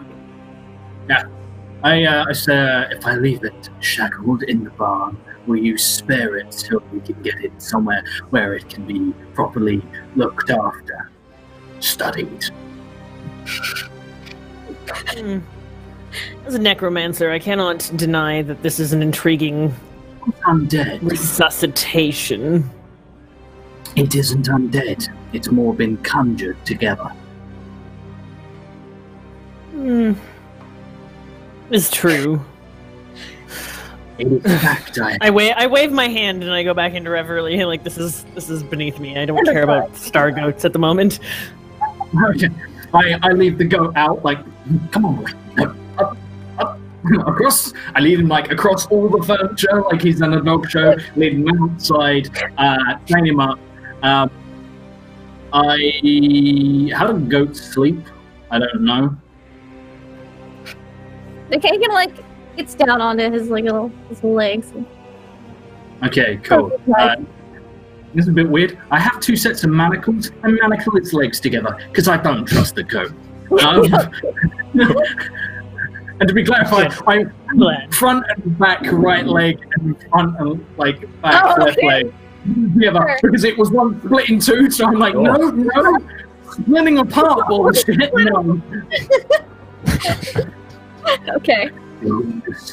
I said, if I leave it shackled in the barn, will you spare it so we can get it somewhere where it can be properly looked after, studied? As a necromancer, I cannot deny that this is an intriguing Undead. resuscitation. It isn't undead. It's more been conjured together. It's true. It is a fact. I wave my hand and I go back into reverie. Like this is beneath me. I don't care about star goats at the moment. okay. I leave the goat out, like, come on, up, across. I lead him like across all the furniture, like he's in a dog show. Lead him outside, train him up. How do goats sleep? I don't know. The Kagan like gets down onto his like his legs. Okay, cool. This is a bit weird. I have two sets of manacles and manacle its legs together because I don't trust the goat. And to be clarified, I front and back right leg and front and like back left leg together because it was one split in two. So I'm like, no, splitting apart bullshit. No. Okay.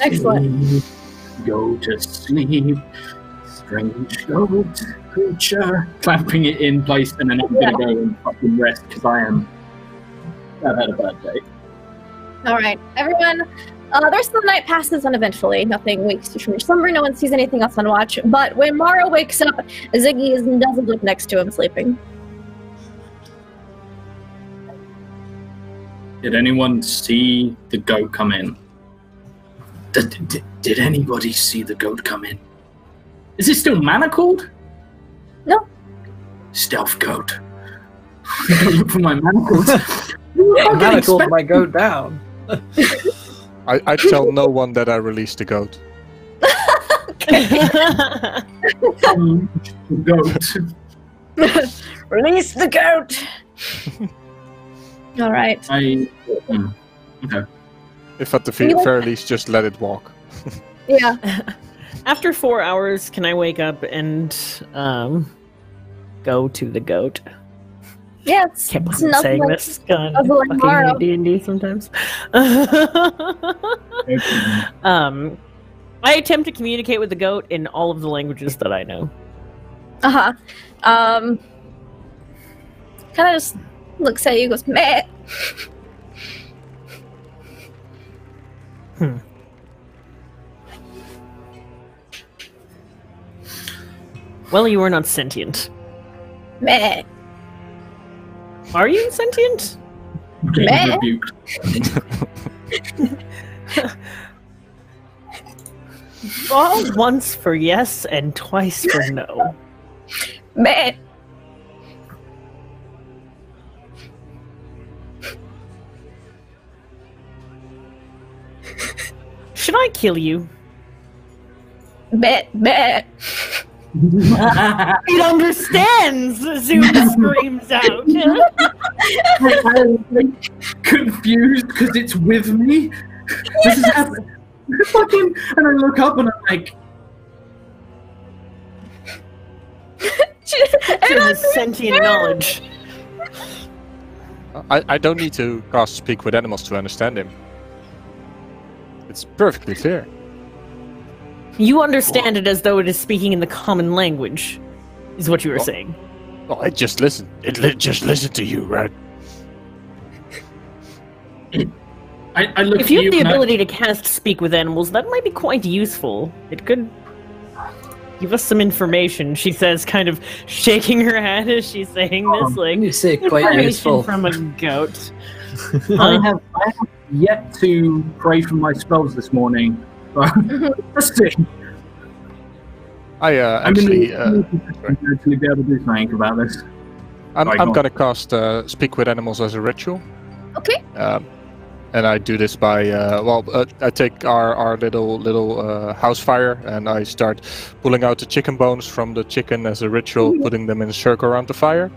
Excellent. Go to sleep. Strange goat creature. Clamping it in place, and then I'm gonna go and fucking rest because I've had a bad day. All right, everyone. The rest of the night passes uneventfully. Nothing wakes you from your slumber. No one sees anything else on watch. But when Morrow wakes up, Ziggy is nuzzled up next to him, sleeping. Did anyone see the goat come in? Did anybody see the goat come in? Is it still manacled? No. Stealth goat. Look for my manacles. Manacled my goat down. I tell no one that I released the goat. Goat. Release the goat. All right. Okay. If at the very least, just let it walk. Yeah. After 4 hours, can I wake up and go to the goat? Yeah, Can't believe I'm saying like this. God, nuzzling Morrow. fucking D&D sometimes. I attempt to communicate with the goat in all of the languages that I know. Kind of just looks at you, goes, meh. Well, you are not sentient. Meh. Are you sentient? Meh. Rebuked. Well, once for yes and twice for no. Meh. Should I kill you? Meh. Meh. It understands! Zoom screams out. I'm like, confused because it's with me. This is happening. Fucking, and I look up and I'm like, To his sentient knowledge. I don't need to cast Speak with Animals to understand him. It's perfectly clear. You understand it as though it is speaking in the common language, is what you were saying. Well, it just listened. Just listened to you, right? I look If you at have you the and ability to cast Speak with Animals, that might be quite useful. It could give us some information, she says, kind of shaking her head as she's saying this, like, You say quite information useful. from a goat. I have yet to pray for my spells this morning. Let's see. I I'm actually, actually be able to do something about this. I'm gonna cast Speak with Animals as a ritual. Okay. And I do this by I take our little house fire and I start pulling out the chicken bones from the chicken as a ritual, putting them in a circle around the fire,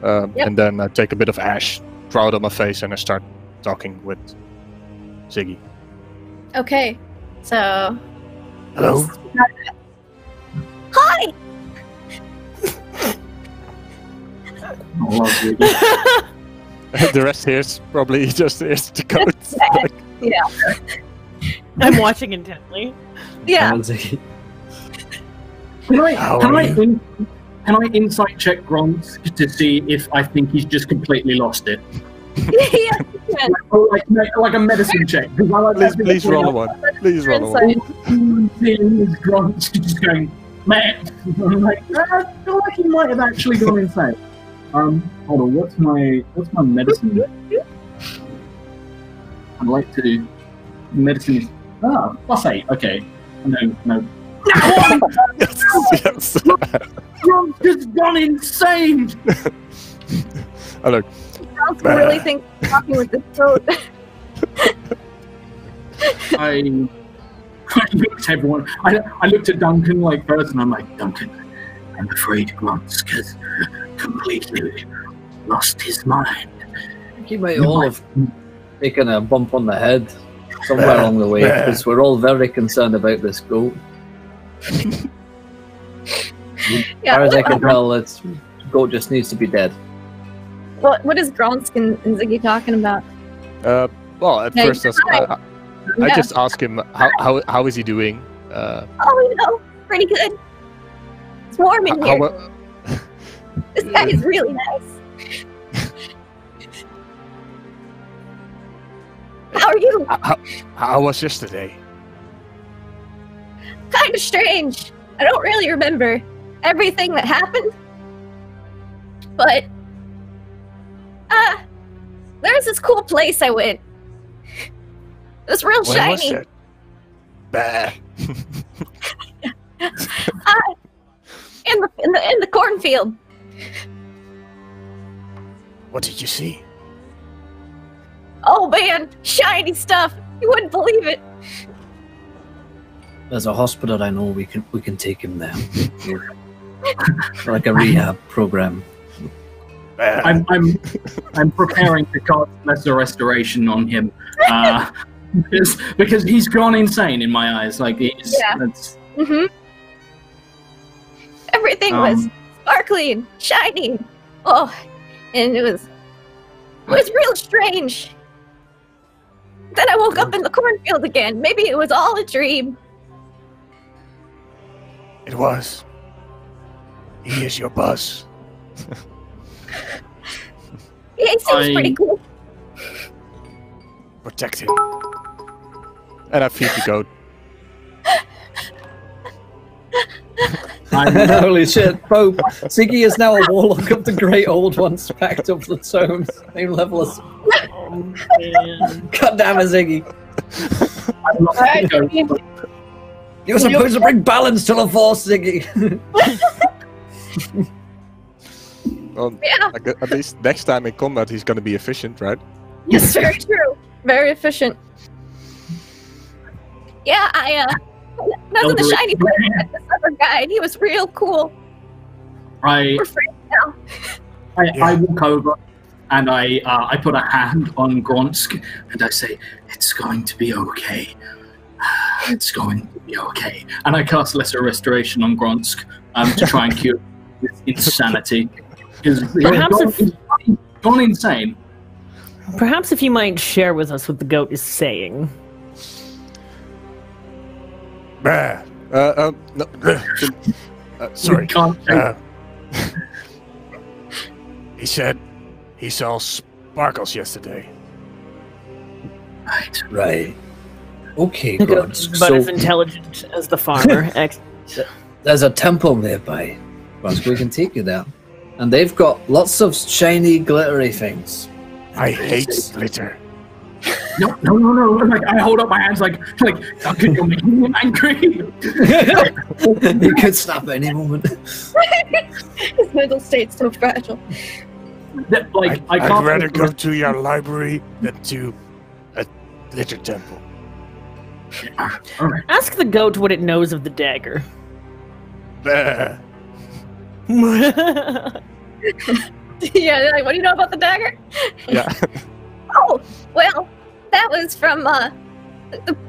and then I take a bit of ash, throw it on my face, and I start talking with Ziggy. Okay. So. Hello. Hi. Oh, lovely. The rest here is probably just the goat. Like, Yeah. I'm watching intently. Yeah. Can I insight check Gront to see if I think he's just completely lost it? Yeah. Like a medicine check. please roll a one. Please roll a one. Is Gront just going, man? I'm like, I feel like he might have actually gone insane. Hold on. What's my medicine? I'd like to medicine. +8. Okay. No. Yes. Grunt's just gone insane. Oh, look. Grant really thinks he's talking with this throat. I looked at everyone. I looked at Duncan like first, and I'm like, Duncan, I'm afraid Grunt's has completely lost his mind. He might all have taken a bump on the head somewhere along the way, because we're all very concerned about this goat. As far as I can tell, it's goat just needs to be dead. What is Gronsk and Ziggy talking about? Well, at Yeah, first you're I Yeah. just ask him how is he doing. Oh, pretty good. It's warm in here. This guy is really nice. How are you? How was yesterday? Kind of strange. I don't really remember everything that happened. But, there's this cool place I went. It was real Where was shiny. it? Bah. In the cornfield. What did you see? Oh man, shiny stuff. You wouldn't believe it. There's a hospital I know we can take him there. Like a rehab program. I'm preparing to cast lesser restoration on him, because he's gone insane in my eyes. Like he's Everything was sparkly and shiny. Oh, and it was real strange. Then I woke up in the cornfield again. Maybe it was all a dream. It was. He is your boss. Yeah, he seems pretty cool. Protect him. And I feed the goat. Holy shit, bro. Ziggy is now a warlock of the Great Old Ones, packed up the tomes. Same level as. Oh, man. God damn it, Ziggy. I'm You're supposed to bring balance to the Force, Ziggy. Well, at least next time in combat he's gonna be efficient, right? Yes, very true. Very efficient. Yeah, none of the shiny place met this other guy, and he was real cool. We're friends now. I walk over and I put a hand on Gronsk, and I say, "It's going to be okay. It's going to be okay." And I cast Lesser Restoration on Gronsk to try and cure this insanity. Perhaps gone insane. Perhaps if you might share with us what the goat is saying. No, sorry. He said he saw sparkles yesterday. Right. Okay, The God. goat's about as intelligent as the farmer. There's a temple nearby. Once we can take you there. And they've got lots of shiny, glittery things. I hate glitter. No. Like, I hold up my hands like, Duncan, you're making me angry. He could snap at any moment. His mental state's so fragile. I'd rather go to your library than to a glitter temple. All right. Ask the goat what it knows of the dagger. Bah. Yeah, like, what do you know about the dagger? Yeah. Oh, well, that was from the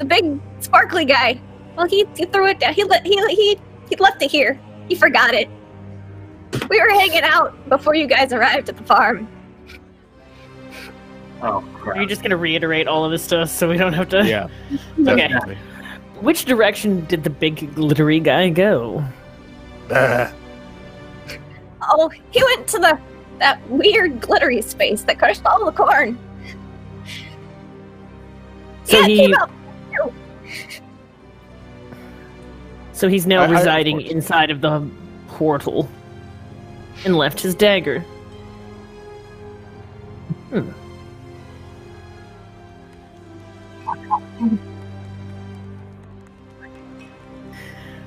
big sparkly guy. Well, he threw it down. He left it here. He forgot it. We were hanging out before you guys arrived at the farm. Oh, crap. Are you just going to reiterate all of this to us so we don't have to... Yeah. Okay. Definitely. Which direction did the big glittery guy go? Oh, he went to that weird glittery space that crushed all the corn. So yeah, he... it came out. So he's now residing inside of the portal and left his dagger. Oh,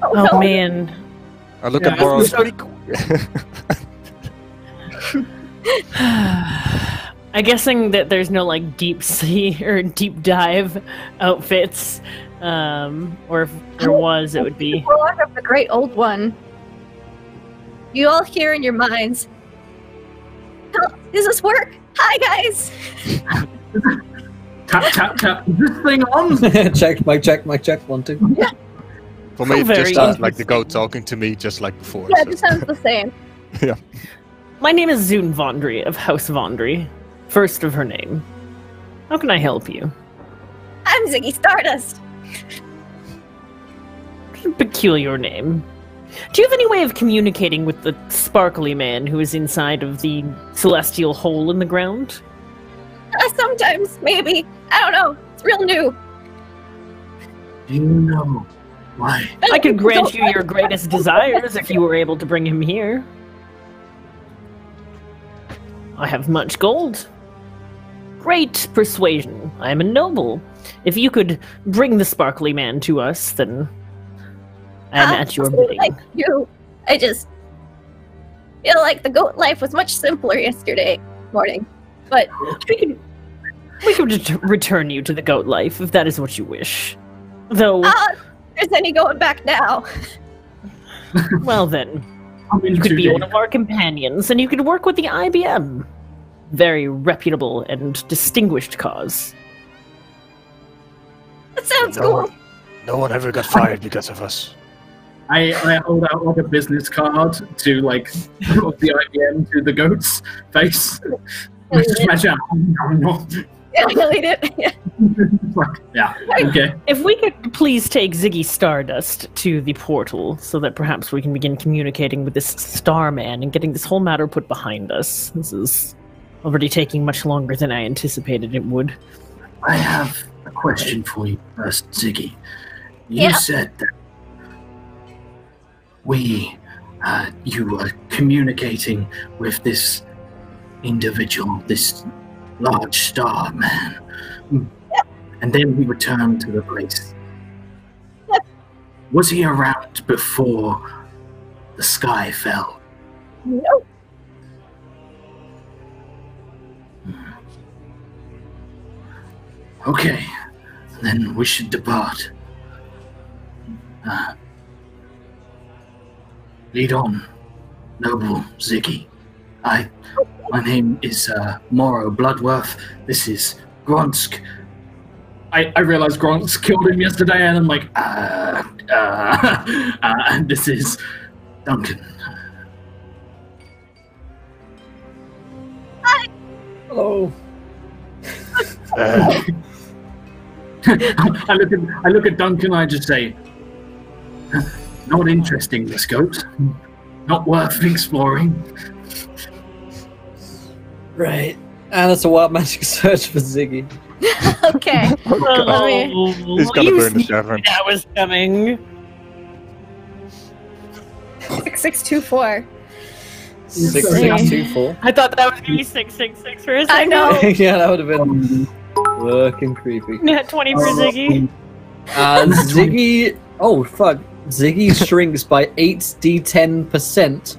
Oh no. man. I look at Moro. I'm guessing that there's no like deep sea or deep dive outfits, or if there was, it would be. Prologue of the great old one. You all hear in your minds. Help, does this work? Hi guys. Tap. Is this thing on? Check, mic check, 1, 2. For me, it Very just sounds like the interesting. goat talking to me just like before. Yeah, so- it sounds the same. Yeah. My name is Zune Vondry of House Vondry, first of her name. How can I help you? I'm Ziggy Stardust. Peculiar name. Do you have any way of communicating with the sparkly man who is inside of the celestial hole in the ground? Sometimes, maybe. I don't know. It's real new. Do you know why? I could grant you your greatest desires if you were able to bring him here. I have much gold. Great persuasion. I am a noble. If you could bring the sparkly man to us, then I am at your bidding. Like you. I just feel like the goat life was much simpler yesterday morning. But We could return you to the goat life if that is what you wish. Though, there's any going back now. well then, I'm in you could too be deep. one of our companions, and you could work with the IBM. Very reputable and distinguished cause. That sounds No cool. one, no one ever got fired because of us. I hold out like a business card to like of the IBM to the goat's face. Just imagine. Yeah, delete it. Yeah. Yeah. Okay. If we could please take Ziggy Stardust to the portal so that perhaps we can begin communicating with this Starman and getting this whole matter put behind us. This is already taking much longer than I anticipated it would. I have a question for you first, Ziggy. You Yeah. said that you were communicating with this individual, this large star man. And then we returned to the place. Yep. Was he around before the sky fell? Nope. Okay, then we should depart. Lead on, noble Ziggy. My name is Moro Bloodworth. This is Gronsk. I realized Gronsk killed him yesterday, and I'm like, and this is Duncan. Hello. I look at Duncan. I just say, not interesting, this goat. Not worth exploring. Right. And it's a wild magic search for Ziggy. Okay. Let me... He's gonna you burn the knew tavern. that was coming. 6624. 6624. I thought that was gonna be 666 for a second. I know. Yeah, that would have been fucking creepy. Yeah, 20 for Ziggy. Ziggy. Oh fuck. Ziggy shrinks by 8d10%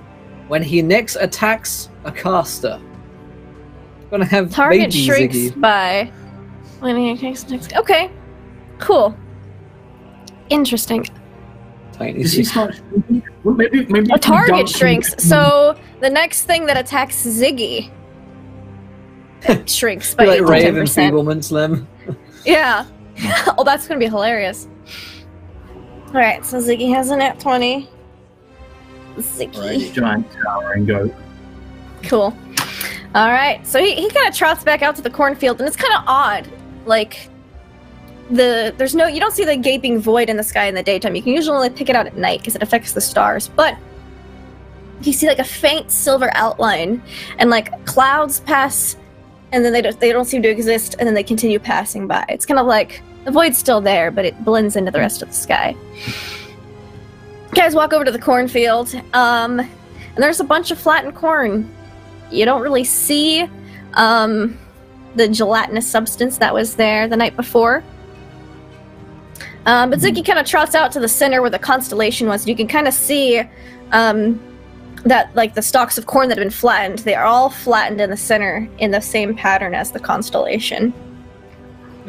when he next attacks a caster. Gonna have Target baby shrinks Ziggy. by when he takes next. Okay, cool, interesting. Tiny Is he Ziggy. start shrinking? Well, maybe A target shrinks, so the next thing that attacks Ziggy shrinks by Like Ray of 10%. Enfeeblement Slim. Yeah. Oh, that's gonna be hilarious. All right, so Ziggy has a nat 20. Ziggy. giant towering goat. Cool. All right, so he kind of trots back out to the cornfield, and it's kind of odd. Like, you don't see the gaping void in the sky in the daytime. You can usually only pick it out at night because it affects the stars. But you see like a faint silver outline, and like clouds pass, and then they don't seem to exist, and then they continue passing by. It's kind of like the void's still there, but it blends into the rest of the sky. You guys walk over to the cornfield, and there's a bunch of flattened corn. You don't really see the gelatinous substance that was there the night before. But Ziggy kind of trots out to the center where the constellation was. You can kind of see that, like, the stalks of corn that have been flattened, they are all flattened in the center in the same pattern as the constellation.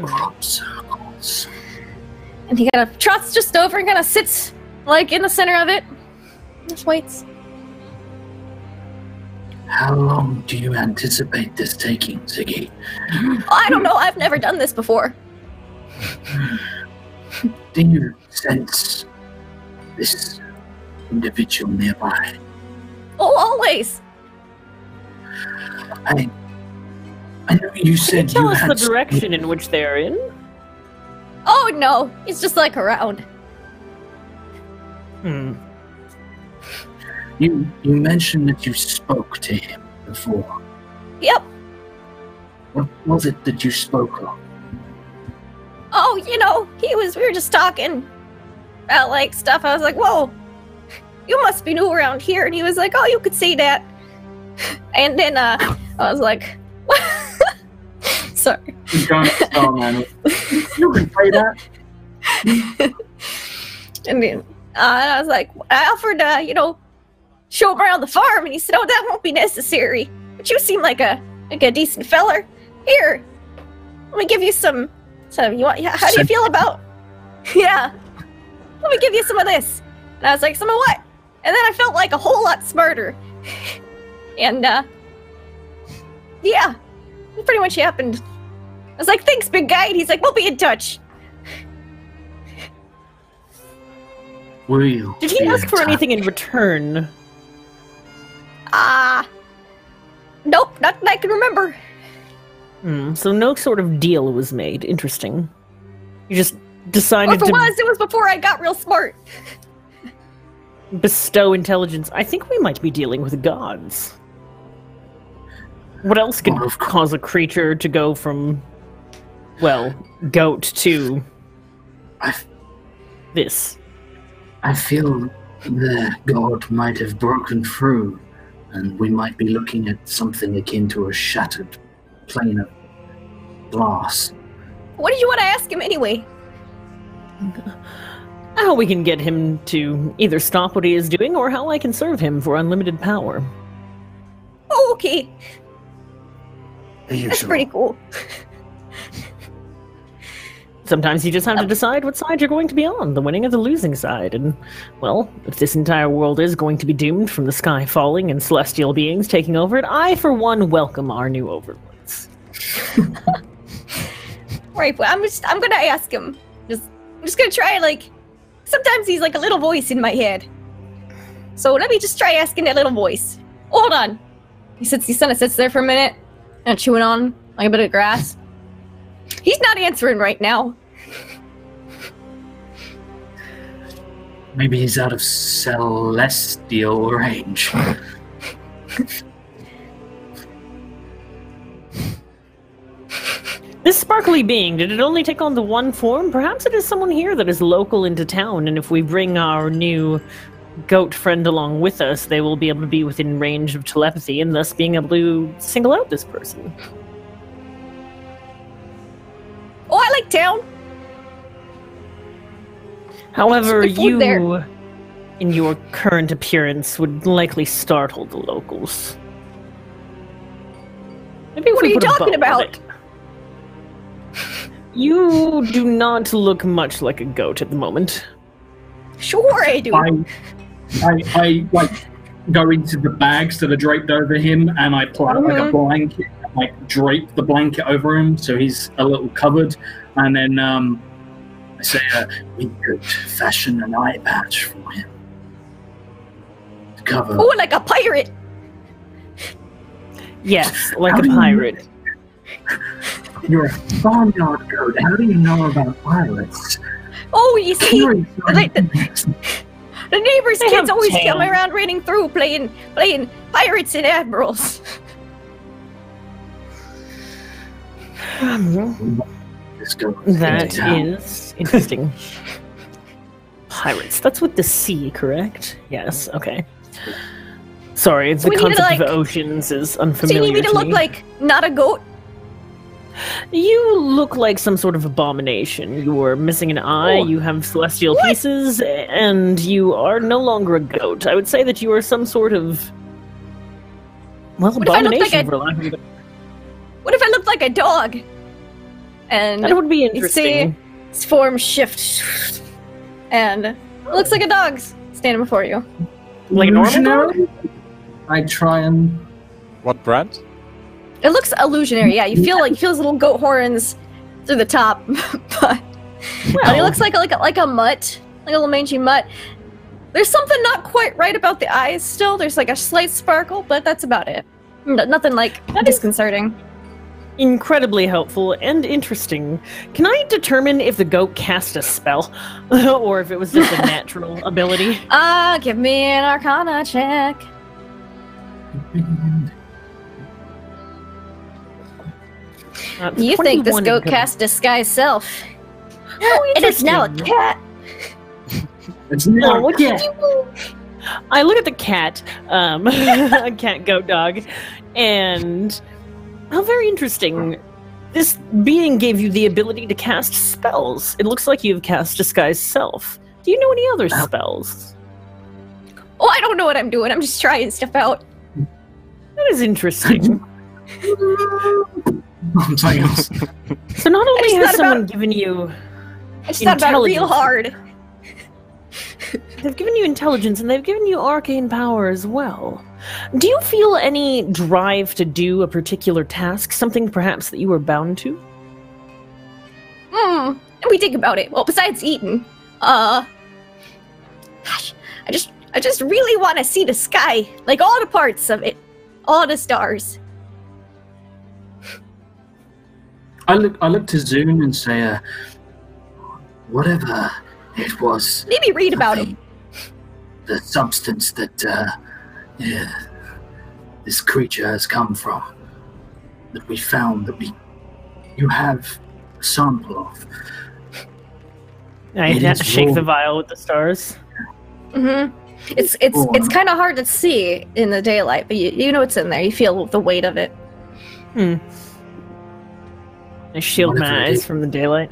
Crop circles. And he kind of trots just over and kind of sits, like, in the center of it. Just waits. How long do you anticipate this taking, Ziggy? I don't know, I've never done this before. Do you sense this individual nearby? Oh, always. I know you said Tell you us had the direction in which they are in. Oh, no, he's just, like, around. You mentioned that you spoke to him before. Yep. What was it that you spoke of? Oh, we were just talking about, like, stuff. I was like, whoa, you must be new around here. And he was like, oh, you could say that. And then, I was like, sorry. You can say that? And then, I was like, I offered, show him around the farm. And he said, oh, that won't be necessary. But you seem like a decent feller. Here, let me give you some. So how do you feel about? Yeah, let me give you some of this. And I was like, some of what? And then I felt like a whole lot smarter. And yeah, it pretty much happened. I was like, thanks, big guy. And he's like, we'll be in touch. Will you? Did he ask for anything in return? Nope, not that I can remember. So no sort of deal was made. Interesting. You just Or decided if it to was before I got real smart. bestow intelligence. I think we might be dealing with gods. What else could cause a creature to go from, well, goat to this? I feel the god might have broken through, and we might be looking at something akin to a shattered plane of glass. What did you want to ask him anyway? How we can get him to either stop what he is doing, or how I can serve him for unlimited power. Oh, okay. The That's usual. pretty cool. Sometimes you just have to decide what side you're going to be on, the winning or the losing side. And, well, if this entire world is going to be doomed from the sky falling and celestial beings taking over it, I, for one, welcome our new overlords. Right, but I'm gonna ask him. I'm just gonna try, like, sometimes he's like a little voice in my head. So let me just try asking that little voice. Hold on. He kind of sits there for a minute and chewing on like a bit of grass. He's not answering right now. Maybe he's out of celestial range. This sparkly being, did it only take on the one form? Perhaps it is someone here that is local into town, and if we bring our new goat friend along with us, they will be able to be within range of telepathy, and thus being able to single out this person. Oh, I like town. However, There's food there. you, in your current appearance, would likely startle the locals. Maybe if What we are you put a talking bow on about? it. You do not look much like a goat at the moment. Sure I do. I like go into the bags that are draped over him, and I pull out like a blanket, like drape the blanket over him so he's a little covered, and then I say we could fashion an eye patch for him to cover. Oh, like a pirate. Yes, like How a do you- pirate. You're a farmyard goat. How do you know about pirates? Oh, you see, Sorry, the neighbors' They kids have always tails. come around running through playing pirates and admirals. This goat That town. is interesting. Pirates. That's with the sea, correct? Yes, okay. Sorry, the We need to, concept like- of oceans is So you unfamiliar need me to look me. like not a goat? You look like some sort of abomination. You are missing an eye, Oh. you have celestial pieces, and you are no longer a goat. I would say that you are some sort of... Well, What if I look like abomination, a- for lack of a... What if I looked like a dog? And That would be you interesting. see its form shift, and it looks like a dog's standing before you. Like a normal dog? Illusionary? I try and What brand? It looks illusionary. Yeah, you feel his little goat horns through the top, but it looks like a mutt, like a little mangy mutt. There's something not quite right about the eyes. Still, there's like a slight sparkle, but that's about it. Nothing like That is- disconcerting. Incredibly helpful and interesting. Can I determine if the goat cast a spell? Or if it was just a natural ability? Give me an Arcana check. You think this 21 goat could- cast disguise self? Oh, And it's now a interesting. cat. it's Oh, not what did you... I look at the cat, a cat goat dog, and how very interesting. This being gave you the ability to cast spells. It looks like you've cast Disguise Self. Do you know any other spells? Oh, I don't know what I'm doing. I'm just trying stuff out. That is interesting. I'm saying So not only just has thought someone about- given you... I just thought about it real Intelligence. hard. They've given you intelligence, and they've given you arcane power as well. Do you feel any drive to do a particular task? Something perhaps that you were bound to? Let me think about it. Well, besides eating, gosh, I just really want to see the sky, like all the parts of it, all the stars. I look to Zune and say, whatever it was, Maybe read about it. the substance that this creature has come from, that we found, you have a sample of. I It have to is shake raw. the vial with the stars. It's kind of hard to see in the daylight, but you know it's in there. You feel the weight of it. I shield Whatever my it eyes is. from the daylight.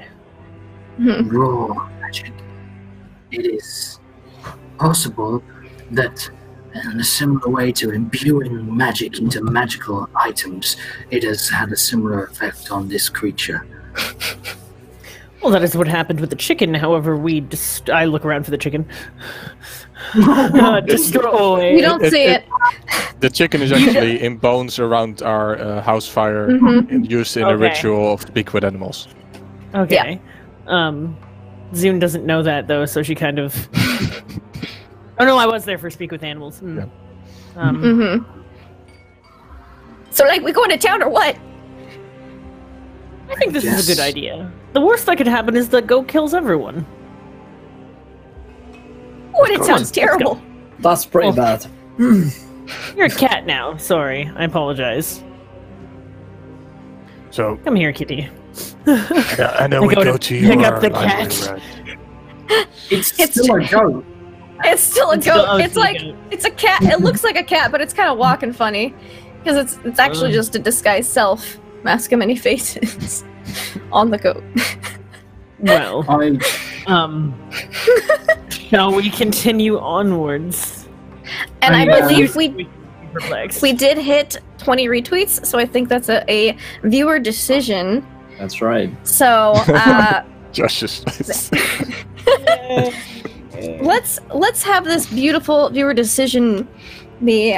Raw magic. It is possible that in a similar way to imbuing magic into magical items, it has had a similar effect on this creature. Well, Well, that is what happened with the chicken. However, I look around for the chicken. Destroy. You don't see it. The chicken is actually in bones around our house fire, used in a ritual of speak with animals. Okay. Zune doesn't know that though, so she kind of. Oh no, I was there for speak with animals. Mm. Yeah. So, like, we going to town or what? I think this is a good idea. The worst that could happen is that Goat kills everyone. What? It sounds terrible. That's pretty bad. You're a cat now. Sorry, I apologize. So Come here, kitty. and then we go to your pick up the library, cat. right? It's still a goat. It's still a goat. It's like goat. it's a cat. It looks like a cat, but it's kind of walking funny because it's actually just a disguised self. Mask of many faces on the goat. Well, shall we continue onwards? And I believe we perplexed. did hit 20 retweets, so I think that's a viewer decision. That's right. So Josh is. let's have this beautiful viewer decision be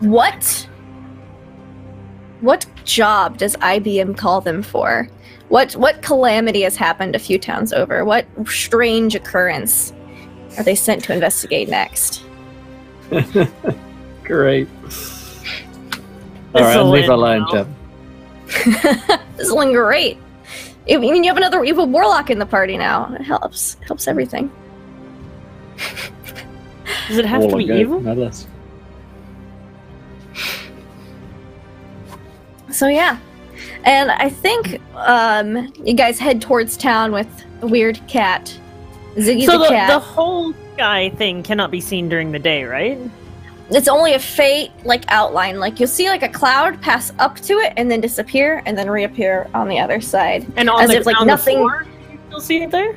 what job does IBM call them for? What calamity has happened a few towns over? What strange occurrence are they sent to investigate next? Great. Alright, leave her alone, Jeb. This is going great. I mean, you have another evil warlock in the party now. It helps. It helps everything. Does it have to be evil? No less. So yeah, and I think you guys head towards town with the weird cat, Ziggy So the cat. the whole sky thing cannot be seen during the day, right? It's only a faint outline. Like you'll see like a cloud pass up to it and then disappear and then reappear on the other side. And on As the, if, like, on nothing- the floor, you still see it there?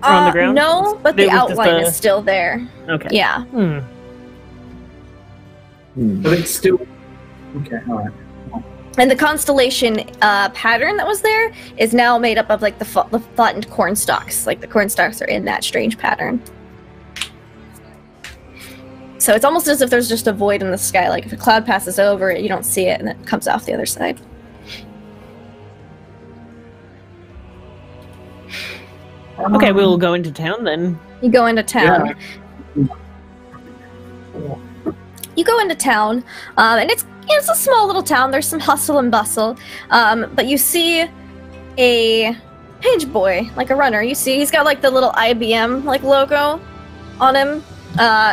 Or on the ground? No, but the It was just outline a- is still there. Okay. Yeah. But it's still okay. All right. And the constellation pattern that was there is now made up of like the flattened corn stalks. Like the corn stalks are in that strange pattern. So it's almost as if there's just a void in the sky. Like if a cloud passes over it, you don't see it, and it comes off the other side. Okay, we'll go into town then. You go into town. You go into town, and it's a small little town. There's some hustle and bustle, but you see a page boy, like a runner. You see he's got like the little IBM like logo on him.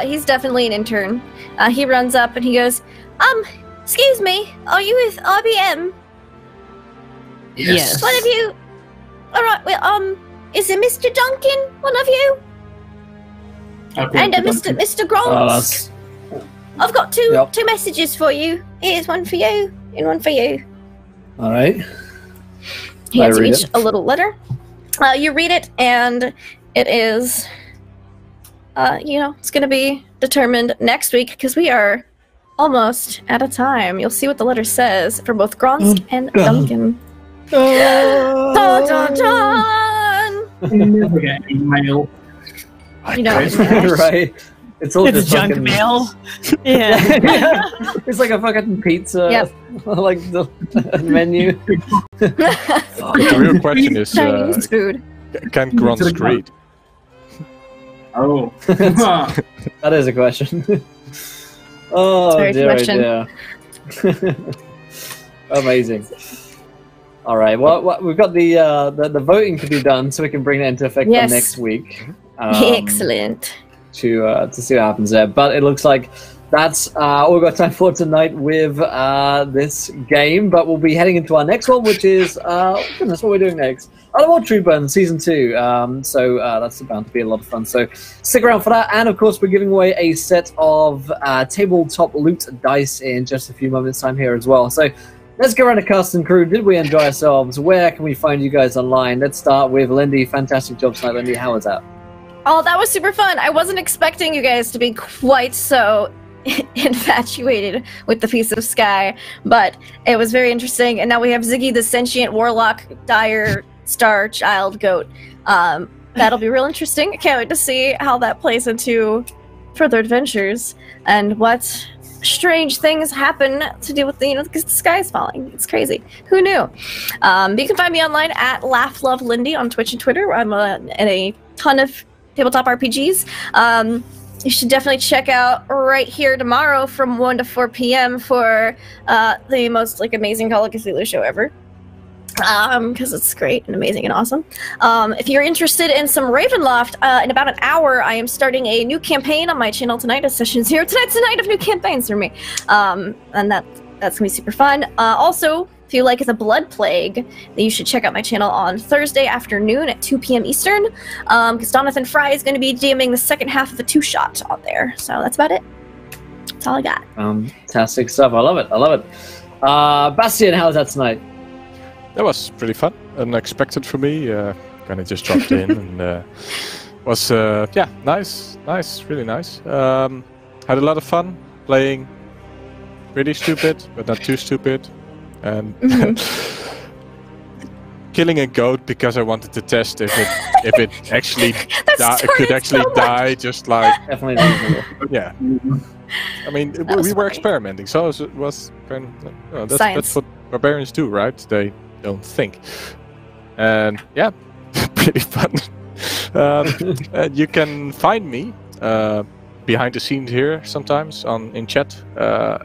He's definitely an intern. He runs up and he goes, excuse me, are you with IBM? Yes. One of you? All right. Well, is it Mr. Duncan? One of you? Okay, And Mr. Grant? I've got two messages for you. Here's one for you and one for you. All right. He hands you read each it. a little letter. You read it, and it is, it's going to be determined next week because we are almost out of time. You'll see what the letter says for both Grant and Duncan. Dun, dun, dun! You never get an email. You know, Right. It's all It's just junk fucking- mail. Yeah. It's like a fucking pizza, Yep. like the menu. The real question is, Chinese food. can Grunts read? Oh. That is a question. Oh Very dear, question. dear. Amazing. All right. Well, we've got the voting to be done, so we can bring that into effect Yes. for next week. Excellent. To see what happens there. But it looks like that's all we've got time for tonight with this game. But we'll be heading into our next one, which is goodness, what we're doing next. Underworld Trooper Season 2. So that's bound to be a lot of fun. So stick around for that. And of course, we're giving away a set of tabletop loot dice in just a few moments' time here as well. So let's go around to cast and crew. Did we enjoy ourselves? Where can we find you guys online? Let's start with Lindy. Fantastic job tonight, Lindy. How was that? Oh, that was super fun. I wasn't expecting you guys to be quite so infatuated with the piece of sky, but it was very interesting. And now we have Ziggy, the sentient warlock, dire Star Child Goat. That'll be real interesting. I can't wait to see how that plays into further adventures and what strange things happen to do with because the sky is falling. It's crazy. Who knew? But you can find me online at LaughLoveLindy on Twitch and Twitter, where I'm in a ton of tabletop RPGs. You should definitely check out right here tomorrow from 1 to 4 p.m. for the most amazing Call of Cthulhu show ever. Because it's great and amazing and awesome. If you're interested in some Ravenloft, in about an hour, I am starting a new campaign on my channel tonight. A session 0. Tonight's the night of new campaigns for me. And that's gonna be super fun. Also, if you like The Blood Plague, then you should check out my channel on Thursday afternoon at 2 p.m. Eastern. Because Jonathan Fry is going to be DMing the second half of the 2-shot on there. So that's about it. That's all I got. Fantastic stuff. I love it. I love it. Bastian, how was that tonight? That was pretty fun, unexpected for me. Kind of just dropped in and was nice, really nice. Had a lot of fun playing. Pretty stupid, but not too stupid, and killing a goat because I wanted to test if it actually could actually die, just like Definitely reasonable. yeah. I mean, we were experimenting, so it was kind of that's what barbarians do, right? They don't think, and yeah, pretty fun. You can find me behind the scenes here sometimes in chat,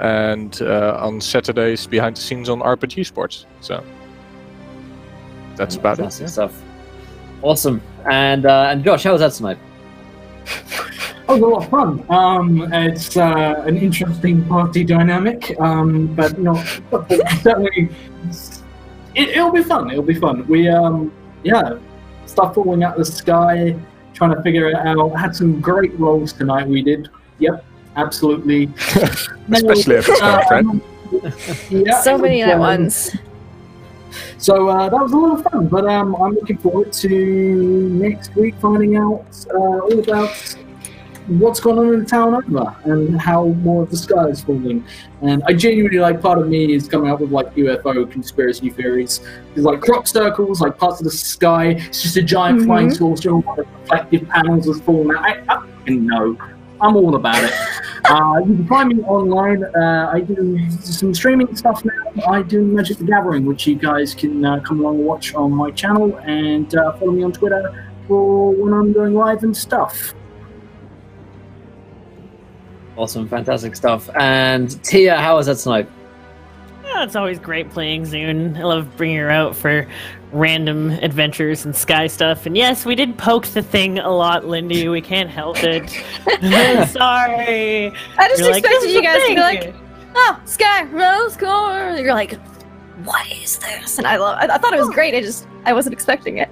and on Saturdays behind the scenes on RPG Sports. So that's about it. Stuff. Awesome. And Josh, how was that tonight? Oh, it was a lot of fun. It's an interesting party dynamic, but certainly it'll be fun. It'll be fun. We stuff falling out of the sky, trying to figure it out. Had some great rolls tonight. We did. Yep, absolutely. Especially at the start, right? Yeah, So many at once. So that was a lot of fun. But I'm looking forward to next week finding out all about what's going on in the town over and how more of the sky is falling. And I genuinely part of me is coming up with UFO conspiracy theories. There's crop circles, parts of the sky. It's just a giant flying saucer, all the reflective panels are falling out. I fucking know. I'm all about it. You can find me online. I do some streaming stuff now. I do Magic the Gathering, which you guys can come along and watch on my channel, and follow me on Twitter for when I'm going live and stuff. Awesome, fantastic stuff. And Tia, how was that tonight? Yeah, it's always great playing Zune. I love bringing her out for random adventures and sky stuff. And yes, we did poke the thing a lot, Lindy. We can't help it. Sorry. I just You're expected you guys to be thing. oh, sky, rose core. You're like, what is this? And I thought it was great. I wasn't expecting it.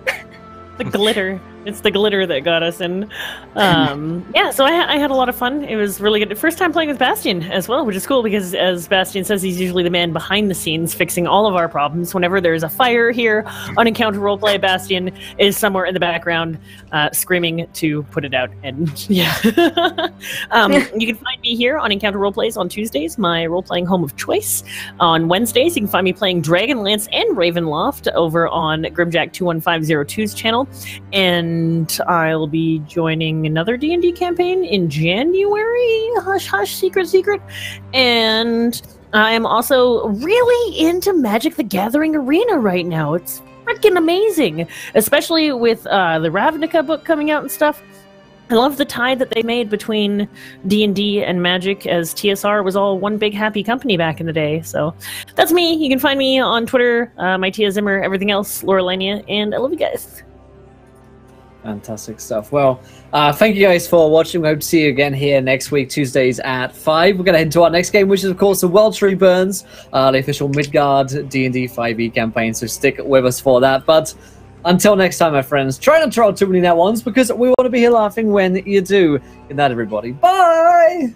The glitter. It's the glitter that got us in. Yeah, so I had a lot of fun. It was really good. First time playing with Bastian as well, which is cool because, as Bastian says, he's usually the man behind the scenes fixing all of our problems. Whenever there's a fire here on Encounter Roleplay, Bastian is somewhere in the background screaming to put it out. And yeah. You can find me here on Encounter Roleplays on Tuesdays, my role-playing home of choice. On Wednesdays, you can find me playing Dragonlance and Ravenloft over on Grimjack21502's channel. And I'll be joining another D&D campaign in January. Hush, hush, secret, secret. And I'm also really into Magic the Gathering Arena right now. It's freaking amazing, especially with the Ravnica book coming out and stuff. I love the tie that they made between D&D and Magic, as TSR was all one big happy company back in the day. So that's me. You can find me on Twitter, my Tia Zimmer, everything else, Laurelania, and I love you guys. Fantastic stuff. Well, thank you guys for watching. We hope to see you again here next week, Tuesdays at 5. We're going to head into our next game, which is, of course, the World Tree Burns, the official Midgard D&D 5e campaign. So stick with us for that. But until next time, my friends, try not to roll too many net ones because we want to be here laughing when you do. Good night, everybody. Bye!